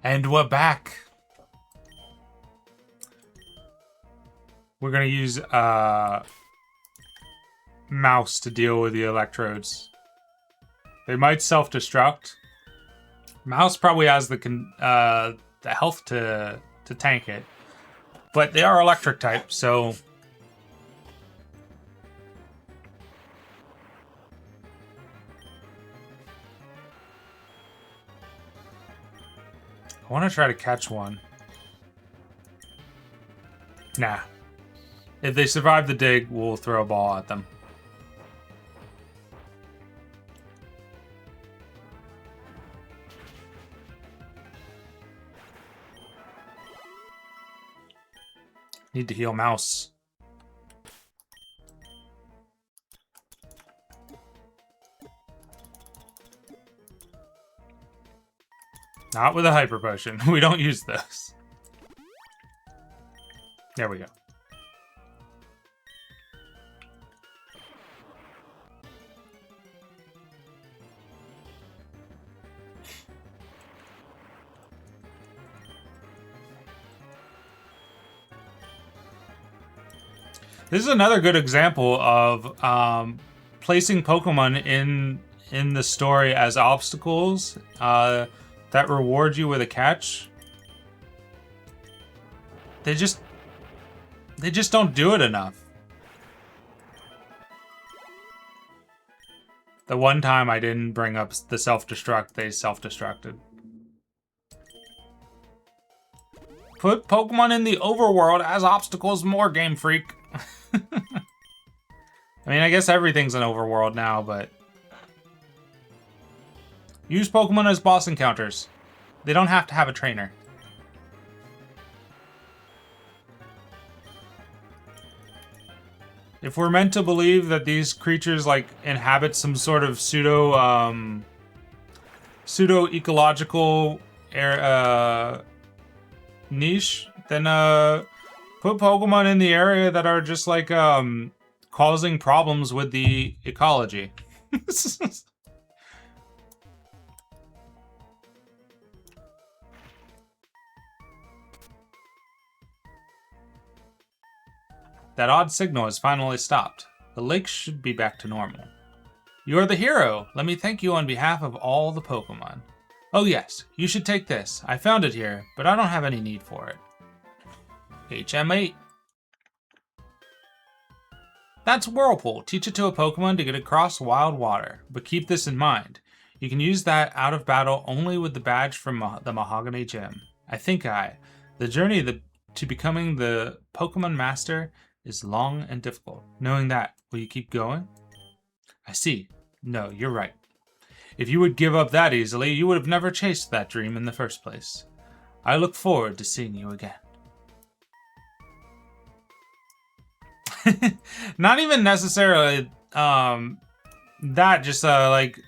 And we're back. We're gonna use mouse to deal with the electrodes. They might self-destruct. Mouse probably has the health to tank it, but they are electric type, so I want to try to catch one. Nah. If they survive the dig, we'll throw a ball at them. Need to heal Mouse. Not with a hyper potion. We don't use those. There we go. This is another good example of placing Pokemon in the story as obstacles that reward you with a catch. They just don't do it enough. The one time I didn't bring up the self-destruct, they self-destructed. Put Pokemon in the overworld as obstacles more, Game Freak. I mean, I guess everything's an overworld now, but... Use Pokemon as boss encounters. They don't have to have a trainer. If we're meant to believe that these creatures, like, inhabit some sort of pseudo-ecological niche, then put Pokemon in the area that are just like causing problems with the ecology. That odd signal has finally stopped. The lake should be back to normal. You are the hero! Let me thank you on behalf of all the Pokemon. Oh yes, you should take this. I found it here, but I don't have any need for it. HM8. That's Whirlpool. Teach it to a Pokemon to get across wild water. But keep this in mind. You can use that out of battle only with the badge from the Mahogany Gym. The journey to becoming the Pokemon Master is long and difficult. Knowing that, will you keep going? I see. No, you're right. If you would give up that easily, you would have never chased that dream in the first place. I look forward to seeing you again. Not even necessarily that, just like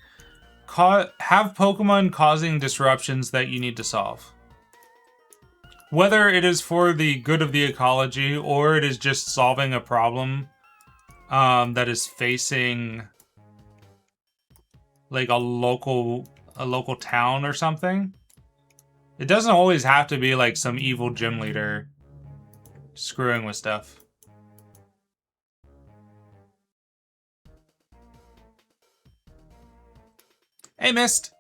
have Pokemon causing disruptions that you need to solve. Whether it is for the good of the ecology or it is just solving a problem that is facing like a local town or something. It doesn't always have to be like some evil gym leader screwing with stuff. Hey, Mist.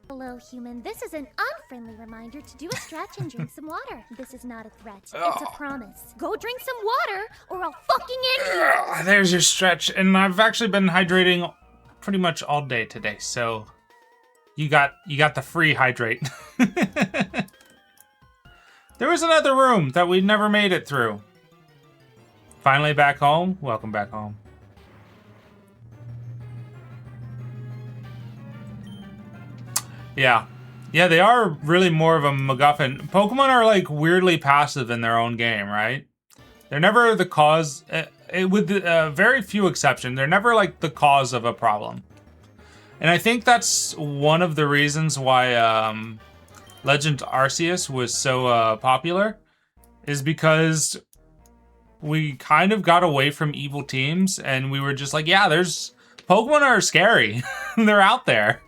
Hello, human. This is an unfriendly reminder to do a stretch and drink some water. This is not a threat. It's a promise. Go drink some water or I'll fucking end you! There's your stretch. And I've actually been hydrating pretty much all day today, so you got the free hydrate. There was another room that we never made it through. Finally back home? Welcome back home. Yeah. Yeah, they are really more of a MacGuffin. Pokemon are like weirdly passive in their own game, right? They're never the cause, with very few exceptions, they're never like the cause of a problem. And I think that's one of the reasons why Legend Arceus was so popular, is because we kind of got away from evil teams and we were just like, yeah, Pokemon are scary. They're out there.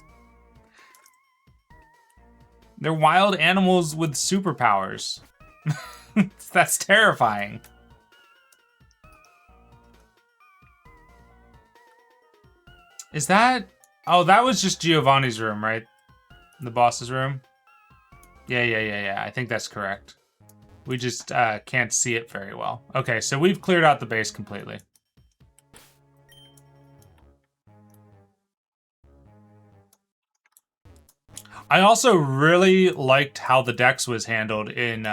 They're wild animals with superpowers. That's terrifying. Is that... Oh, that was just Giovanni's room, right? The boss's room? Yeah. I think that's correct. We just can't see it very well. Okay, so we've cleared out the base completely. I also really liked how the dex was handled in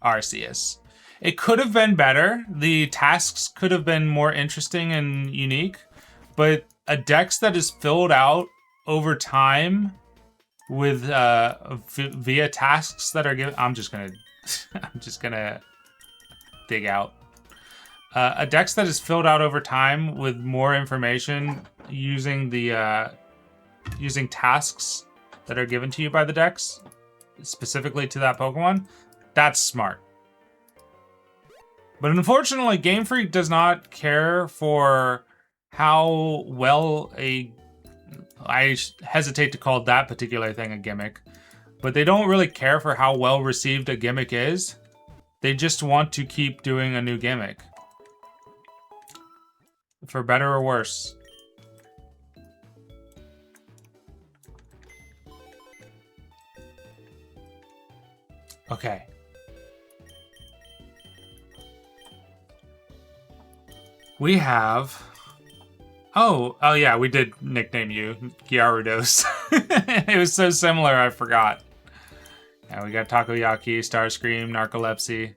Arceus. It could have been better. The tasks could have been more interesting and unique, but a dex that is filled out over time with via tasks that are given. I'm just gonna dig out a dex that is filled out over time with more information using the using tasks that are given to you by the dex, specifically to that Pokemon. That's smart. But unfortunately, Game Freak does not care for how well I hesitate to call that particular thing a gimmick, but they don't really care for how well received a gimmick is. They just want to keep doing a new gimmick. For better or worse. Okay. We have... Oh yeah, we did nickname you Gyarados. It was so similar, I forgot. Yeah, we got Takoyaki, Starscream, Narcolepsy.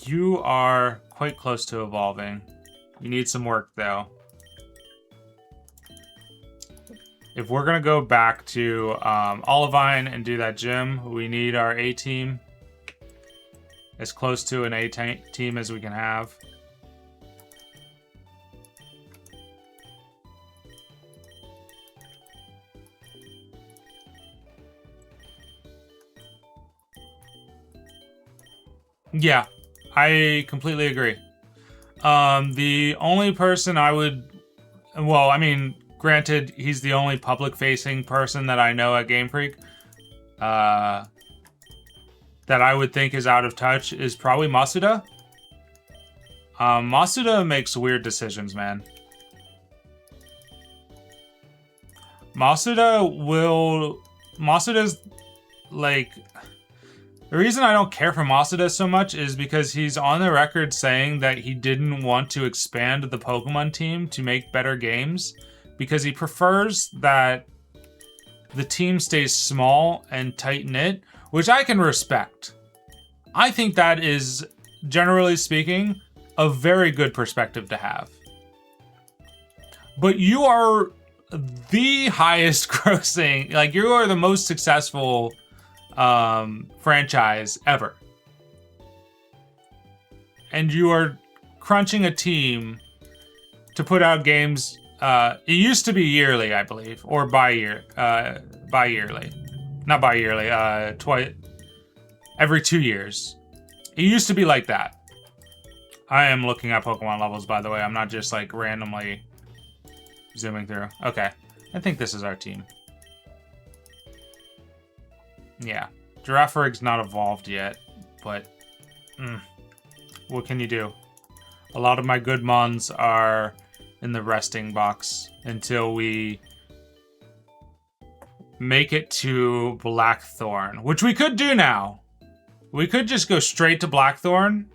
You are quite close to evolving. You need some work, though. If we're gonna go back to Olivine and do that gym, we need our A team. As close to an A team as we can have. Yeah, I completely agree. The only person I would... Well, I mean, granted, he's the only public-facing person that I know at Game Freak. That I would think is out of touch is probably Masuda. Masuda makes weird decisions, man. Masuda's like... The reason I don't care for Masuda so much is because he's on the record saying that he didn't want to expand the Pokemon team to make better games because he prefers that the team stays small and tight-knit, which I can respect. I think that is, generally speaking, a very good perspective to have. But you are the highest grossing, like you are the most successful franchise ever. And you are crunching a team to put out games. It used to be yearly, I believe, or bi-yearly. Not bi-yearly, twice, every 2 years. It used to be like that. I am looking at Pokemon levels, by the way. I'm not just like randomly zooming through. Okay, I think this is our team. Yeah, Girafarig's not evolved yet, but what can you do? A lot of my good mons are in the resting box until we make it to Blackthorn, which we could do now. We could just go straight to Blackthorn,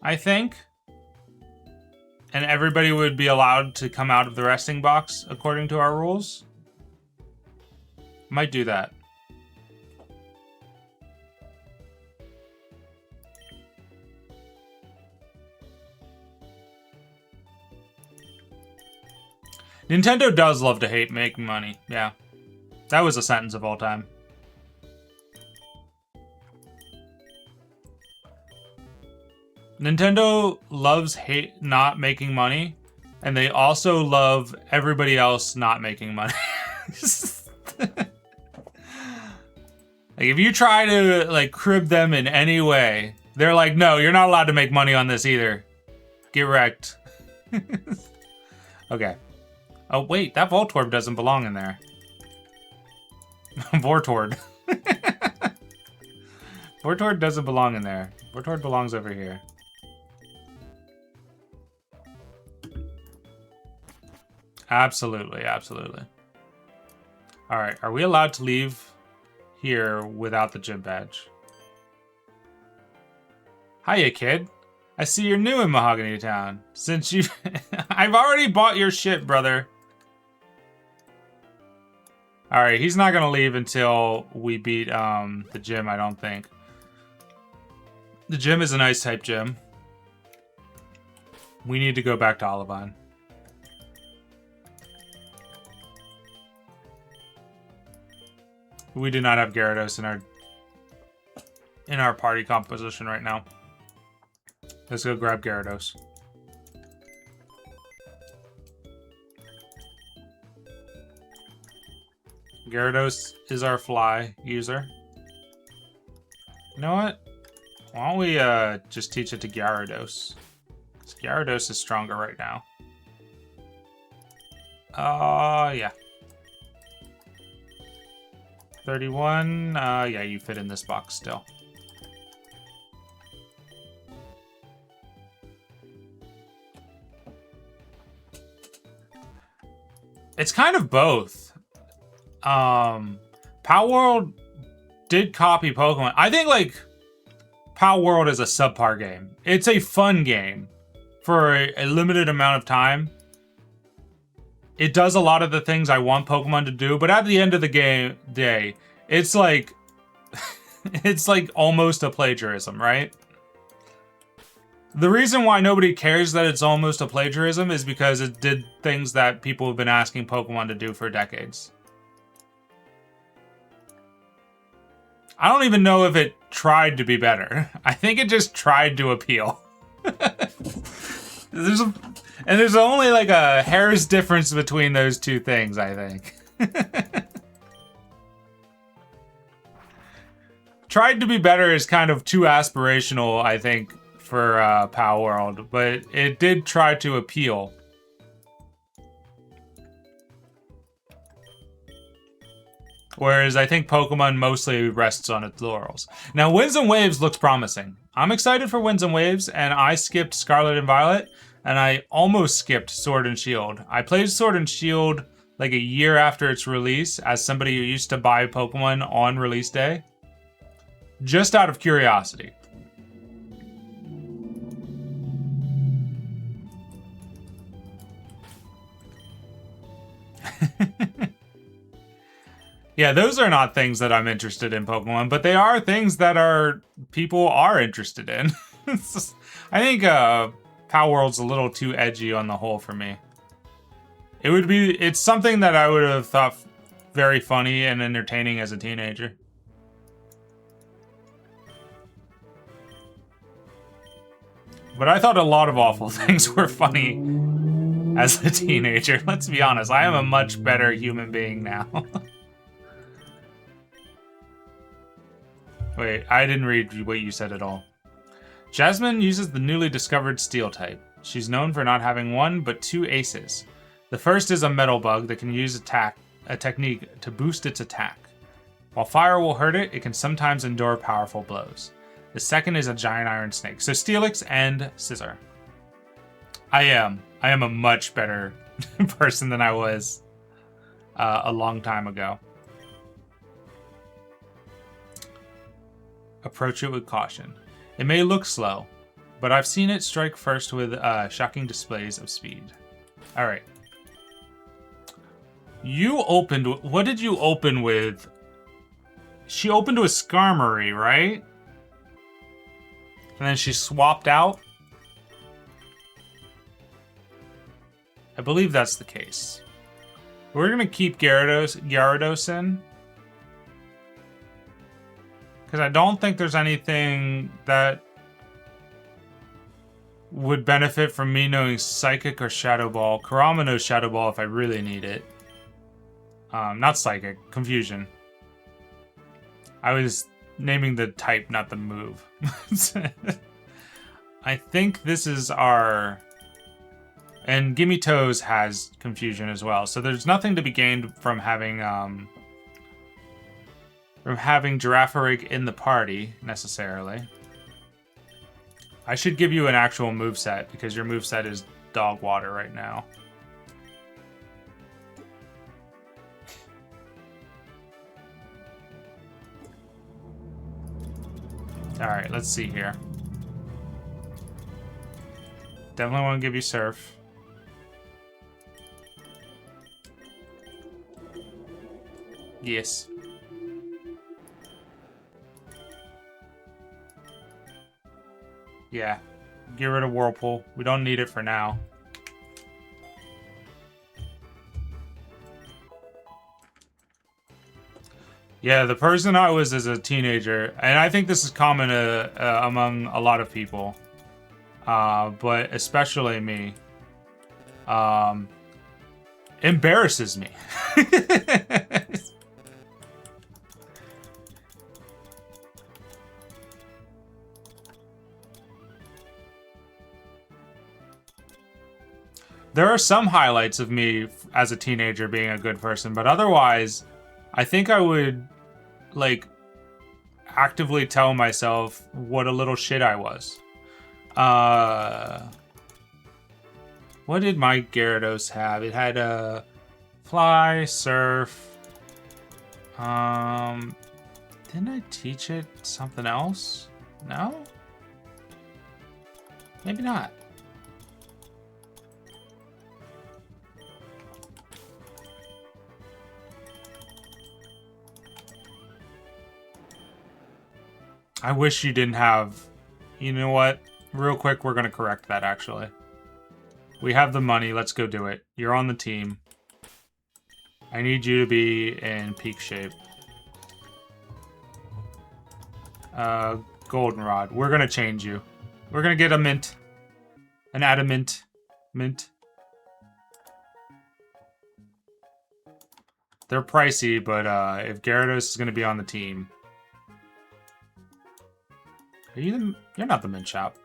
I think. And everybody would be allowed to come out of the resting box according to our rules. Might do that. Nintendo does love to hate making money. Yeah. That was a sentence of all time. Nintendo loves not making money, and they also love everybody else not making money. Like, if you try to, like, crib them in any way, they're like, no, you're not allowed to make money on this either. Get wrecked. Okay. Oh, wait, that Voltorb doesn't belong in there. Vortord. Vortord doesn't belong in there. Vortord belongs over here. Absolutely, absolutely. Alright, are we allowed to leave here without the gym badge? Hiya, kid. I see you're new in Mahogany Town. Since you... I've already bought your shit, brother. Alright, he's not gonna leave until we beat the gym, I don't think. The gym is an ice type gym. We need to go back to Olivine. We do not have Gyarados in our party composition right now. Let's go grab Gyarados. Gyarados is our fly user. You know what? Why don't we just teach it to Gyarados? Because Gyarados is stronger right now. Yeah. 31. Yeah, you fit in this box still. It's kind of both. Power World did copy Pokemon. I think, like, Power World is a subpar game. It's a fun game for a limited amount of time. It does a lot of the things I want Pokemon to do, but at the end of the day, it's like it's like almost a plagiarism, right? The reason why nobody cares that it's almost a plagiarism is because it did things that people have been asking Pokemon to do for decades. I don't even know if it tried to be better. I think it just tried to appeal. There's only like a hair's difference between those two things, I think. Tried to be better is kind of too aspirational, I think, for Power World, but it did try to appeal. Whereas I think Pokemon mostly rests on its laurels. Now, Winds and Waves looks promising. I'm excited for Winds and Waves, and I skipped Scarlet and Violet, and I almost skipped Sword and Shield. I played Sword and Shield like a year after its release as somebody who used to buy Pokemon on release day. Just out of curiosity. Yeah, those are not things that I'm interested in Pokemon, but they are things that people are interested in. I think Power World's a little too edgy on the whole for me. It's something that I would have thought very funny and entertaining as a teenager. But I thought a lot of awful things were funny as a teenager. Let's be honest, I am a much better human being now. Wait, I didn't read what you said at all. Jasmine uses the newly discovered Steel type. She's known for not having one, but two aces. The first is a Metal Bug that can use a technique to boost its attack. While fire will hurt it, it can sometimes endure powerful blows. The second is a Giant Iron Snake. So Steelix and Scizor. I am a much better person than I was a long time ago. Approach it with caution. It may look slow, but I've seen it strike first with shocking displays of speed. Alright. What did you open with? She opened with Skarmory, right? And then she swapped out? I believe that's the case. We're gonna keep Gyarados in. Because I don't think there's anything that would benefit from me knowing Psychic or Shadow Ball. Kurama knows Shadow Ball if I really need it. Not Psychic, Confusion. I was naming the type, not the move. I think this is our... And Gimme Toes has Confusion as well. So there's nothing to be gained from having Girafarig in the party, necessarily. I should give you an actual moveset, because your moveset is Dog Water right now. Alright, let's see here. Definitely want to give you Surf. Yes. Yeah. Get rid of Whirlpool. We don't need it for now. Yeah, the person I was as a teenager, and I think this is common among a lot of people, but especially me, embarrasses me. There are some highlights of me as a teenager being a good person, but otherwise, I think I would, like, actively tell myself what a little shit I was. What did my Gyarados have? It had a fly, surf. Didn't I teach it something else? No? Maybe not. I wish you didn't have... You know what? Real quick, we're going to correct that, actually. We have the money. Let's go do it. You're on the team. I need you to be in peak shape. Goldenrod. We're going to change you. We're going to get a mint. An adamant. Mint. They're pricey, but if Gyarados is going to be on the team... Are you the... You're not the mint shop.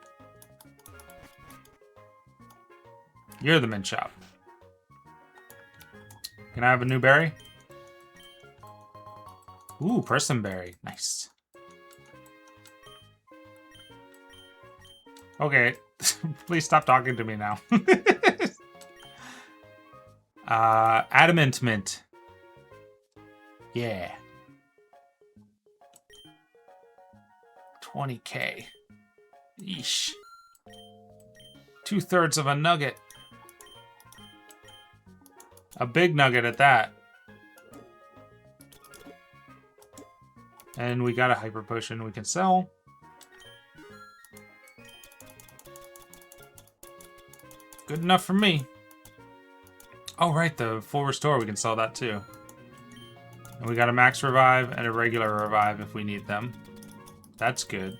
You're the mint shop. Can I have a new berry? Ooh, Personberry. Nice. Okay. Please stop talking to me now. Adamant Mint. Yeah. 20k. Yeesh. 2/3 of a nugget. A big nugget at that. And we got a hyper potion we can sell. Good enough for me. Oh, right, the full restore, we can sell that too. And we got a max revive and a regular revive if we need them. That's good.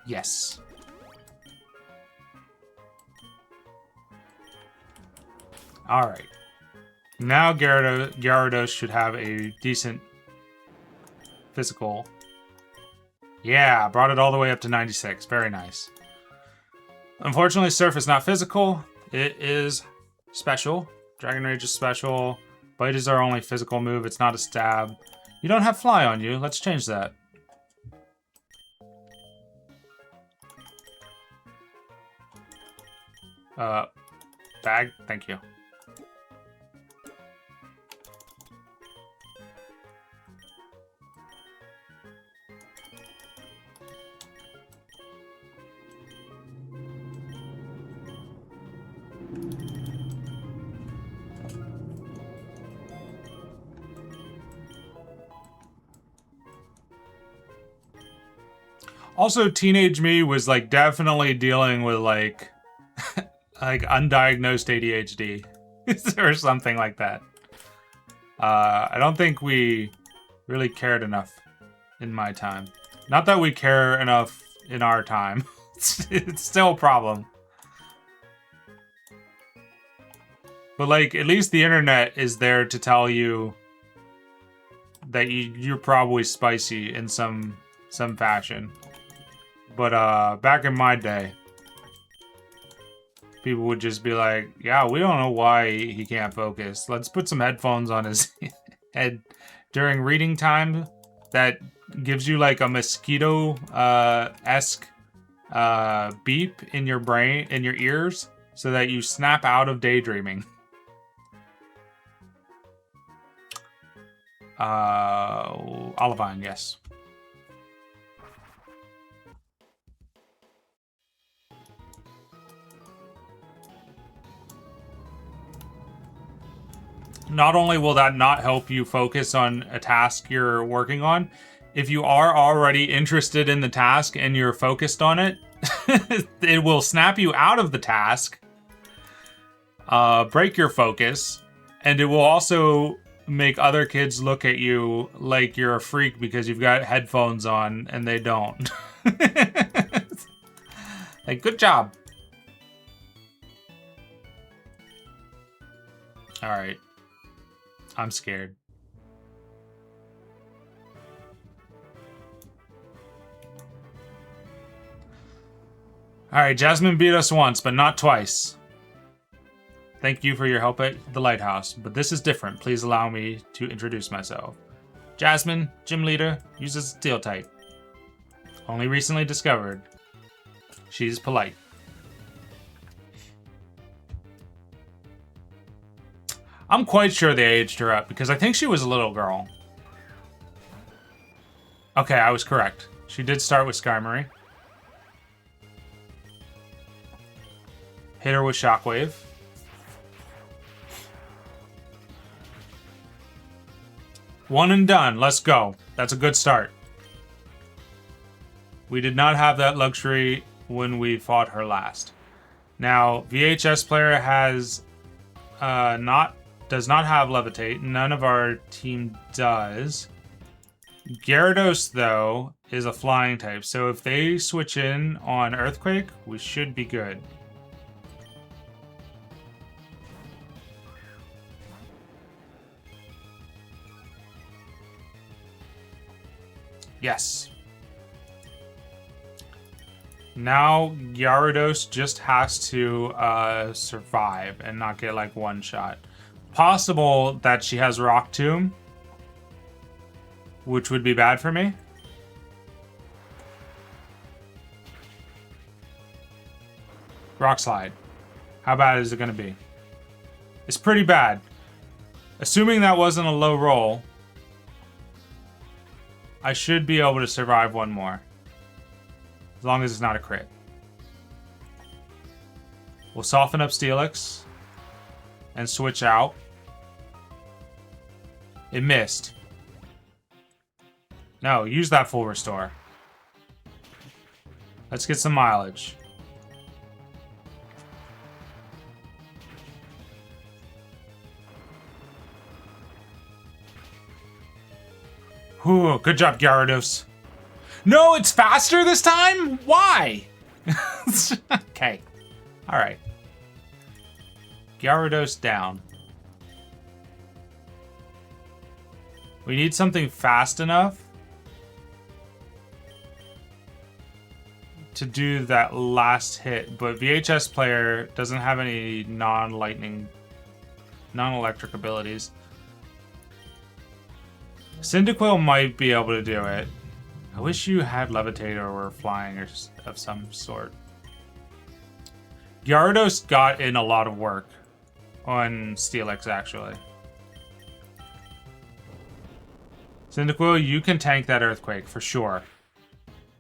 Yes. Alright. Now Gyarados should have a decent physical. Yeah, brought it all the way up to 96. Very nice. Unfortunately, Surf is not physical. It is special. Dragon Rage is special. Bite is our only physical move. It's not a stab. You don't have Fly on you. Let's change that. Bag? Thank you. Also, teenage me was, like, definitely dealing with, like, like, undiagnosed ADHD. or something like that. I don't think we really cared enough in my time. Not that we care enough in our time. It's still a problem. But, like, at least the internet is there to tell you that you're probably spicy in some fashion. But, back in my day, people would just be like, yeah, we don't know why he can't focus. Let's put some headphones on his head during reading time that gives you, like, a mosquito-esque beep in your brain, in your ears, so that you snap out of daydreaming. Olivine, yes. Not only will that not help you focus on a task you're working on, if you are already interested in the task and you're focused on it, it will snap you out of the task, break your focus, and it will also make other kids look at you like you're a freak because you've got headphones on and they don't. Like, good job. All right. I'm scared. Alright, Jasmine beat us once, but not twice. Thank you for your help at the lighthouse, but this is different. Please allow me to introduce myself. Jasmine, gym leader, uses steel type. Only recently discovered. She's polite. I'm quite sure they aged her up, because I think she was a little girl. Okay, I was correct. She did start with Skarmory. Hit her with Shockwave. One and done. Let's go. That's a good start. We did not have that luxury when we fought her last. Now, VHS player has does not have Levitate. None of our team does. Gyarados, though, is a flying type. So if they switch in on Earthquake, we should be good. Yes. Now Gyarados just has to survive and not get like one shot. Possible that she has Rock Tomb, which would be bad for me. Rock Slide. How bad is it going to be? It's pretty bad. Assuming that wasn't a low roll, I should be able to survive one more. As long as it's not a crit. We'll soften up Steelix and switch out. It missed. No, use that full restore. Let's get some mileage. Whew, good job, Gyarados. No, it's faster this time? Why? Okay. Alright. Gyarados down. We need something fast enough to do that last hit, but VHS player doesn't have any non-lightning, non-electric abilities. Cyndaquil might be able to do it. I wish you had Levitate or were flying or of some sort. Gyarados got in a lot of work on Steelix, actually. Cyndaquil, you can tank that Earthquake for sure.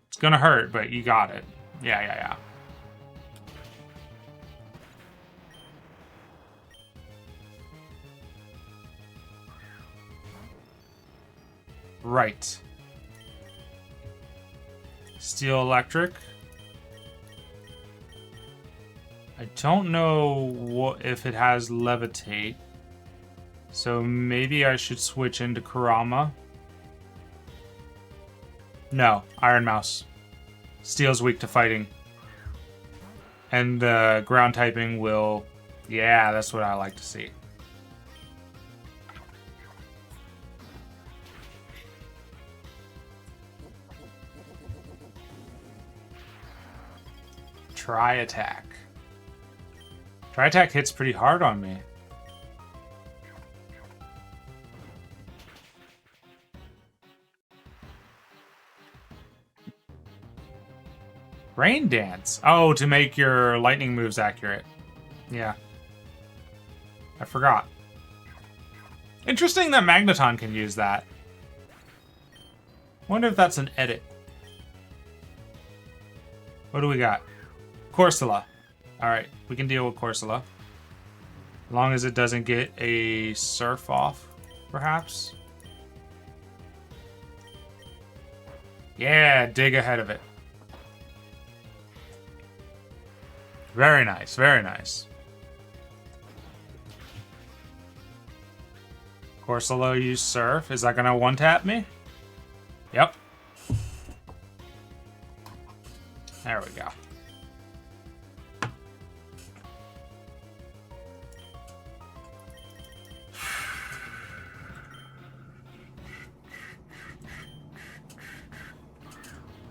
It's gonna hurt, but you got it. Yeah. Right. Steel Electric. I don't know if it has Levitate. So maybe I should switch into Kurama. No, Iron Mouse. Steel's weak to fighting. And ground typing will... Yeah, that's what I like to see. Tri-attack. Tri-attack hits pretty hard on me. Rain Dance. Oh, to make your lightning moves accurate. Yeah. I forgot. Interesting that Magneton can use that. Wonder if that's an edit. What do we got? Corsola. Alright, we can deal with Corsola. As long as it doesn't get a surf off, perhaps. Yeah, dig ahead of it. Very nice, very nice. Corsola use surf. Is that gonna one-tap me? Yep. There we go.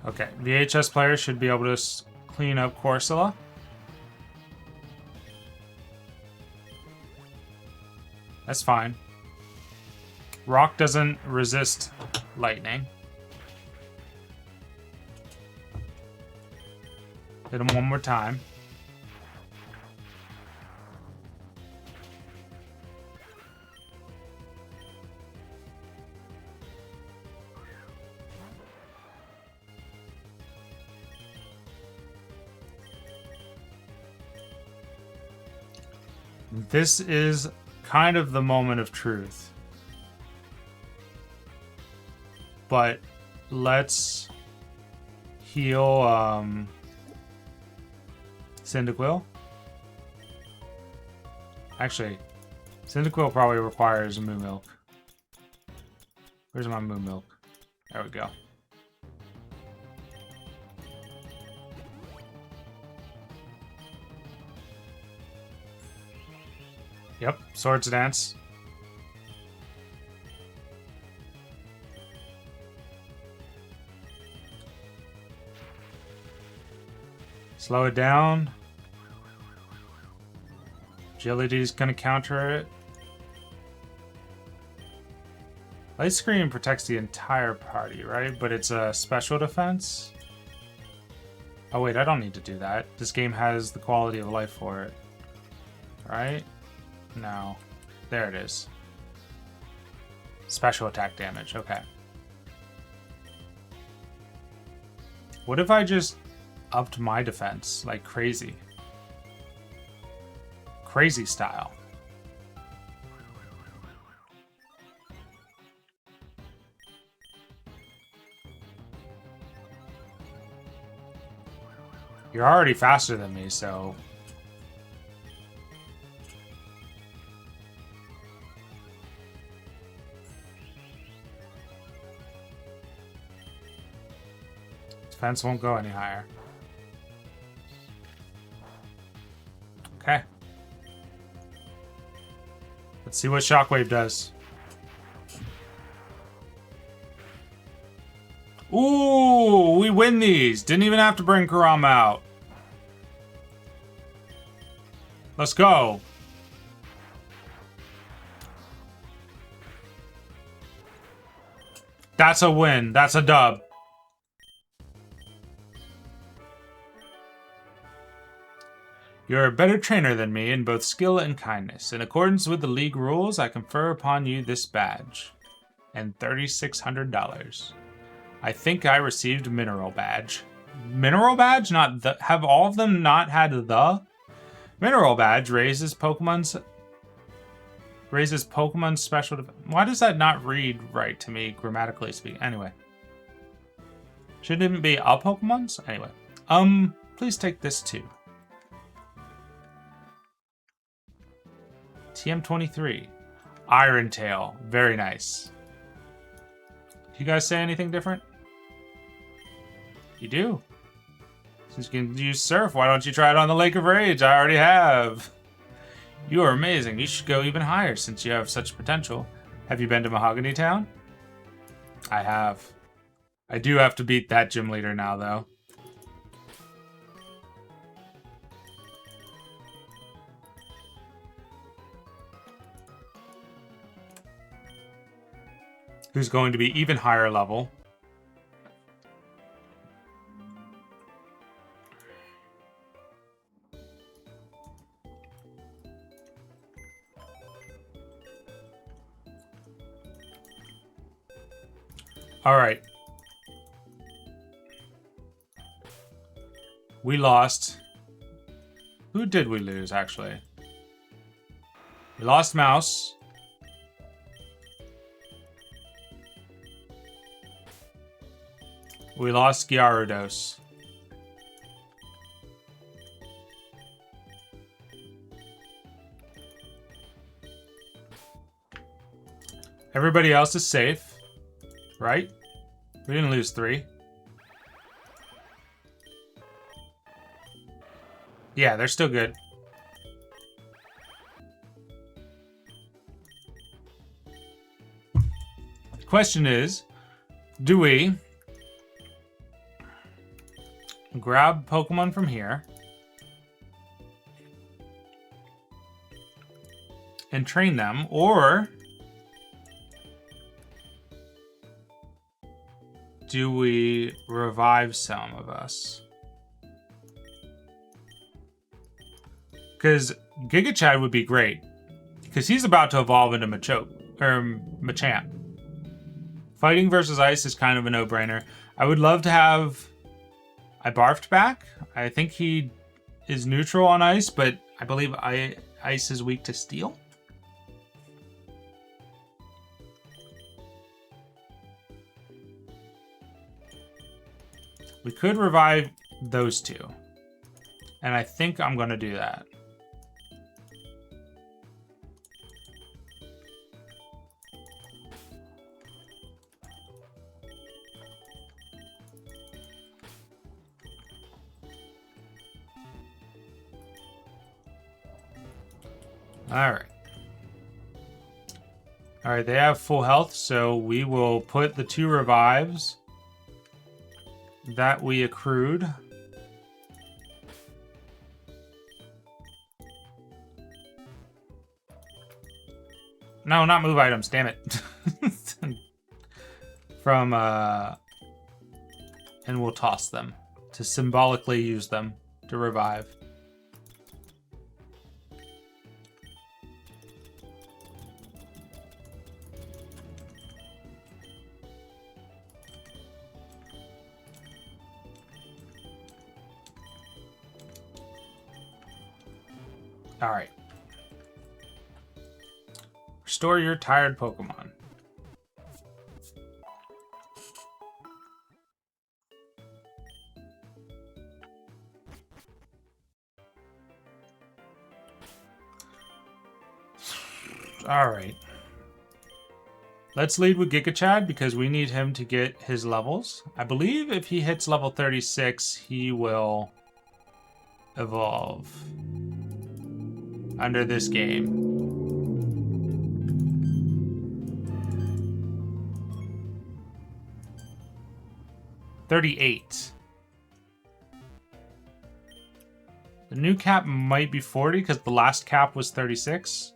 Okay, VHS players should be able to clean up Corsola. That's fine. Rock doesn't resist lightning. Hit him one more time. This is kind of the moment of truth. But let's heal Cyndaquil. Actually, Cyndaquil probably requires Moo Milk. Where's my Moo Milk? There we go. Yep, Swords Dance. Slow it down. Agility's gonna counter it. Light Screen protects the entire party, right? But it's a special defense? Oh wait, I don't need to do that. This game has the quality of life for it. Right? No. There it is. Special attack damage, okay. What if I just upped my defense like crazy? Crazy style. You're already faster than me, so... Defense won't go any higher. Okay. Let's see what Shockwave does. Ooh, we win these. Didn't even have to bring Kurama out. Let's go. That's a win. That's a dub. You're a better trainer than me in both skill and kindness. In accordance with the league rules, I confer upon you this badge. And $3,600. I think I received Mineral Badge. Mineral Badge? Not the... Have all of them not had the? Mineral Badge raises Pokemon's special... Why does that not read right to me, grammatically speaking? Anyway. Shouldn't it be a Pokemon's? Anyway. Please take this too. TM23. Iron Tail. Very nice. Do you guys say anything different? You do. Since you can use Surf, why don't you try it on the Lake of Rage? I already have. You are amazing. You should go even higher since you have such potential. Have you been to Mahogany Town? I have. I do have to beat that gym leader now, though. Who's going to be even higher level. All right. We lost. Who did we lose, actually? We lost Mouse. We lost Gyarados. Everybody else is safe, right? We didn't lose 3. Yeah, they're still good. The question is, do we grab Pokemon from here and train them, or do we revive some of us? Because Giga Chad would be great, because he's about to evolve into Machamp. Fighting versus Ice is kind of a no-brainer. I would love to have I barfed back. I think he is neutral on Ice, but I believe Ice is weak to Steel. We could revive those two. And I think I'm going to do that. Alright. Alright, they have full health, so we will put the 2 revives that we accrued. No, not move items, damn it. From, and we'll toss them to symbolically use them to revive. All right. Restore your tired Pokemon. All right. Let's lead with Giga Chad because we need him to get his levels. I believe if he hits level 36, he will evolve under this game. $38. The new cap might be 40 because the last cap was 36.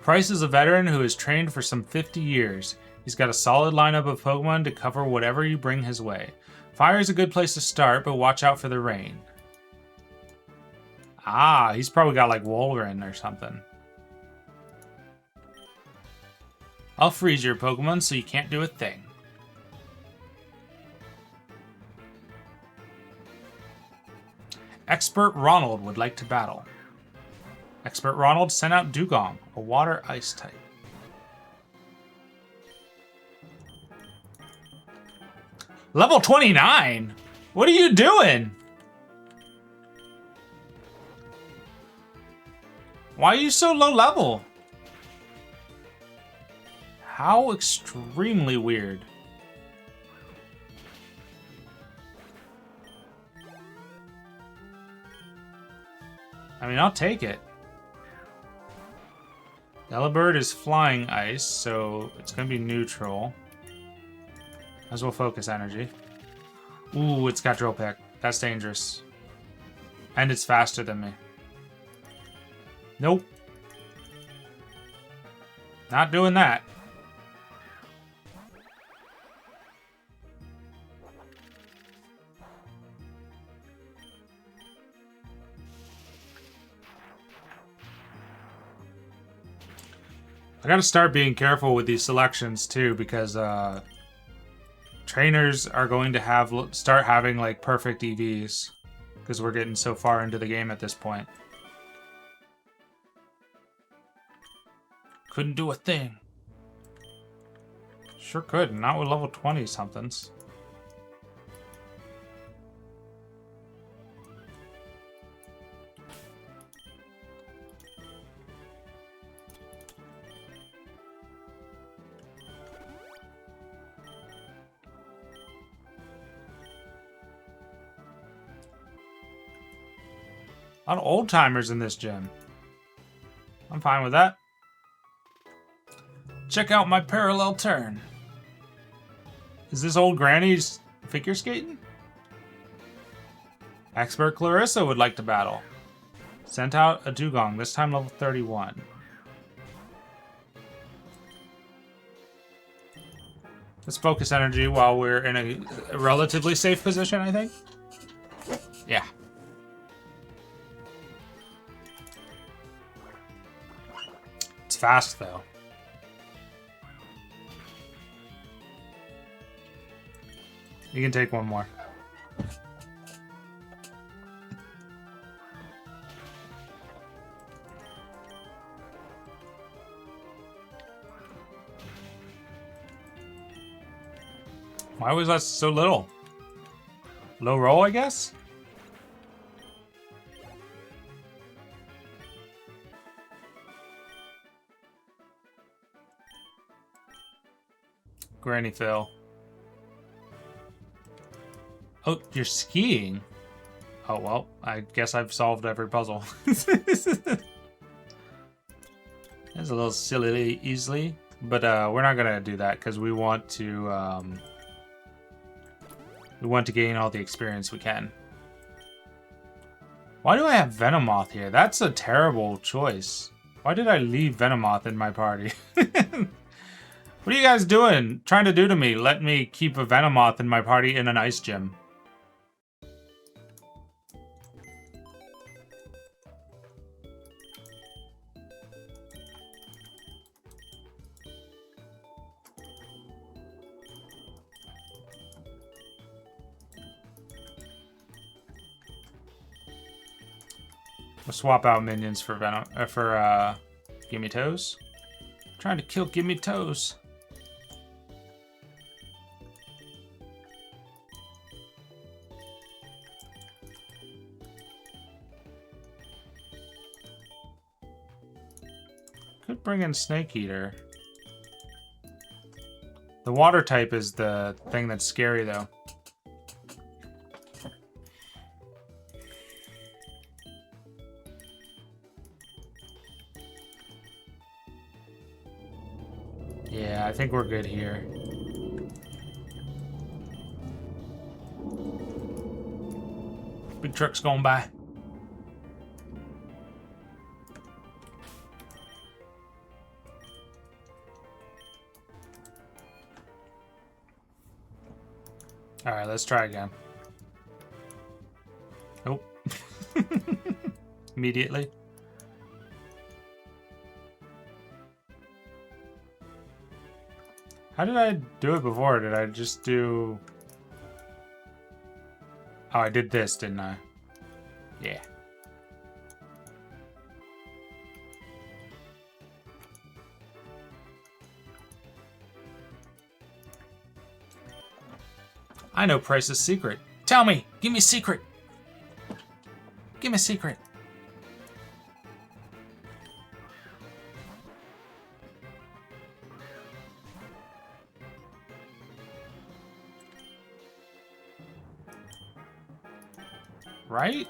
Price is a veteran who has trained for some 50 years. He's got a solid lineup of Pokemon to cover whatever you bring his way. Fire is a good place to start, but watch out for the rain. Ah, he's probably got like Wolverine or something. I'll freeze your Pokemon so you can't do a thing. Expert Ronald would like to battle. Expert Ronald sent out Dugong, a water ice type. Level 29? What are you doing? Why are you so low level? How extremely weird. I mean, I'll take it. Delibird is flying ice, so it's going to be neutral. Might as well focus energy. Ooh, it's got Drill Peck. That's dangerous. And it's faster than me. Nope. Not doing that. I gotta start being careful with these selections too, because trainers are going to start having like perfect EVs, because we're getting so far into the game at this point. Couldn't do a thing. Sure could, not with level 20 somethings. A lot of old timers in this gym. I'm fine with that. Check out my parallel turn. Is this old granny's figure skating? Expert Clarissa would like to battle. Sent out a dugong, this time level 31. Let's focus energy while we're in a relatively safe position, I think. Yeah. It's fast, though. You can take one more. Why was that so little? Low roll, I guess? Granny Phil. Oh, you're skiing? Oh, well, I guess I've solved every puzzle. That's a little silly easily, but we're not gonna do that because we want to gain all the experience we can. Why do I have Venomoth here? That's a terrible choice. Why did I leave Venomoth in my party? What are you guys doing? Trying to do to me? Let me keep a Venomoth in my party in an ice gym. We'll swap out minions for Gimme Toes. Trying to kill Gimme Toes. Could bring in Snake Eater. The water type is the thing that's scary, though. Yeah, I think we're good here. Big truck's going by. Alright, let's try again. Nope. Immediately. How did I do it before? Did I just do... Oh, I did this, didn't I? Yeah. I know Price's secret. Tell me! Give me a secret! Give me a secret! Right?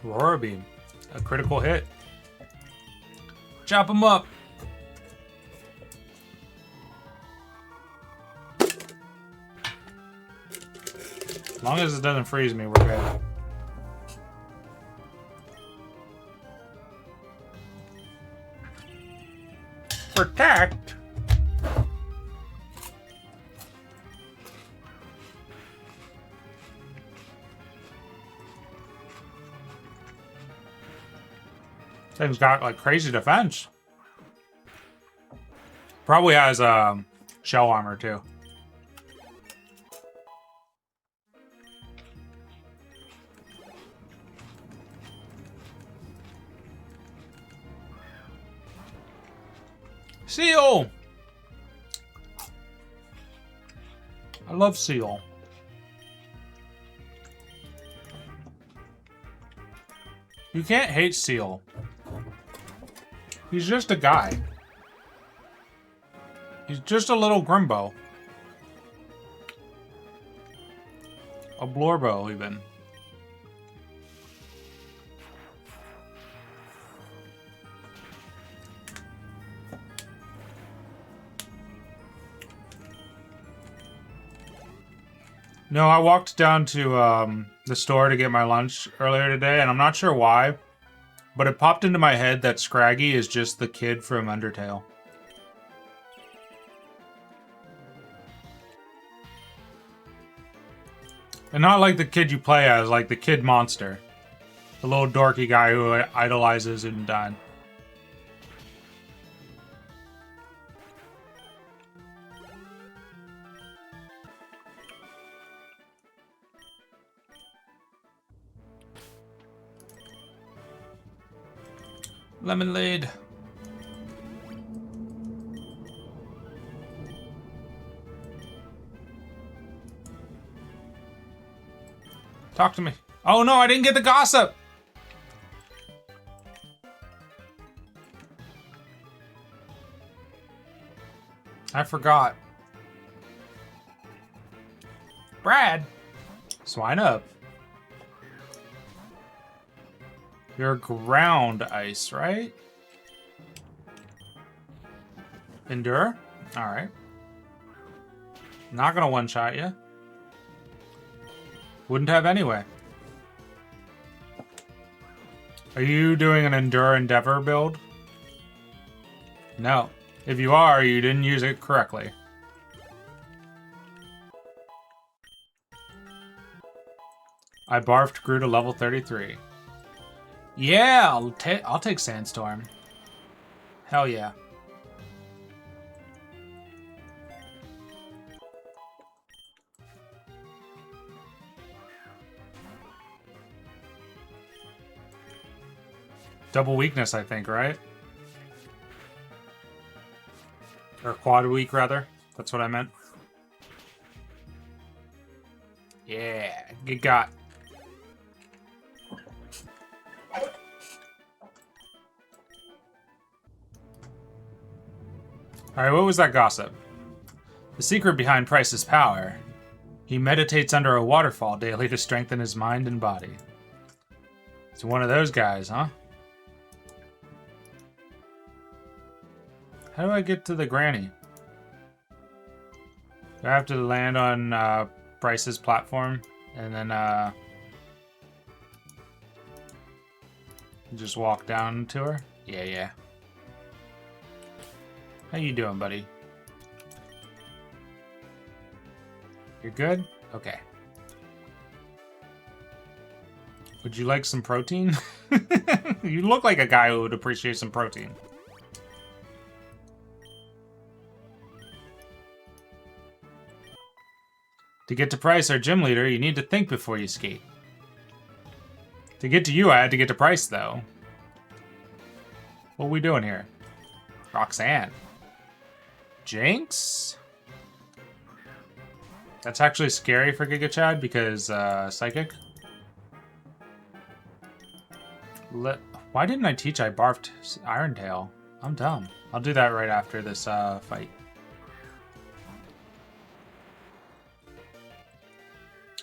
Aurora Beam. A critical hit. Chop him up! As long as it doesn't freeze me, we're good. Protect! Thing's got like crazy defense. Probably has shell armor too. Seal! I love Seal. You can't hate Seal. He's just a guy. He's just a little Grimbo. A Blorbo, even. No, I walked down to the store to get my lunch earlier today, and I'm not sure why, but it popped into my head that Scraggy is just the kid from Undertale. And not like the kid you play as, like the kid monster. The little dorky guy who idolizes and died. Lemonade. Talk to me. Oh no, I didn't get the gossip! I forgot. Brad! Swine up. You're ground ice, right? Endure? Alright. Not gonna one-shot you. Wouldn't have anyway. Are you doing an Endure Endeavor build? No. If you are, you didn't use it correctly. I barfed grew to level 33. Yeah, I'll take Sandstorm. Hell yeah. Double weakness, I think, right? Or quad weak, rather. That's what I meant. Yeah, get got. Alright, what was that gossip? The secret behind Price's power. He meditates under a waterfall daily to strengthen his mind and body. It's one of those guys, huh? How do I get to the granny? Do I have to land on Price's platform and then just walk down to her? Yeah. How you doing, buddy? You're good? Okay. Would you like some protein? You look like a guy who would appreciate some protein. To get to Price, our gym leader, you need to think before you skate. To get to you, I had to get to Price, though. What are we doing here? Roxanne. Jinx? That's actually scary for Giga Chad because Psychic. Why didn't I teach I barfed Iron Tail? I'm dumb. I'll do that right after this fight.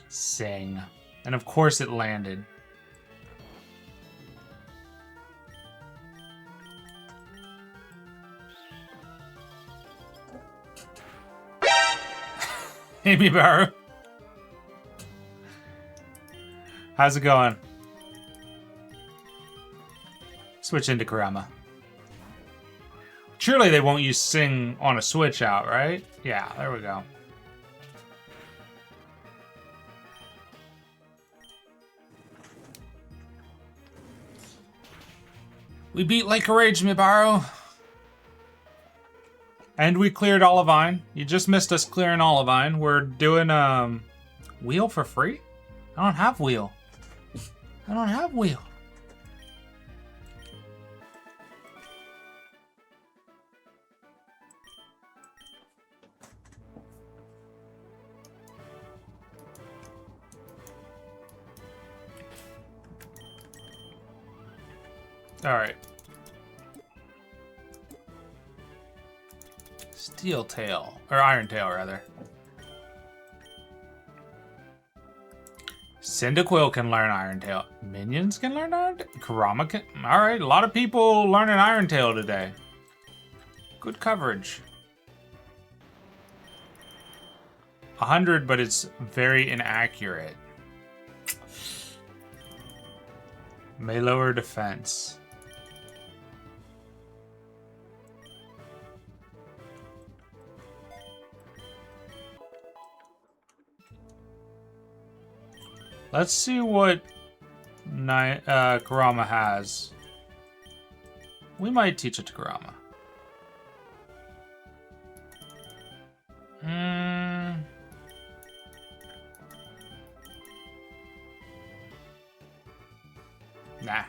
Sing. And of course it landed. Amy Barrow. How's it going? Switch into Kurama. Surely they won't use Sing on a switch out, right? Yeah, there we go. We beat Lake Rage, Mibaro. And we cleared Olivine. You just missed us clearing Olivine. We're doing wheel for free? I don't have wheel. I don't have wheel. All right. Steel Tail, or Iron Tail, rather. Cyndaquil can learn Iron Tail. Minions can learn Iron Tail? Kurama can? Alright, a lot of people learning Iron Tail today. Good coverage. 100, but it's very inaccurate. May lower defense. Let's see what Kurama has. We might teach it to Kurama. Nah.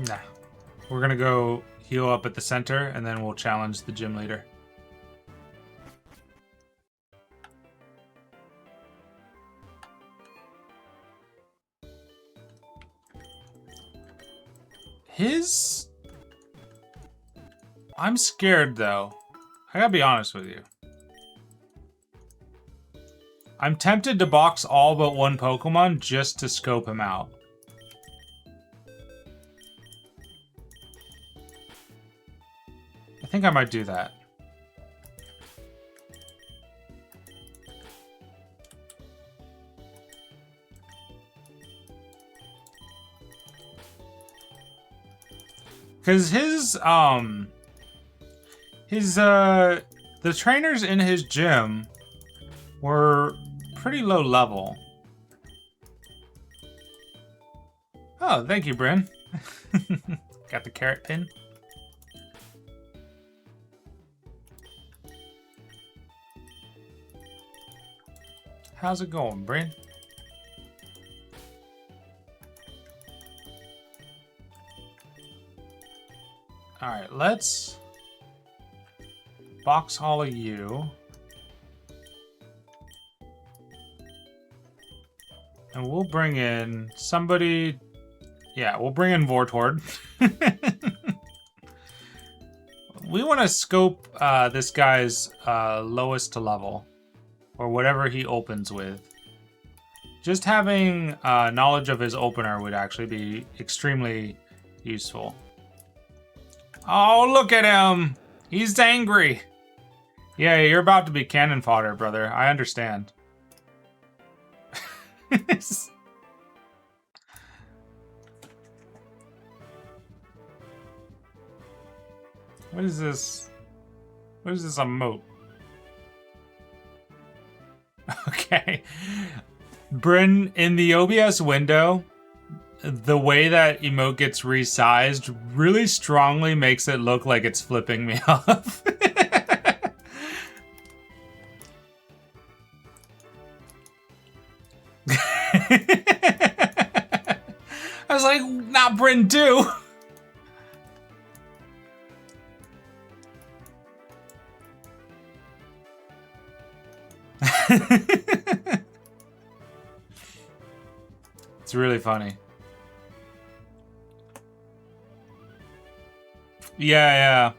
Nah. We're gonna go heal up at the center, and then we'll challenge the gym leader. I'm scared, though. I gotta be honest with you. I'm tempted to box all but one Pokemon just to scope him out. I think I might do that. Because the trainers in his gym were pretty low level. Oh, thank you, Bryn. Got the carrot pin. How's it going, Bryn? Alright, let's box all of you. And we'll bring in somebody... Yeah, we'll bring in Vortord. We want to scope this guy's lowest level. Or whatever he opens with. Just having knowledge of his opener would actually be extremely useful. Oh, look at him! He's angry! Yeah, you're about to be cannon fodder, brother. I understand. What is this? What is this emote? Okay. Bryn, in the OBS window, the way that emote gets resized really strongly makes it look like it's flipping me off. I was like, not Bryn too. It's really funny. Yeah.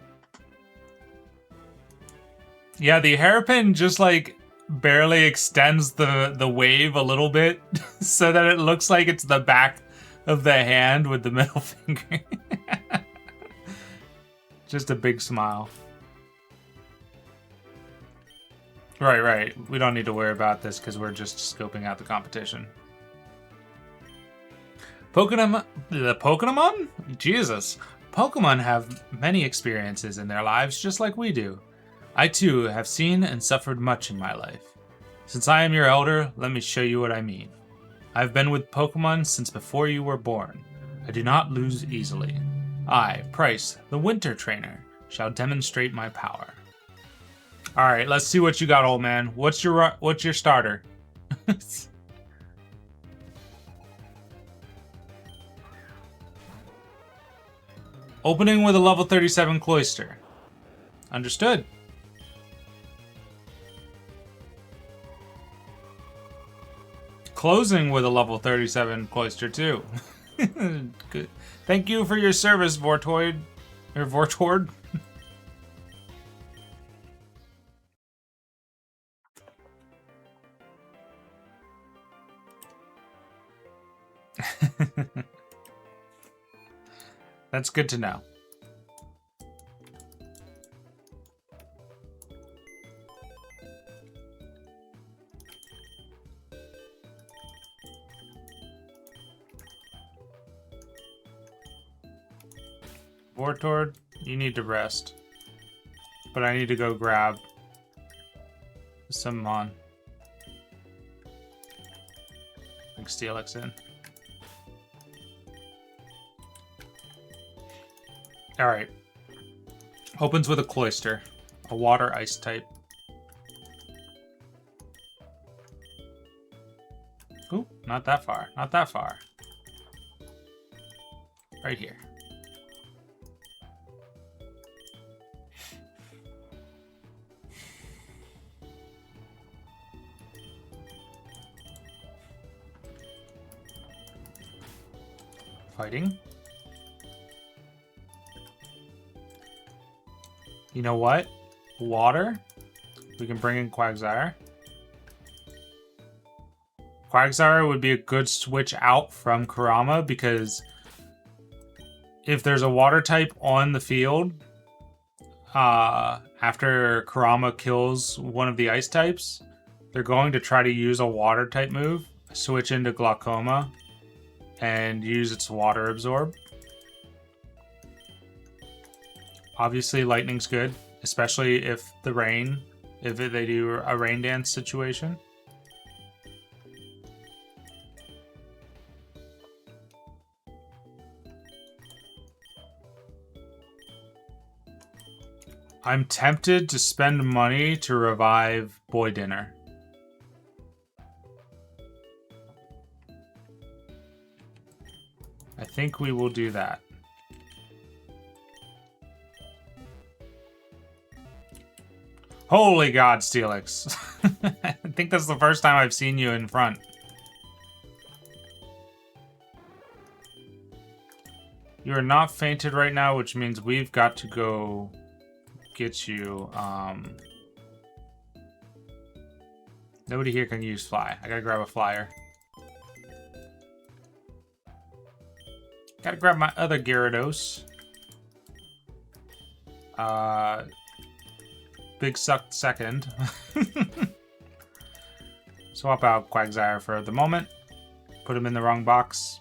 Yeah, the hairpin just like barely extends the wave a little bit so that it looks like it's the back of the hand with the middle finger. Just a big smile. Right. We don't need to worry about this because we're just scoping out the competition. The Pokemon? Jesus. Pokemon have many experiences in their lives just like we do. I too have seen and suffered much in my life. Since I am your elder, let me show you what I mean. I've been with Pokemon since before you were born. I do not lose easily. I, Price, the Winter Trainer, shall demonstrate my power. Alright, let's see what you got, old man. What's your starter? Opening with a level 37 Cloyster. Understood. Closing with a level 37 Cloyster too. Good. Thank you for your service, Vortoid. Or Vortord. That's good to know. Vortord, you need to rest. But I need to go grab some Mon. Like Steelix in. Alright. Opens with a Cloyster. A water ice type. Ooh, not that far. Not that far. Right here. Fighting. You know what? Water. We can bring in Quagsire. Quagsire would be a good switch out from Kurama because if there's a water type on the field, after Kurama kills one of the ice types, they're going to try to use a water type move, switch into Glaucoma, and use its water absorb. Obviously, lightning's good, especially if they do a rain dance situation. I'm tempted to spend money to revive Boy Dinner. I think we will do that. Holy God, Steelix. I think that's the first time I've seen you in front. You are not fainted right now, which means we've got to go get you. Nobody here can use fly. I gotta grab a flyer. Gotta grab my other Gyarados. Big sucked second. Swap out Quagsire for the moment. Put him in the wrong box.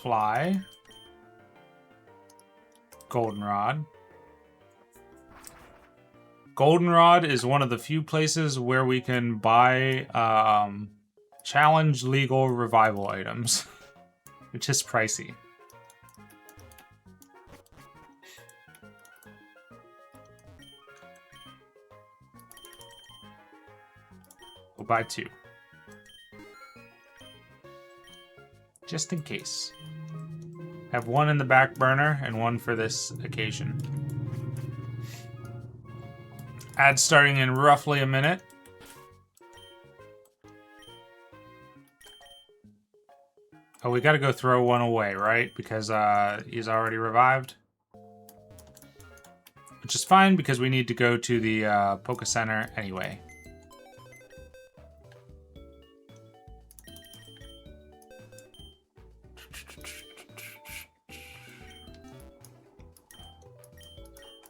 Fly. Goldenrod. Goldenrod is one of the few places where we can buy challenge legal revival items, which is pricey. We'll buy 2. Just in case. Have 1 in the back burner and 1 for this occasion. Ad starting in roughly a minute. Oh, we gotta go throw 1 away, right? Because he's already revived. Which is fine because we need to go to the Poke Center anyway.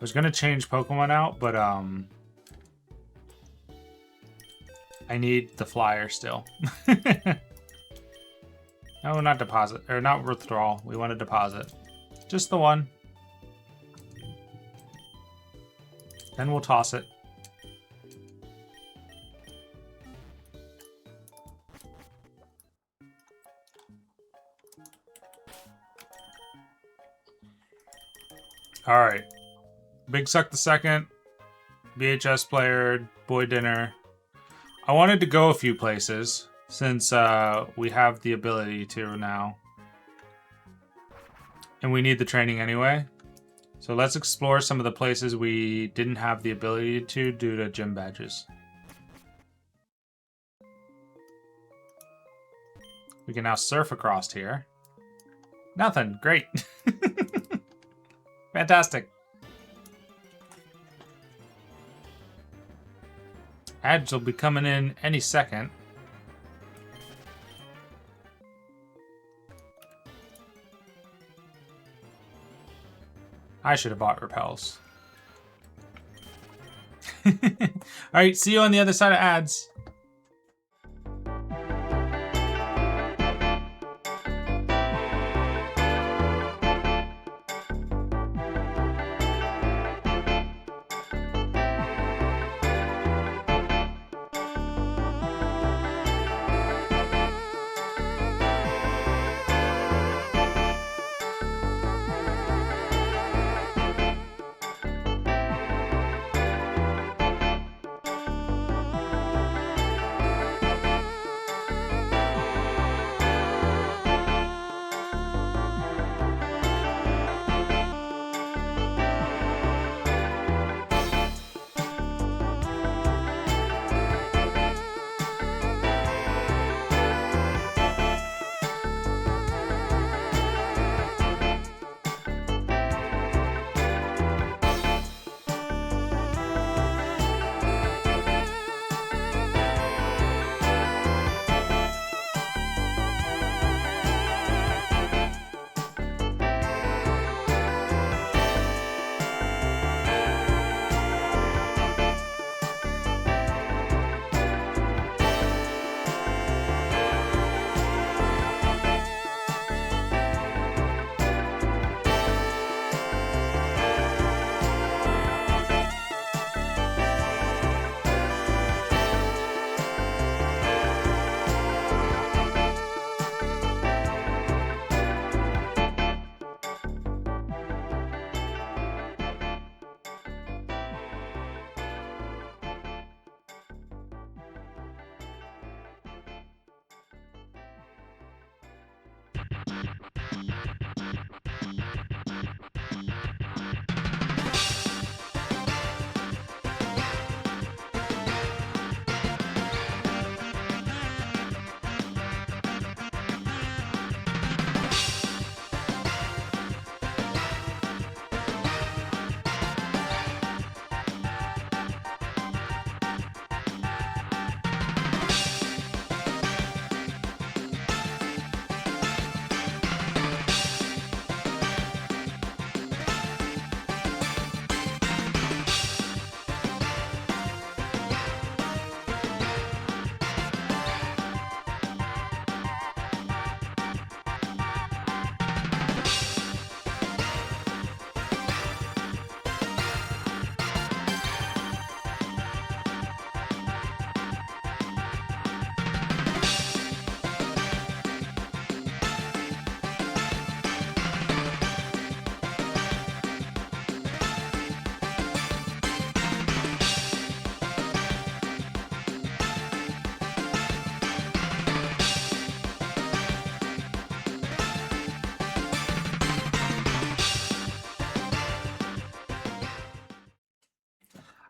was gonna change Pokemon out, but I need the flyer still. No, not deposit or not withdrawal. We want to deposit. Just the one. Then we'll toss it. All right. Big Suck the Second, VHS player, boy dinner. I wanted to go a few places since we have the ability to now. And we need the training anyway. So let's explore some of the places we didn't have the ability to due to gym badges. We can now surf across here. Nothing. Great. Fantastic. Ads will be coming in any second. I should have bought repels. Alright, see you on the other side of ads.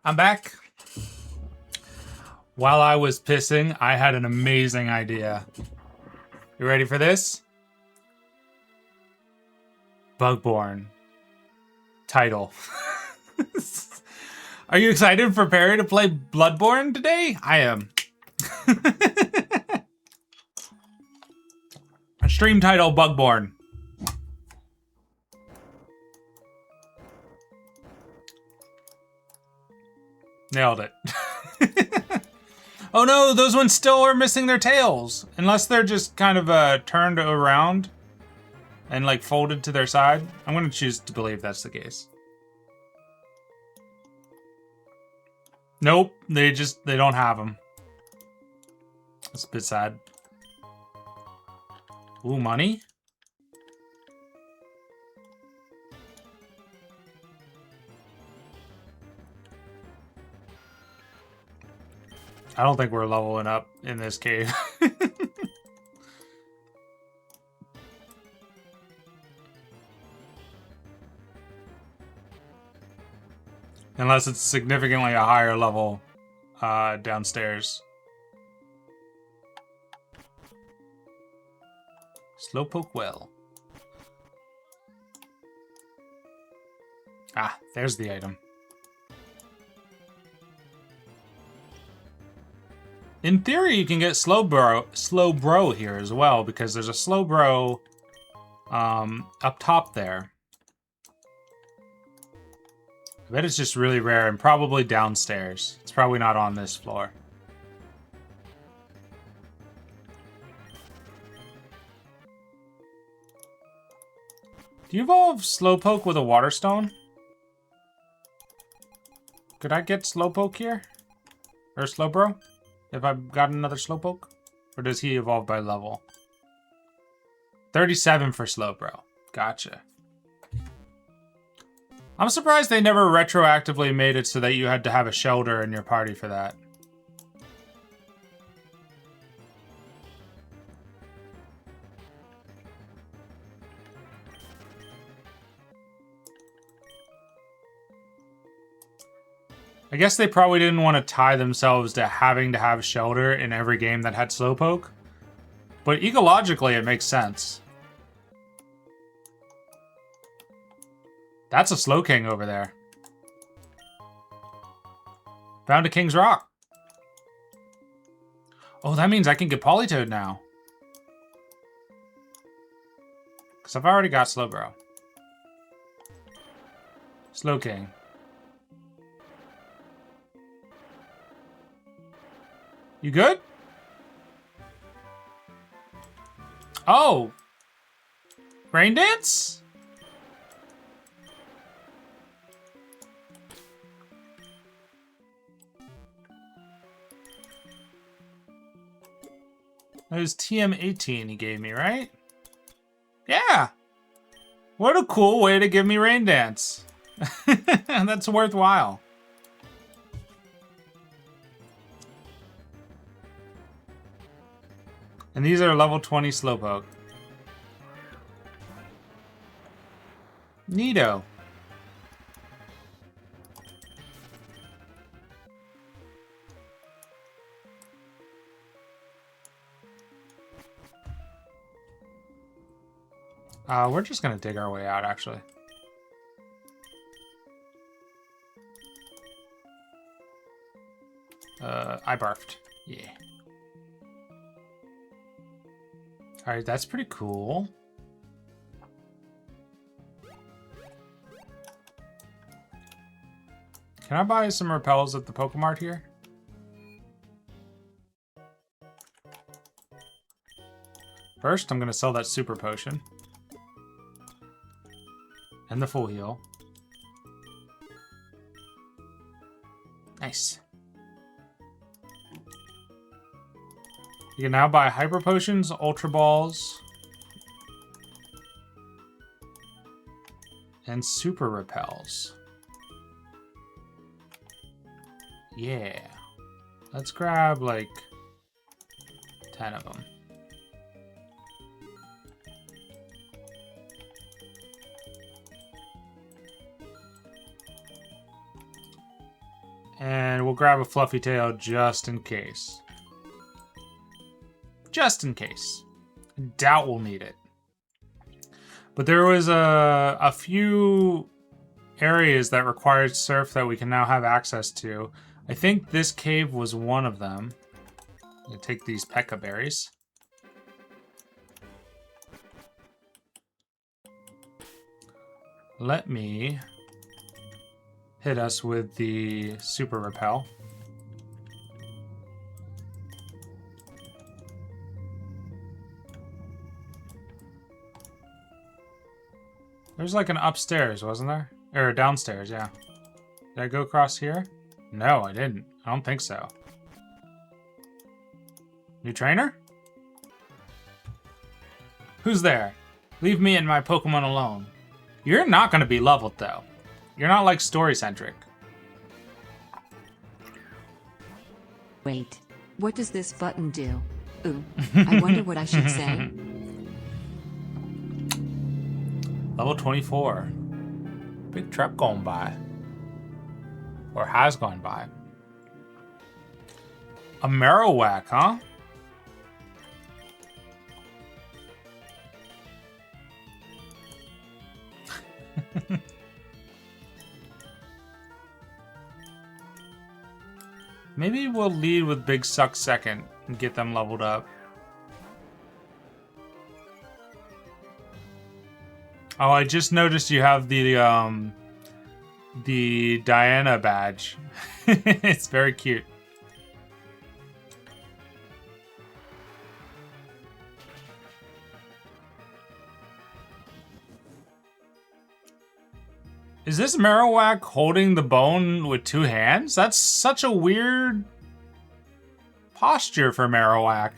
I'm back. While I was pissing, I had an amazing idea. You ready for this? Bugborn. Title. Are you excited for Perry to play Bloodborne today? I am. Stream title, Bugborn. Nailed it. Oh no, those ones still are missing their tails. Unless they're just kind of turned around and like folded to their side. I'm gonna choose to believe that's the case. Nope, they don't have them. That's a bit sad. Ooh, money? I don't think we're leveling up in this cave. Unless it's significantly a higher level downstairs. Slowpoke well. Ah, there's the item. In theory, you can get slow bro here as well, because there's a slow bro up top there. I bet it's just really rare and probably downstairs. It's probably not on this floor. Do you evolve Slowpoke with a Water Stone? Could I get Slowpoke here? Or Slowbro? If I've got another Slowpoke? Or does he evolve by level? 37 for Slowbro. Gotcha. I'm surprised they never retroactively made it so that you had to have a shelter in your party for that. I guess they probably didn't want to tie themselves to having to have shelter in every game that had Slowpoke. But ecologically, it makes sense. That's a Slowking over there. Found a King's Rock. Oh, that means I can get Politoed now. Because I've already got Slowbro. Slowking. You good? Oh! Rain Dance? That was TM18 he gave me, right? Yeah! What a cool way to give me Rain Dance. That's worthwhile. And these are level 20 Slowpoke. Neato. We're just gonna dig our way out, actually. I barfed. Yeah. Alright, that's pretty cool. Can I buy some repels at the Pokemart here? First, I'm gonna sell that super potion. And the full heal. Nice. You can now buy Hyper Potions, Ultra Balls, and Super Repels. Yeah. Let's grab, like, 10 of them. And we'll grab a Fluffy Tail just in case. Just in case. I doubt we'll need it. But there was a few areas that required surf that we can now have access to. I think this cave was one of them. I'm gonna take these Pekka berries. Let me hit us with the super repel. There's like an upstairs, wasn't there? Or downstairs, yeah. Did I go across here? No, I didn't. I don't think so. New trainer? Who's there? Leave me and my Pokemon alone. You're not going to be leveled, though. You're not, like, story-centric. Wait, what does this button do? Ooh, I wonder what I should say. Level 24. Big truck going by. Or has gone by. A Marowak, huh? Maybe we'll lead with Big Suck second and get them leveled up. Oh, I just noticed you have the Diana badge. It's very cute. Is this Marowak holding the bone with two hands? That's such a weird posture for Marowak.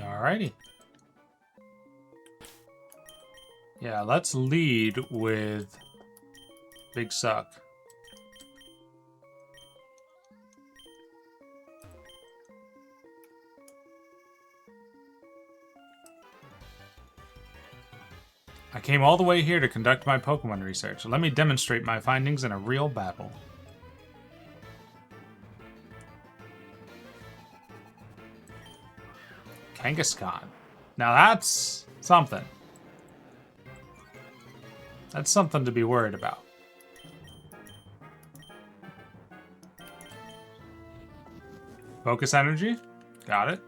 Alrighty. Yeah, let's lead with Big Suck. I came all the way here to conduct my Pokemon research. Let me demonstrate my findings in a real battle. Kangaskhan. Now that's something. That's something to be worried about. Focus energy. Got it.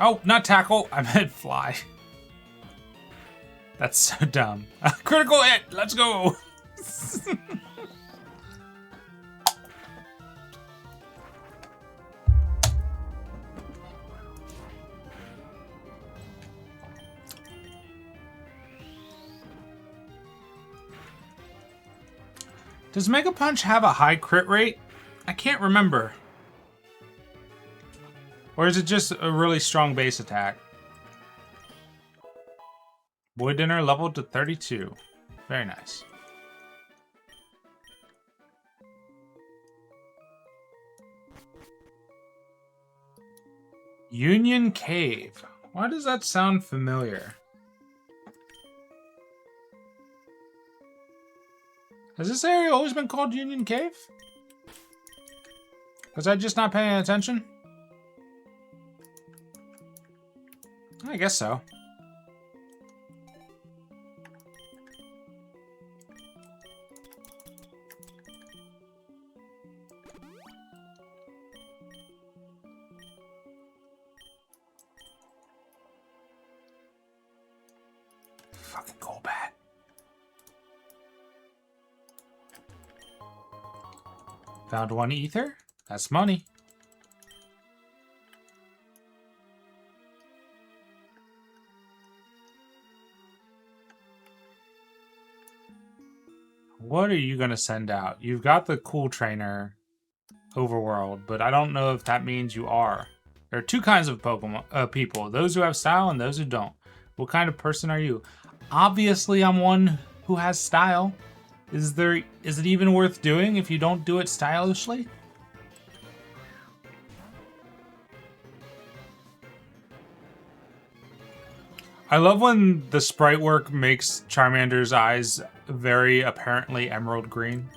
Oh, not tackle. I meant fly. That's so dumb. Critical hit. Let's go. Does Mega Punch have a high crit rate? I can't remember. Or is it just a really strong base attack? Boy Dinner leveled to 32. Very nice. Union Cave. Why does that sound familiar? Has this area always been called Union Cave? Was I just not paying attention? I guess so. Fucking Golbat. Found one ether? That's money. What are you going to send out? You've got the cool trainer overworld, but I don't know if that means you are. There are two kinds of Pokemon people, those who have style and those who don't. What kind of person are you? Obviously, I'm one who has style. Is it even worth doing if you don't do it stylishly? I love when the sprite work makes Charmander's eyes very apparently emerald green.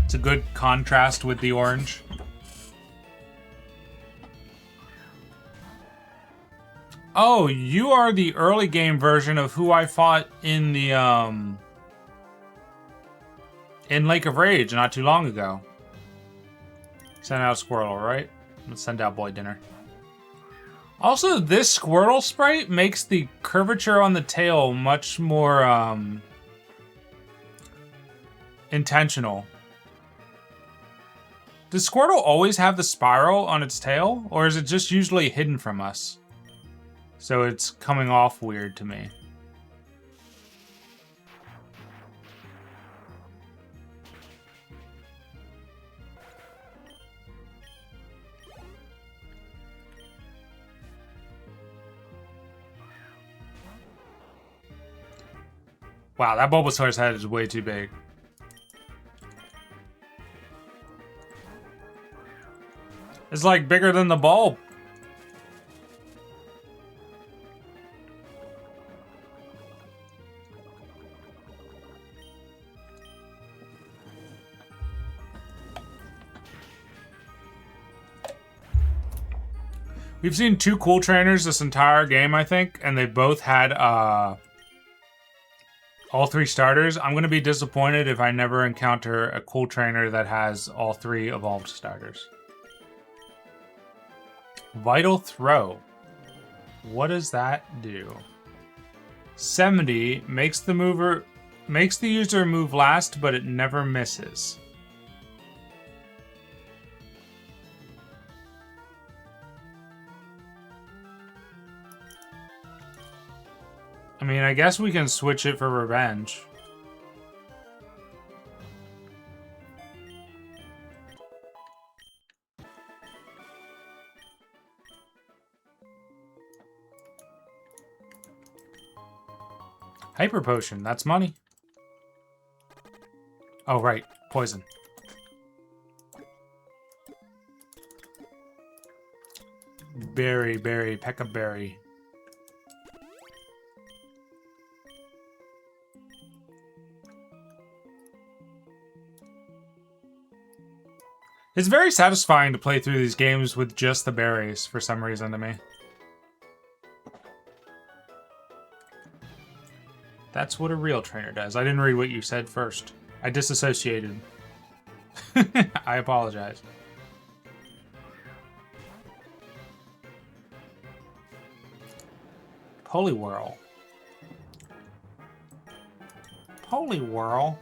It's a good contrast with the orange. Oh, you are the early game version of who I fought in the in Lake of Rage not too long ago. Send out Squirtle, right? Let's send out Boy Dinner. Also, this Squirtle sprite makes the curvature on the tail much more intentional. Does Squirtle always have the spiral on its tail, or is it just usually hidden from us? So it's coming off weird to me. Wow, that Bulbasaur's head is way too big. It's like bigger than the bulb. We've seen two cool trainers this entire game, I think, and they both had all three starters. I'm going to be disappointed if I never encounter a cool trainer that has all three evolved starters. Vital Throw. What does that do? 70 makes the user move last, but it never misses. I mean, I guess we can switch it for revenge. Hyper Potion, that's money. Oh, right. Poison. Berry, Pekka Berry. It's very satisfying to play through these games with just the berries, for some reason to me. That's what a real trainer does. I didn't read what you said first. I disassociated. I apologize. Poliwhirl. Poliwhirl?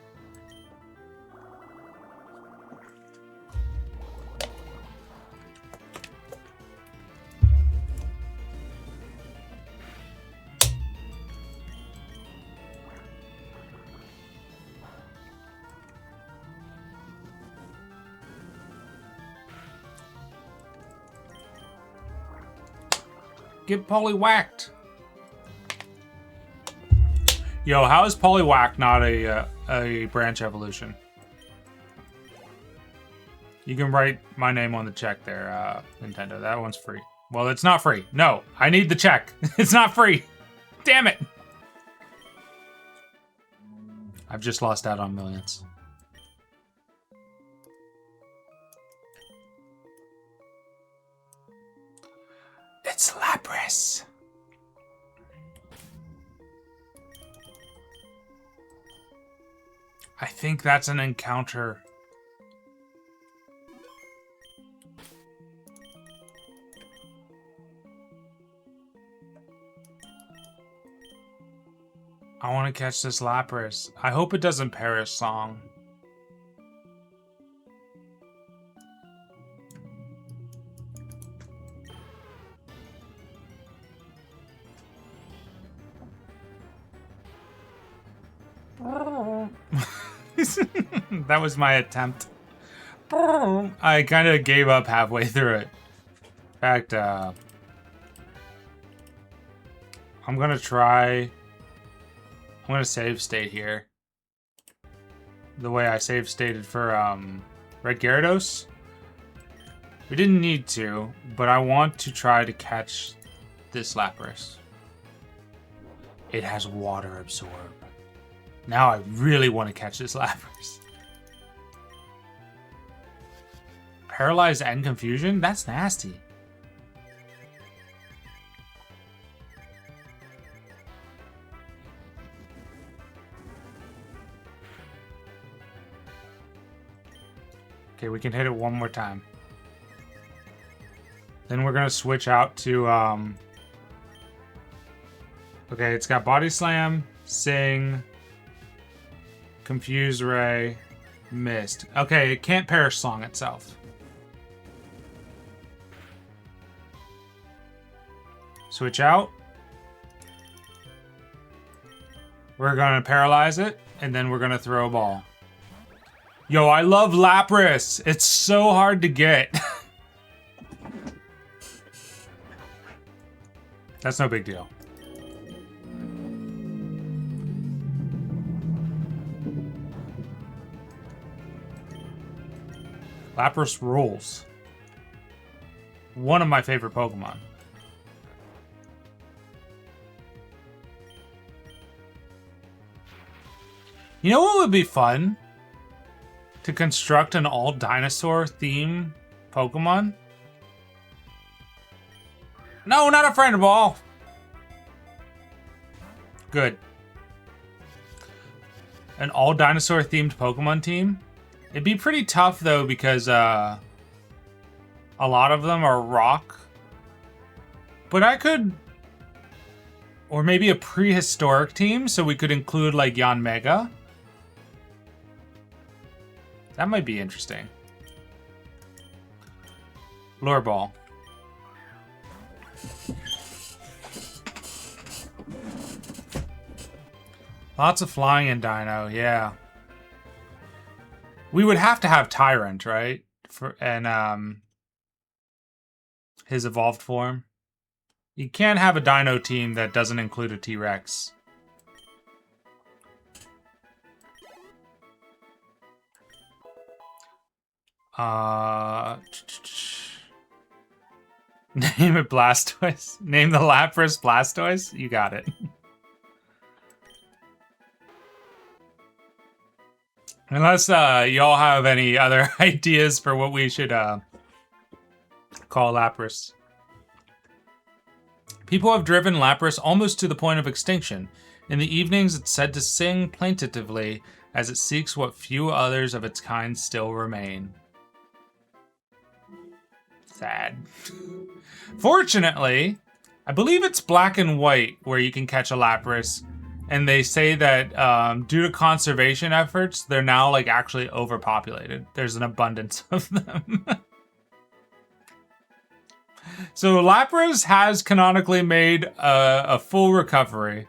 Get Poliwhacked. Yo, how is Poliwhack not a branch evolution? You can write my name on the check there, Nintendo. That one's free. Well, it's not free. No, I need the check. It's not free. Damn it. I've just lost out on millions. It's Lapras. I think that's an encounter. I want to catch this Lapras. I hope it doesn't perish song. That was my attempt. I kind of gave up halfway through it. fact, I'm gonna save state here. The way I save stated for, Red Gyarados. We didn't need to, but I want to try to catch this Lapras. It has water absorb. Now I really want to catch this Lapras. Paralyzed and confusion? That's nasty. Okay, we can hit it one more time. Then we're gonna switch out to, okay, it's got Body Slam, Sing, Confuse Ray, Mist. Okay, it can't Perish Song itself. Switch out. We're gonna paralyze it, and then we're gonna throw a ball. Yo, I love Lapras! It's so hard to get. That's no big deal. Lapras rules. One of my favorite Pokemon. You know what would be fun? To construct an all-dinosaur theme Pokemon? No, not a friend ball. Good. An all-dinosaur themed Pokemon team? It'd be pretty tough, though, because a lot of them are rock. But I could... Or maybe a prehistoric team, so we could include, like, Yanmega. That might be interesting. Lure Ball. Lots of flying in Dino, yeah. We would have to have Tyrant, right? And his evolved form. You can't have a Dino team that doesn't include a T-Rex. Name it Blastoise. Name the Lapras Blastoise. You got it. Unless y'all have any other ideas for what we should call Lapras. People have driven Lapras almost to the point of extinction. In the evenings, it's said to sing plaintively as it seeks what few others of its kind still remain. Sad. Fortunately, I believe it's Black and White where you can catch a Lapras, and they say that due to conservation efforts, they're now like actually overpopulated. There's an abundance of them. So Lapras has canonically made a full recovery.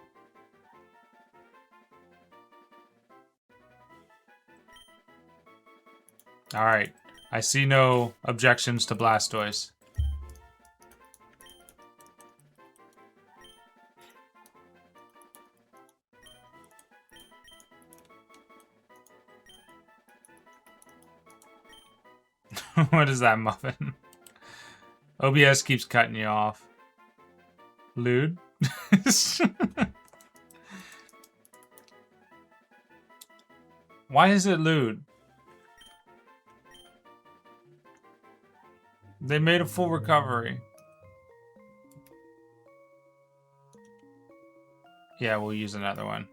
All right. I see no objections to Blastoise. What is that, Muffin? OBS keeps cutting you off. Lewd? Why is it lewd? They made a full recovery. Yeah, we'll use another one.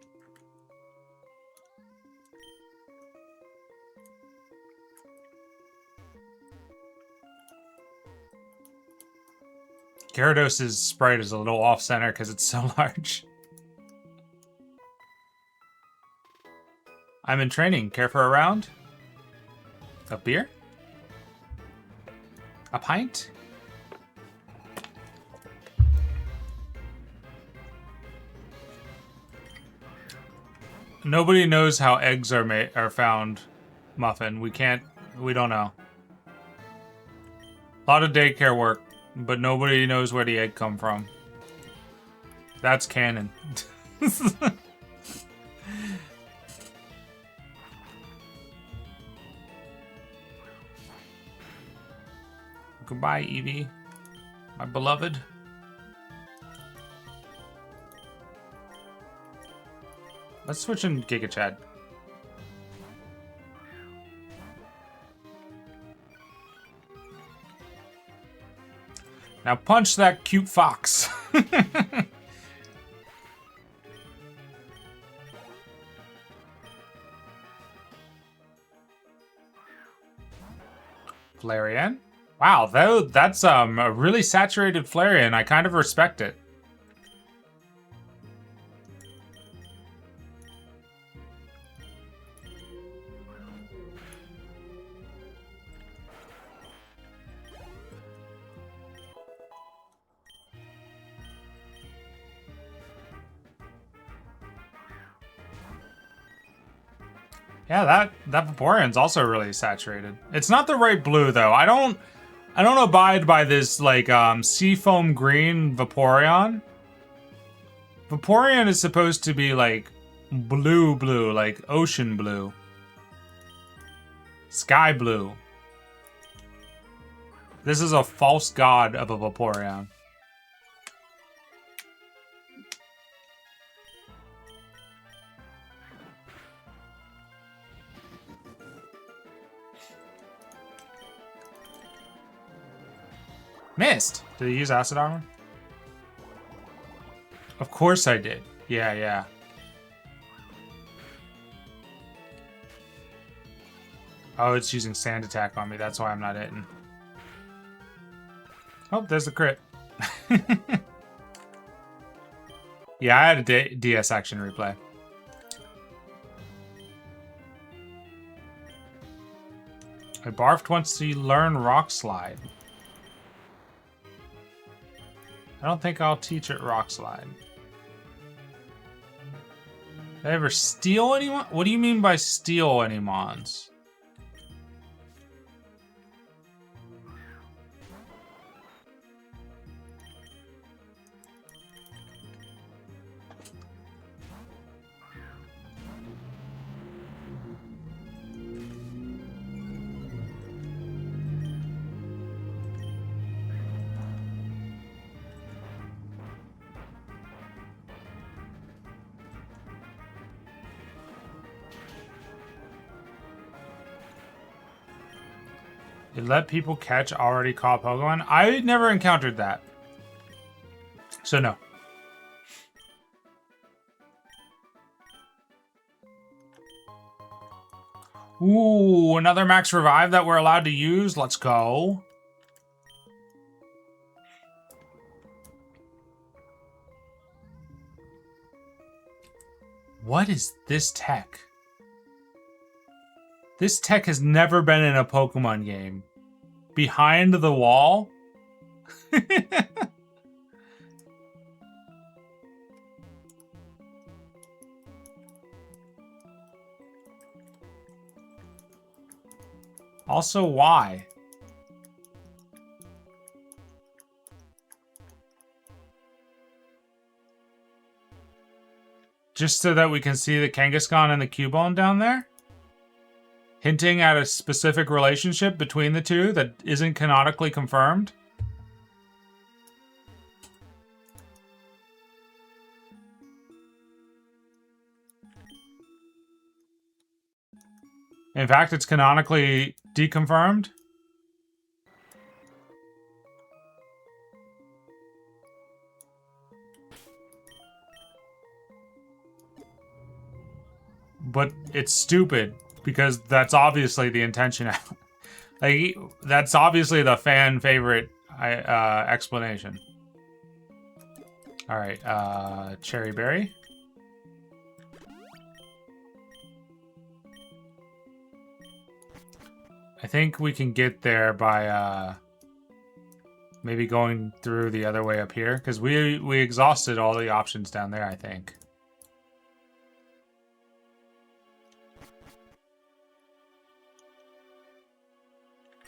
Gyarados' sprite is a little off-center because it's so large. I'm in training. Care for a round? A beer? A pint? Nobody knows how eggs are found, Muffin. We don't know. A lot of daycare work. but nobody knows where the egg come from. That's canon. Goodbye, Eevee. My beloved. Let's switch in Giga Chad. Now punch that cute fox. Flareon? Wow, that's a really saturated Flareon. I kind of respect it. Yeah, that Vaporeon's also really saturated. It's not the right blue though. I don't abide by this like seafoam green Vaporeon. Vaporeon is supposed to be like blue, like ocean blue. Sky blue. This is a false god of a Vaporeon. Missed! Did he use acid armor? Of course I did. Yeah. Oh, it's using sand attack on me. That's why I'm not hitting. Oh, there's the crit. Yeah, I had a DS action replay. I barfed once to learn Rock Slide. I don't think I'll teach it Rock Slide. Did I ever steal anyone? What do you mean by steal any mons? It let people catch already caught Pokemon? I never encountered that. So no. Ooh, another max revive that we're allowed to use. Let's go. What is this tech? This tech has never been in a Pokemon game. Behind the wall? Also, why? Just so that we can see the Kangaskhan and the Cubone down there? Hinting at a specific relationship between the two that isn't canonically confirmed? In fact, it's canonically deconfirmed? But it's stupid, because that's obviously the intention. Like, that's obviously the fan favorite explanation. Alright, Cherry Berry. I think we can get there by maybe going through the other way up here, because we exhausted all the options down there, I think.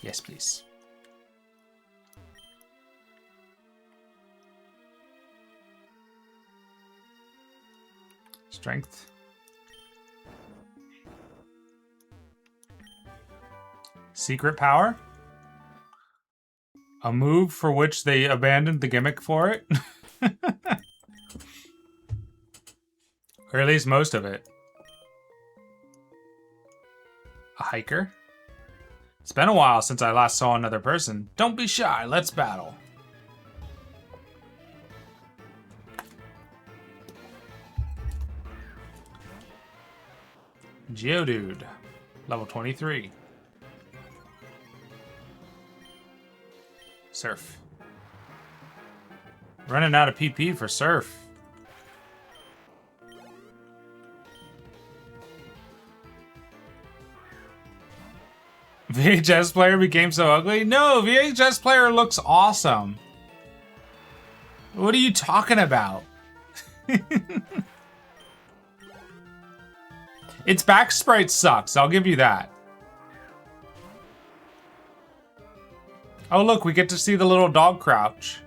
Yes, please. Strength. Secret power. A move for which they abandoned the gimmick for it. Or at least most of it. A hiker. It's been a while since I last saw another person. Don't be shy, let's battle. Geodude, level 23. Surf. Running out of PP for Surf. VHS player became so ugly? No, VHS player looks awesome. What are you talking about? Its back sprite sucks, I'll give you that. Oh look, we get to see the little dog crouch.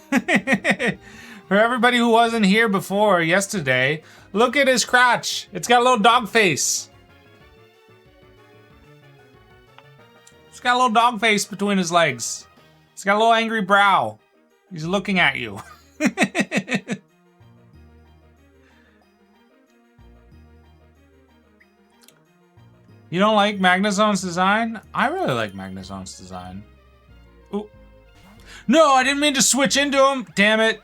For everybody who wasn't here before yesterday, look at his crotch. It's got a little dog face. It's got a little dog face between his legs. It's got a little angry brow. He's looking at you. You don't like Magnezone's design? I really like Magnezone's design. Ooh. No, I didn't mean to switch into him. Damn it.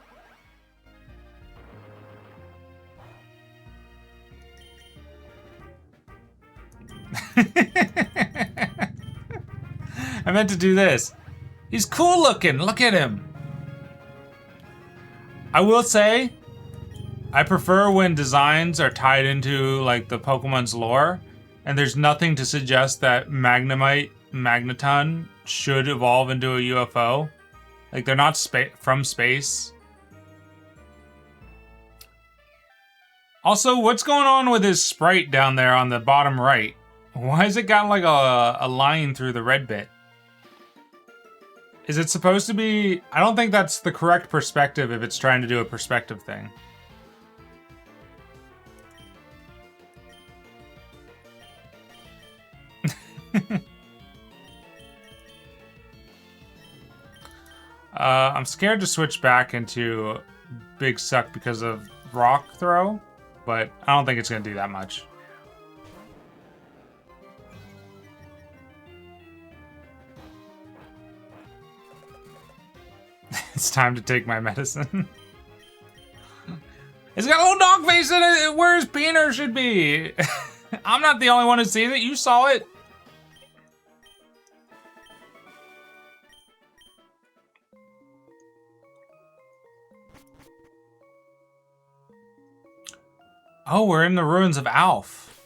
I meant to do this. He's cool looking. Look at him. I will say, I prefer when designs are tied into like the Pokemon's lore, and there's nothing to suggest that Magneton should evolve into a UFO. Like, they're not from space. Also, what's going on with his sprite down there on the bottom right? Why has it got like a line through the red bit? Is it supposed to be... I don't think that's the correct perspective if it's trying to do a perspective thing. I'm scared to switch back into Big Suck because of Rock Throw, but I don't think it's going to do that much. It's time to take my medicine. It's got a little dog face in it where his peener should be. I'm not the only one who's seen it. You saw it. Oh, we're in the ruins of Alf.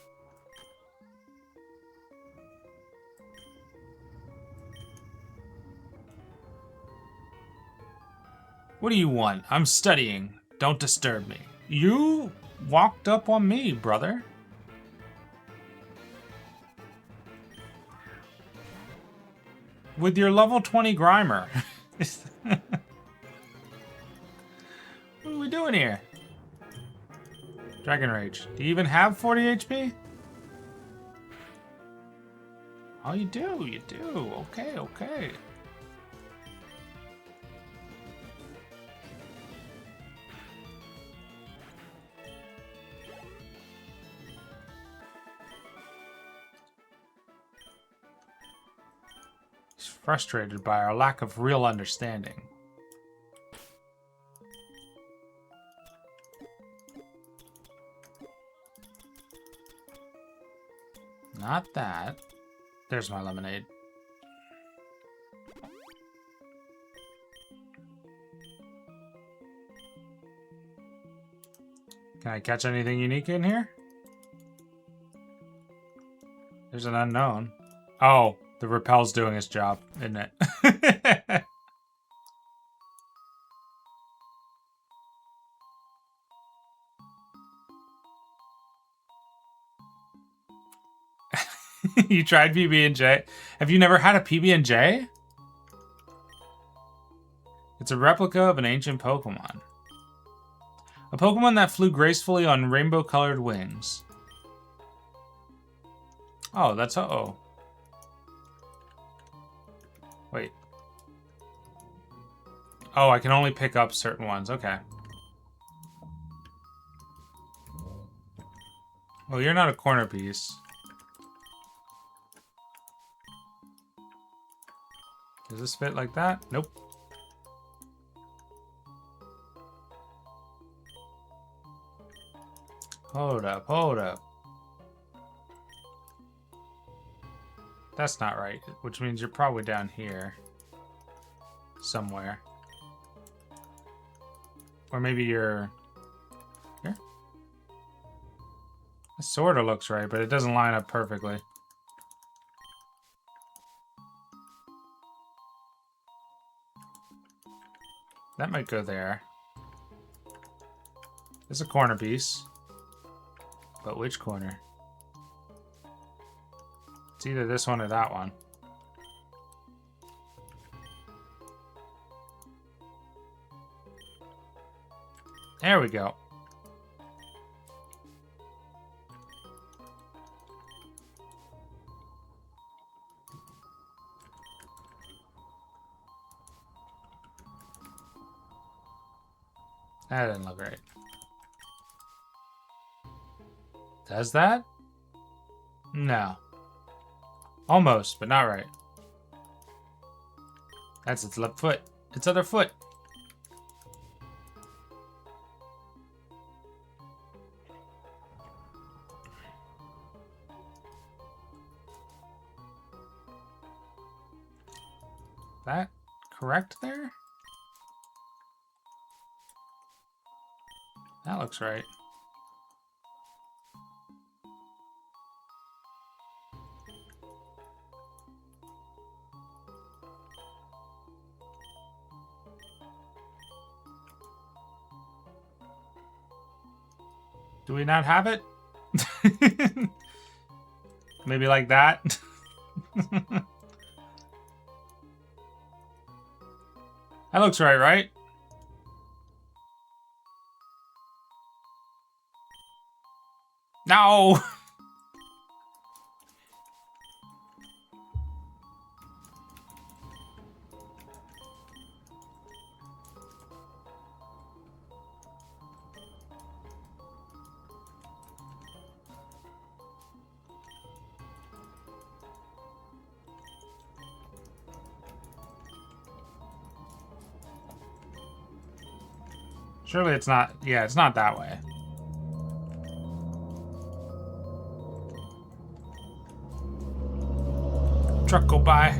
What do you want? I'm studying. Don't disturb me. You walked up on me, brother. With your level 20 Grimer. What are we doing here? Dragon Rage. Do you even have 40 HP? Oh, you do. You do. Okay, okay. He's frustrated by our lack of real understanding. Not that. There's my lemonade. Can I catch anything unique in here? There's an unknown. Oh, the repel's doing its job, isn't it? You tried PB&J? Have you never had a PB&J? It's a replica of an ancient Pokemon. A Pokemon that flew gracefully on rainbow-colored wings. Oh, that's uh-oh. Wait. Oh, I can only pick up certain ones. Okay. Well, you're not a corner piece. Does this fit like that? Nope. Hold up, hold up. That's not right, which means you're probably down here. Somewhere. Or maybe you're... here? It sort of looks right, but it doesn't line up perfectly. That might go there. It's a corner piece. But which corner? It's either this one or that one. There we go. That didn't look right. Does that? No. Almost, but not right. That's its left foot. Its other foot. That correct there? That looks right. Do we not have it? Maybe like that? That looks right, right? No! Surely it's not... yeah, it's not that way. Truck go by.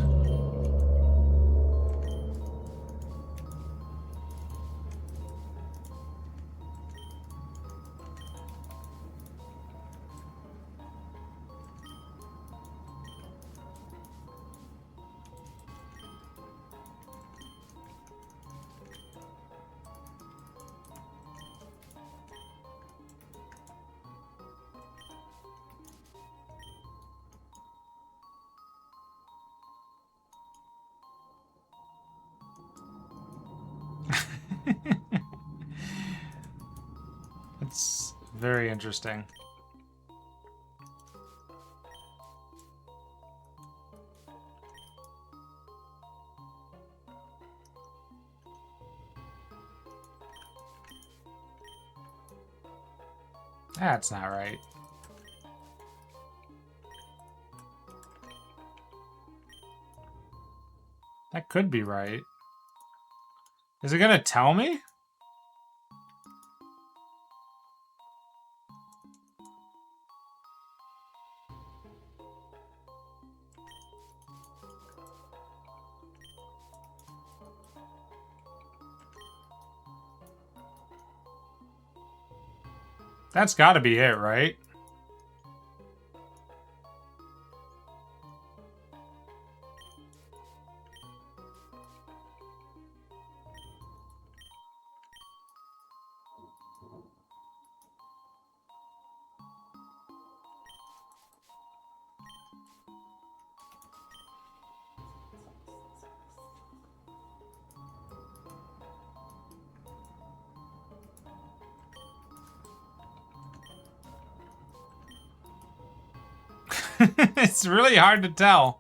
It's very interesting. That's not right. That could be right. Is it gonna tell me? That's gotta be it, right? It's really hard to tell.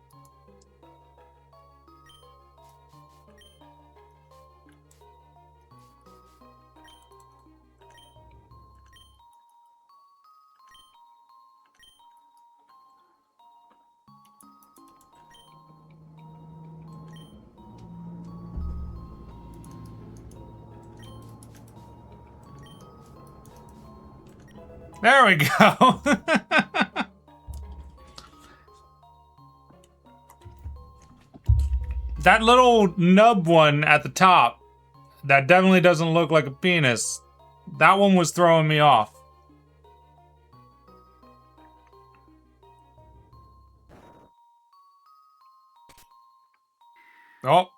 There we go. That little nub one at the top, that definitely doesn't look like a penis. That one was throwing me off. Oh,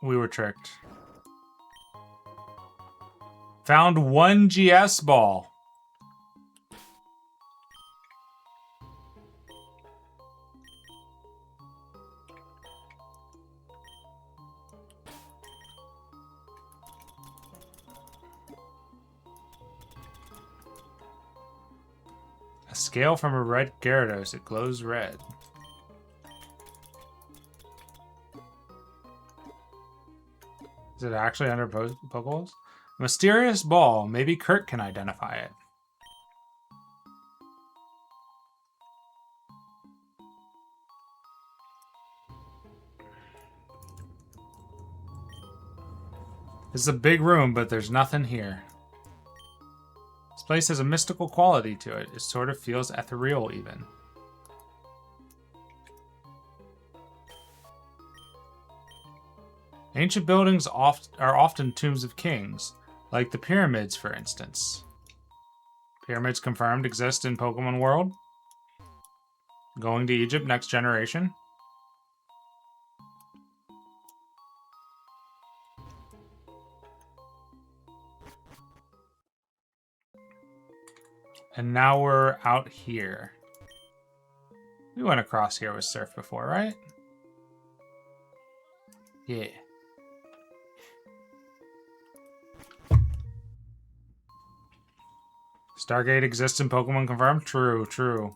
we were tricked. Found one GS ball. A scale from a red Gyarados. It glows red. Is it actually under Pokeballs? Mysterious ball. Maybe Kurt can identify it. This is a big room, but there's nothing here. This place has a mystical quality to it. It sort of feels ethereal, even. Ancient buildings are often tombs of kings, like the pyramids, for instance. Pyramids confirmed exist in Pokemon World. Going to Egypt next generation. And now we're out here. We went across here with Surf before, right? Yeah. Stargate exists in Pokemon confirmed? True, true.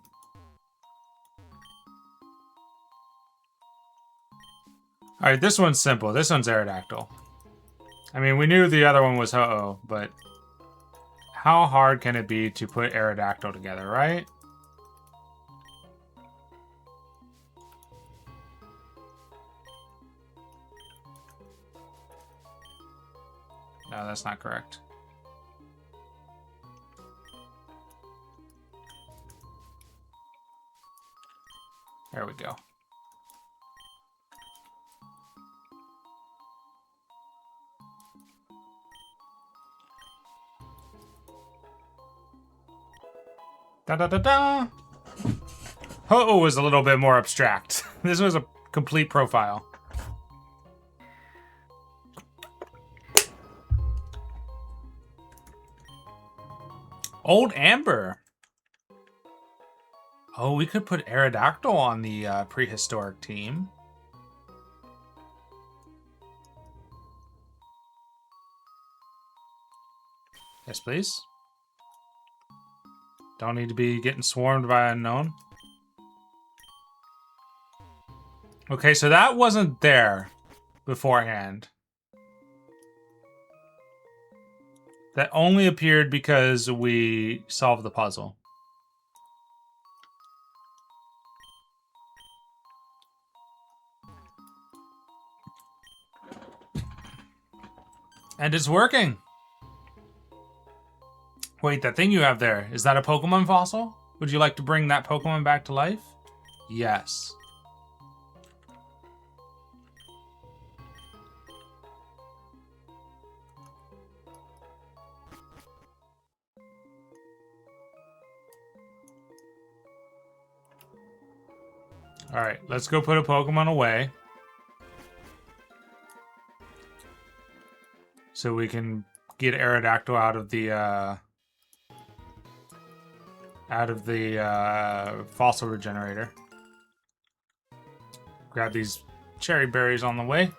Alright, this one's simple. This one's Aerodactyl. I mean, we knew the other one was Ho-Oh, but how hard can it be to put Aerodactyl together, right? No, that's not correct. There we go. Da-da-da-da! Ho-Oh was a little bit more abstract. This was a complete profile. Old Amber. Oh, we could put Aerodactyl on the prehistoric team. Yes, please. Don't need to be getting swarmed by unknown. Okay, so that wasn't there beforehand. That only appeared because we solved the puzzle. And it's working. Wait, that thing you have there, is that a Pokemon fossil? Would you like to bring that Pokemon back to life? Yes. Alright, let's go put a Pokemon away. So we can get Aerodactyl out of the fossil regenerator. Grab these cherry berries on the way.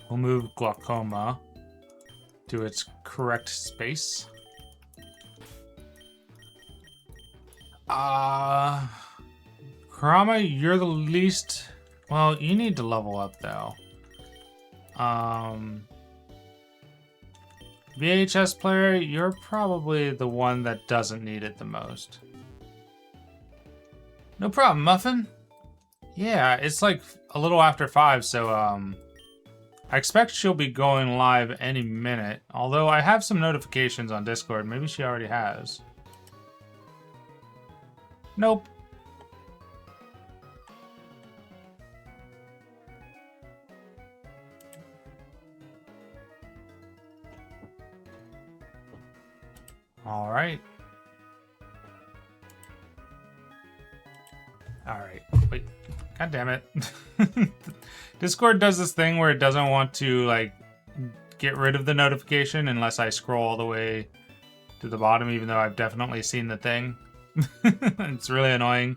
We'll move glaucoma to its correct space. Kurama, you're the least... Well, you need to level up, though. VHS player, you're probably the one that doesn't need it the most. No problem, Muffin. Yeah, it's like a little after 5, so I expect she'll be going live any minute. Although I have some notifications on Discord. Maybe she already has. Nope. All right. All right. Wait. God damn it. Discord does this thing where it doesn't want to, like, get rid of the notification unless I scroll all the way to the bottom, even though I've definitely seen the thing. It's really annoying.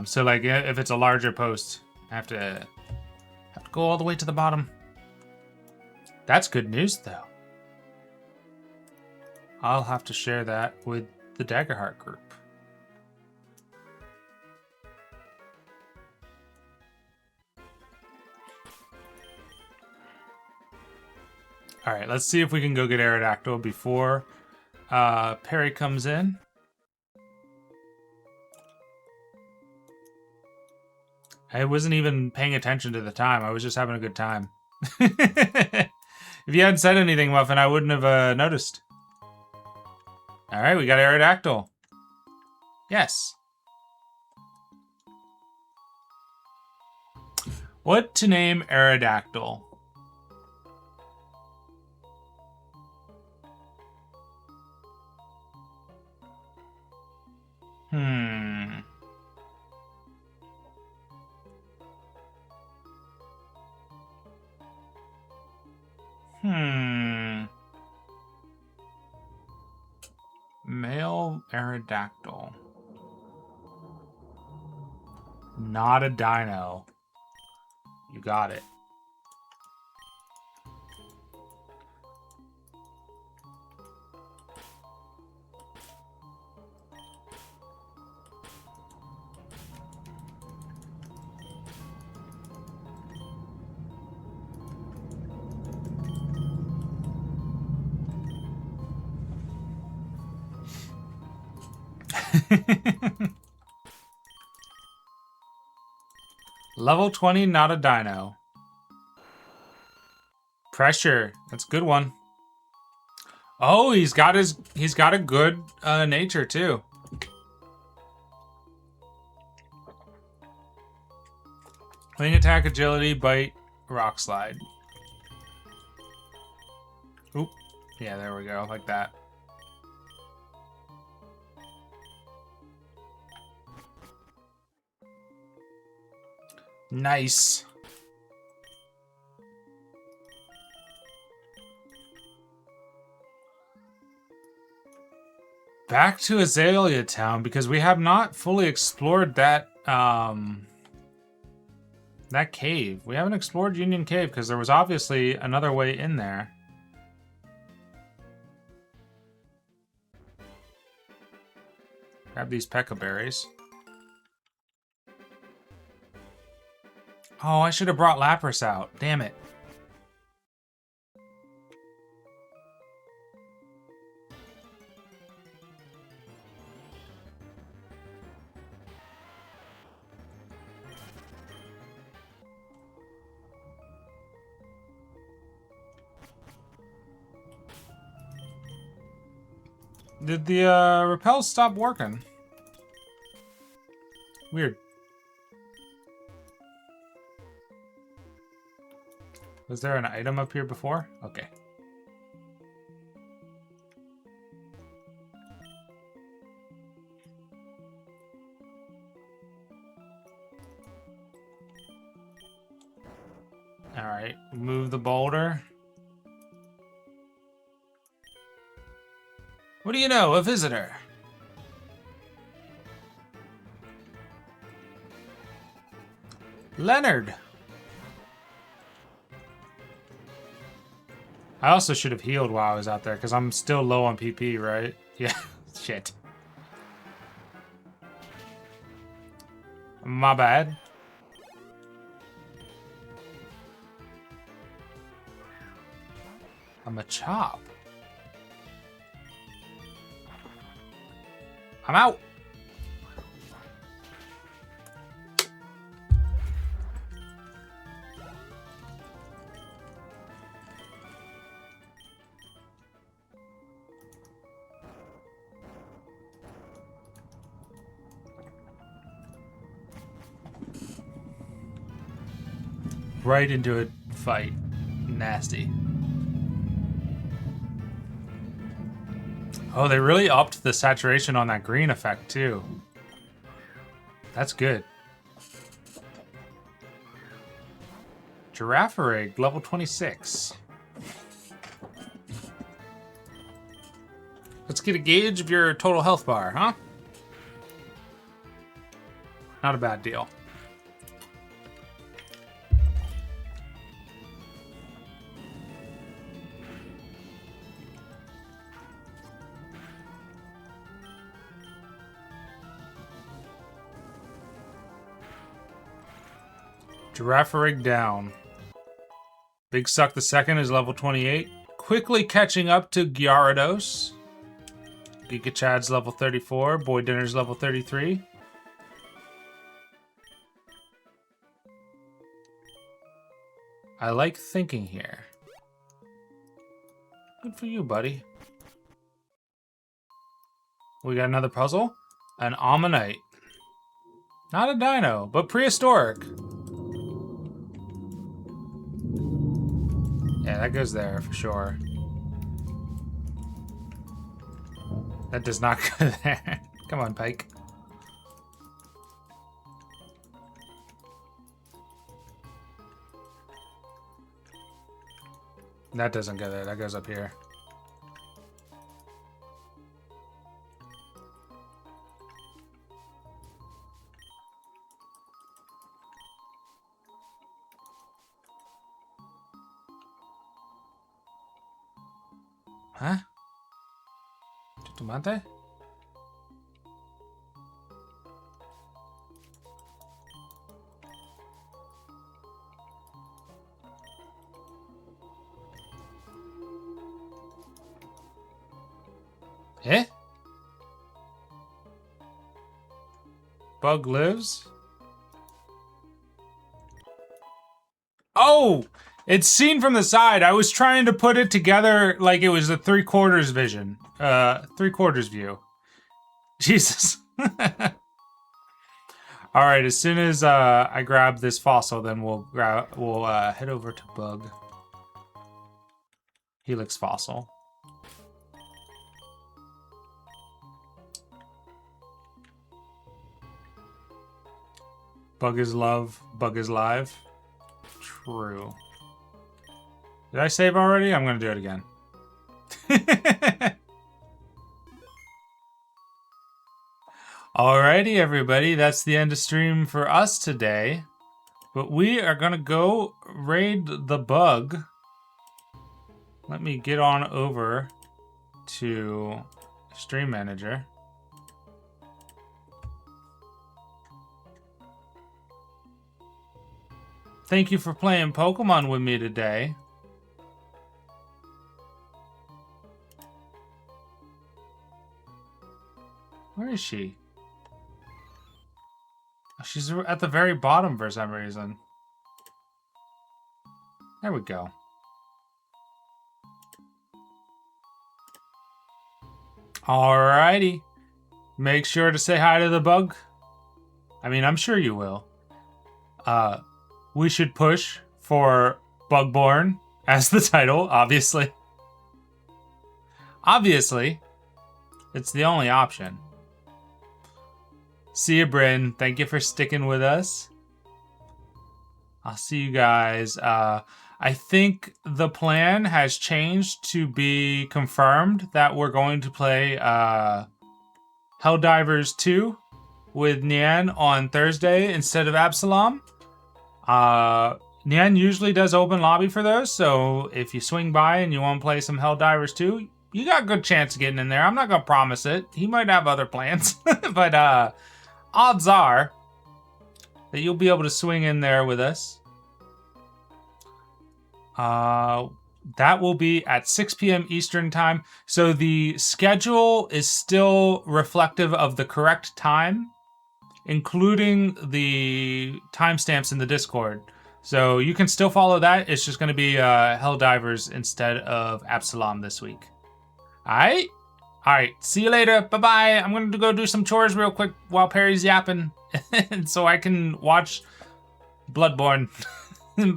So, like, if it's a larger post, I have to go all the way to the bottom. That's good news, though. I'll have to share that with the Daggerheart group. All right, let's see if we can go get Aerodactyl before Perry comes in. I wasn't even paying attention to the time. I was just having a good time. If you hadn't said anything, Muffin, I wouldn't have noticed. All right, we got Aerodactyl. Yes. What to name Aerodactyl? Male Aerodactyl. Not a dino. You got it. Level 20, not a dino. Pressure. That's a good one. Oh, he's got a good nature too. Wing attack, agility, bite, rock slide. Oop. Yeah, there we go, like that. Nice. Back to Azalea Town, because we have not fully explored that that cave. We haven't explored Union Cave because there was obviously another way in there. Grab these Pekka berries. Oh, I should have brought Lapras out. Damn it. Did the repels stop working? Weird. Was there an item up here before? Okay. Alright, move the boulder. What do you know? A visitor. Leonard. I also should have healed while I was out there, because I'm still low on PP, right? Yeah, shit. My bad. I'm a chop. I'm out. Right into a fight. Nasty. Oh, they really upped the saturation on that green effect, too. That's good. Giraffe Rig, level 26. Let's get a gauge of your total health bar, huh? Not a bad deal. Giraffe Rig down. Big Suck the Second is level 28. Quickly catching up to Gyarados. Giga Chad's level 34. Boy Dinner's level 33. I like thinking here. Good for you, buddy. We got another puzzle. An Ammonite. Not a dino, but prehistoric. Yeah, that goes there for sure. That does not go there. Come on, Pike. That doesn't go there. That goes up here. Huh? Tomate? Eh? Bug lives? Oh! It's seen from the side. I was trying to put it together like it was a 3/4 vision. 3/4 view. Jesus. Alright, as soon as I grab this fossil, then we'll head over to Bug. Helix fossil. Bug is love, Bug is live. True. Did I save already? I'm gonna do it again. Alrighty, everybody. That's the end of stream for us today. But we are gonna go raid the Bug. Let me get on over to Stream Manager. Thank you for playing Pokemon with me today. Where is she? She's at the very bottom for some reason. There we go. Alrighty. Make sure to say hi to the Bug. I mean, I'm sure you will. We should push for Bugborn as the title, obviously. Obviously. It's the only option. See you, Bryn. Thank you for sticking with us. I'll see you guys. I think the plan has changed to be confirmed that we're going to play Helldivers 2 with Nian on Thursday instead of Absalom. Nyan usually does open lobby for those, so if you swing by and you want to play some Helldivers 2, you got a good chance of getting in there. I'm not going to promise it. He might have other plans. But odds are that you'll be able to swing in there with us. That will be at 6 p.m. Eastern time. So the schedule is still reflective of the correct time, including the timestamps in the Discord. So you can still follow that. It's just going to be Helldivers instead of Absalom this week. All right? All right. See you later. Bye-bye. I'm going to go do some chores real quick while Perry's yapping so I can watch Bloodborne.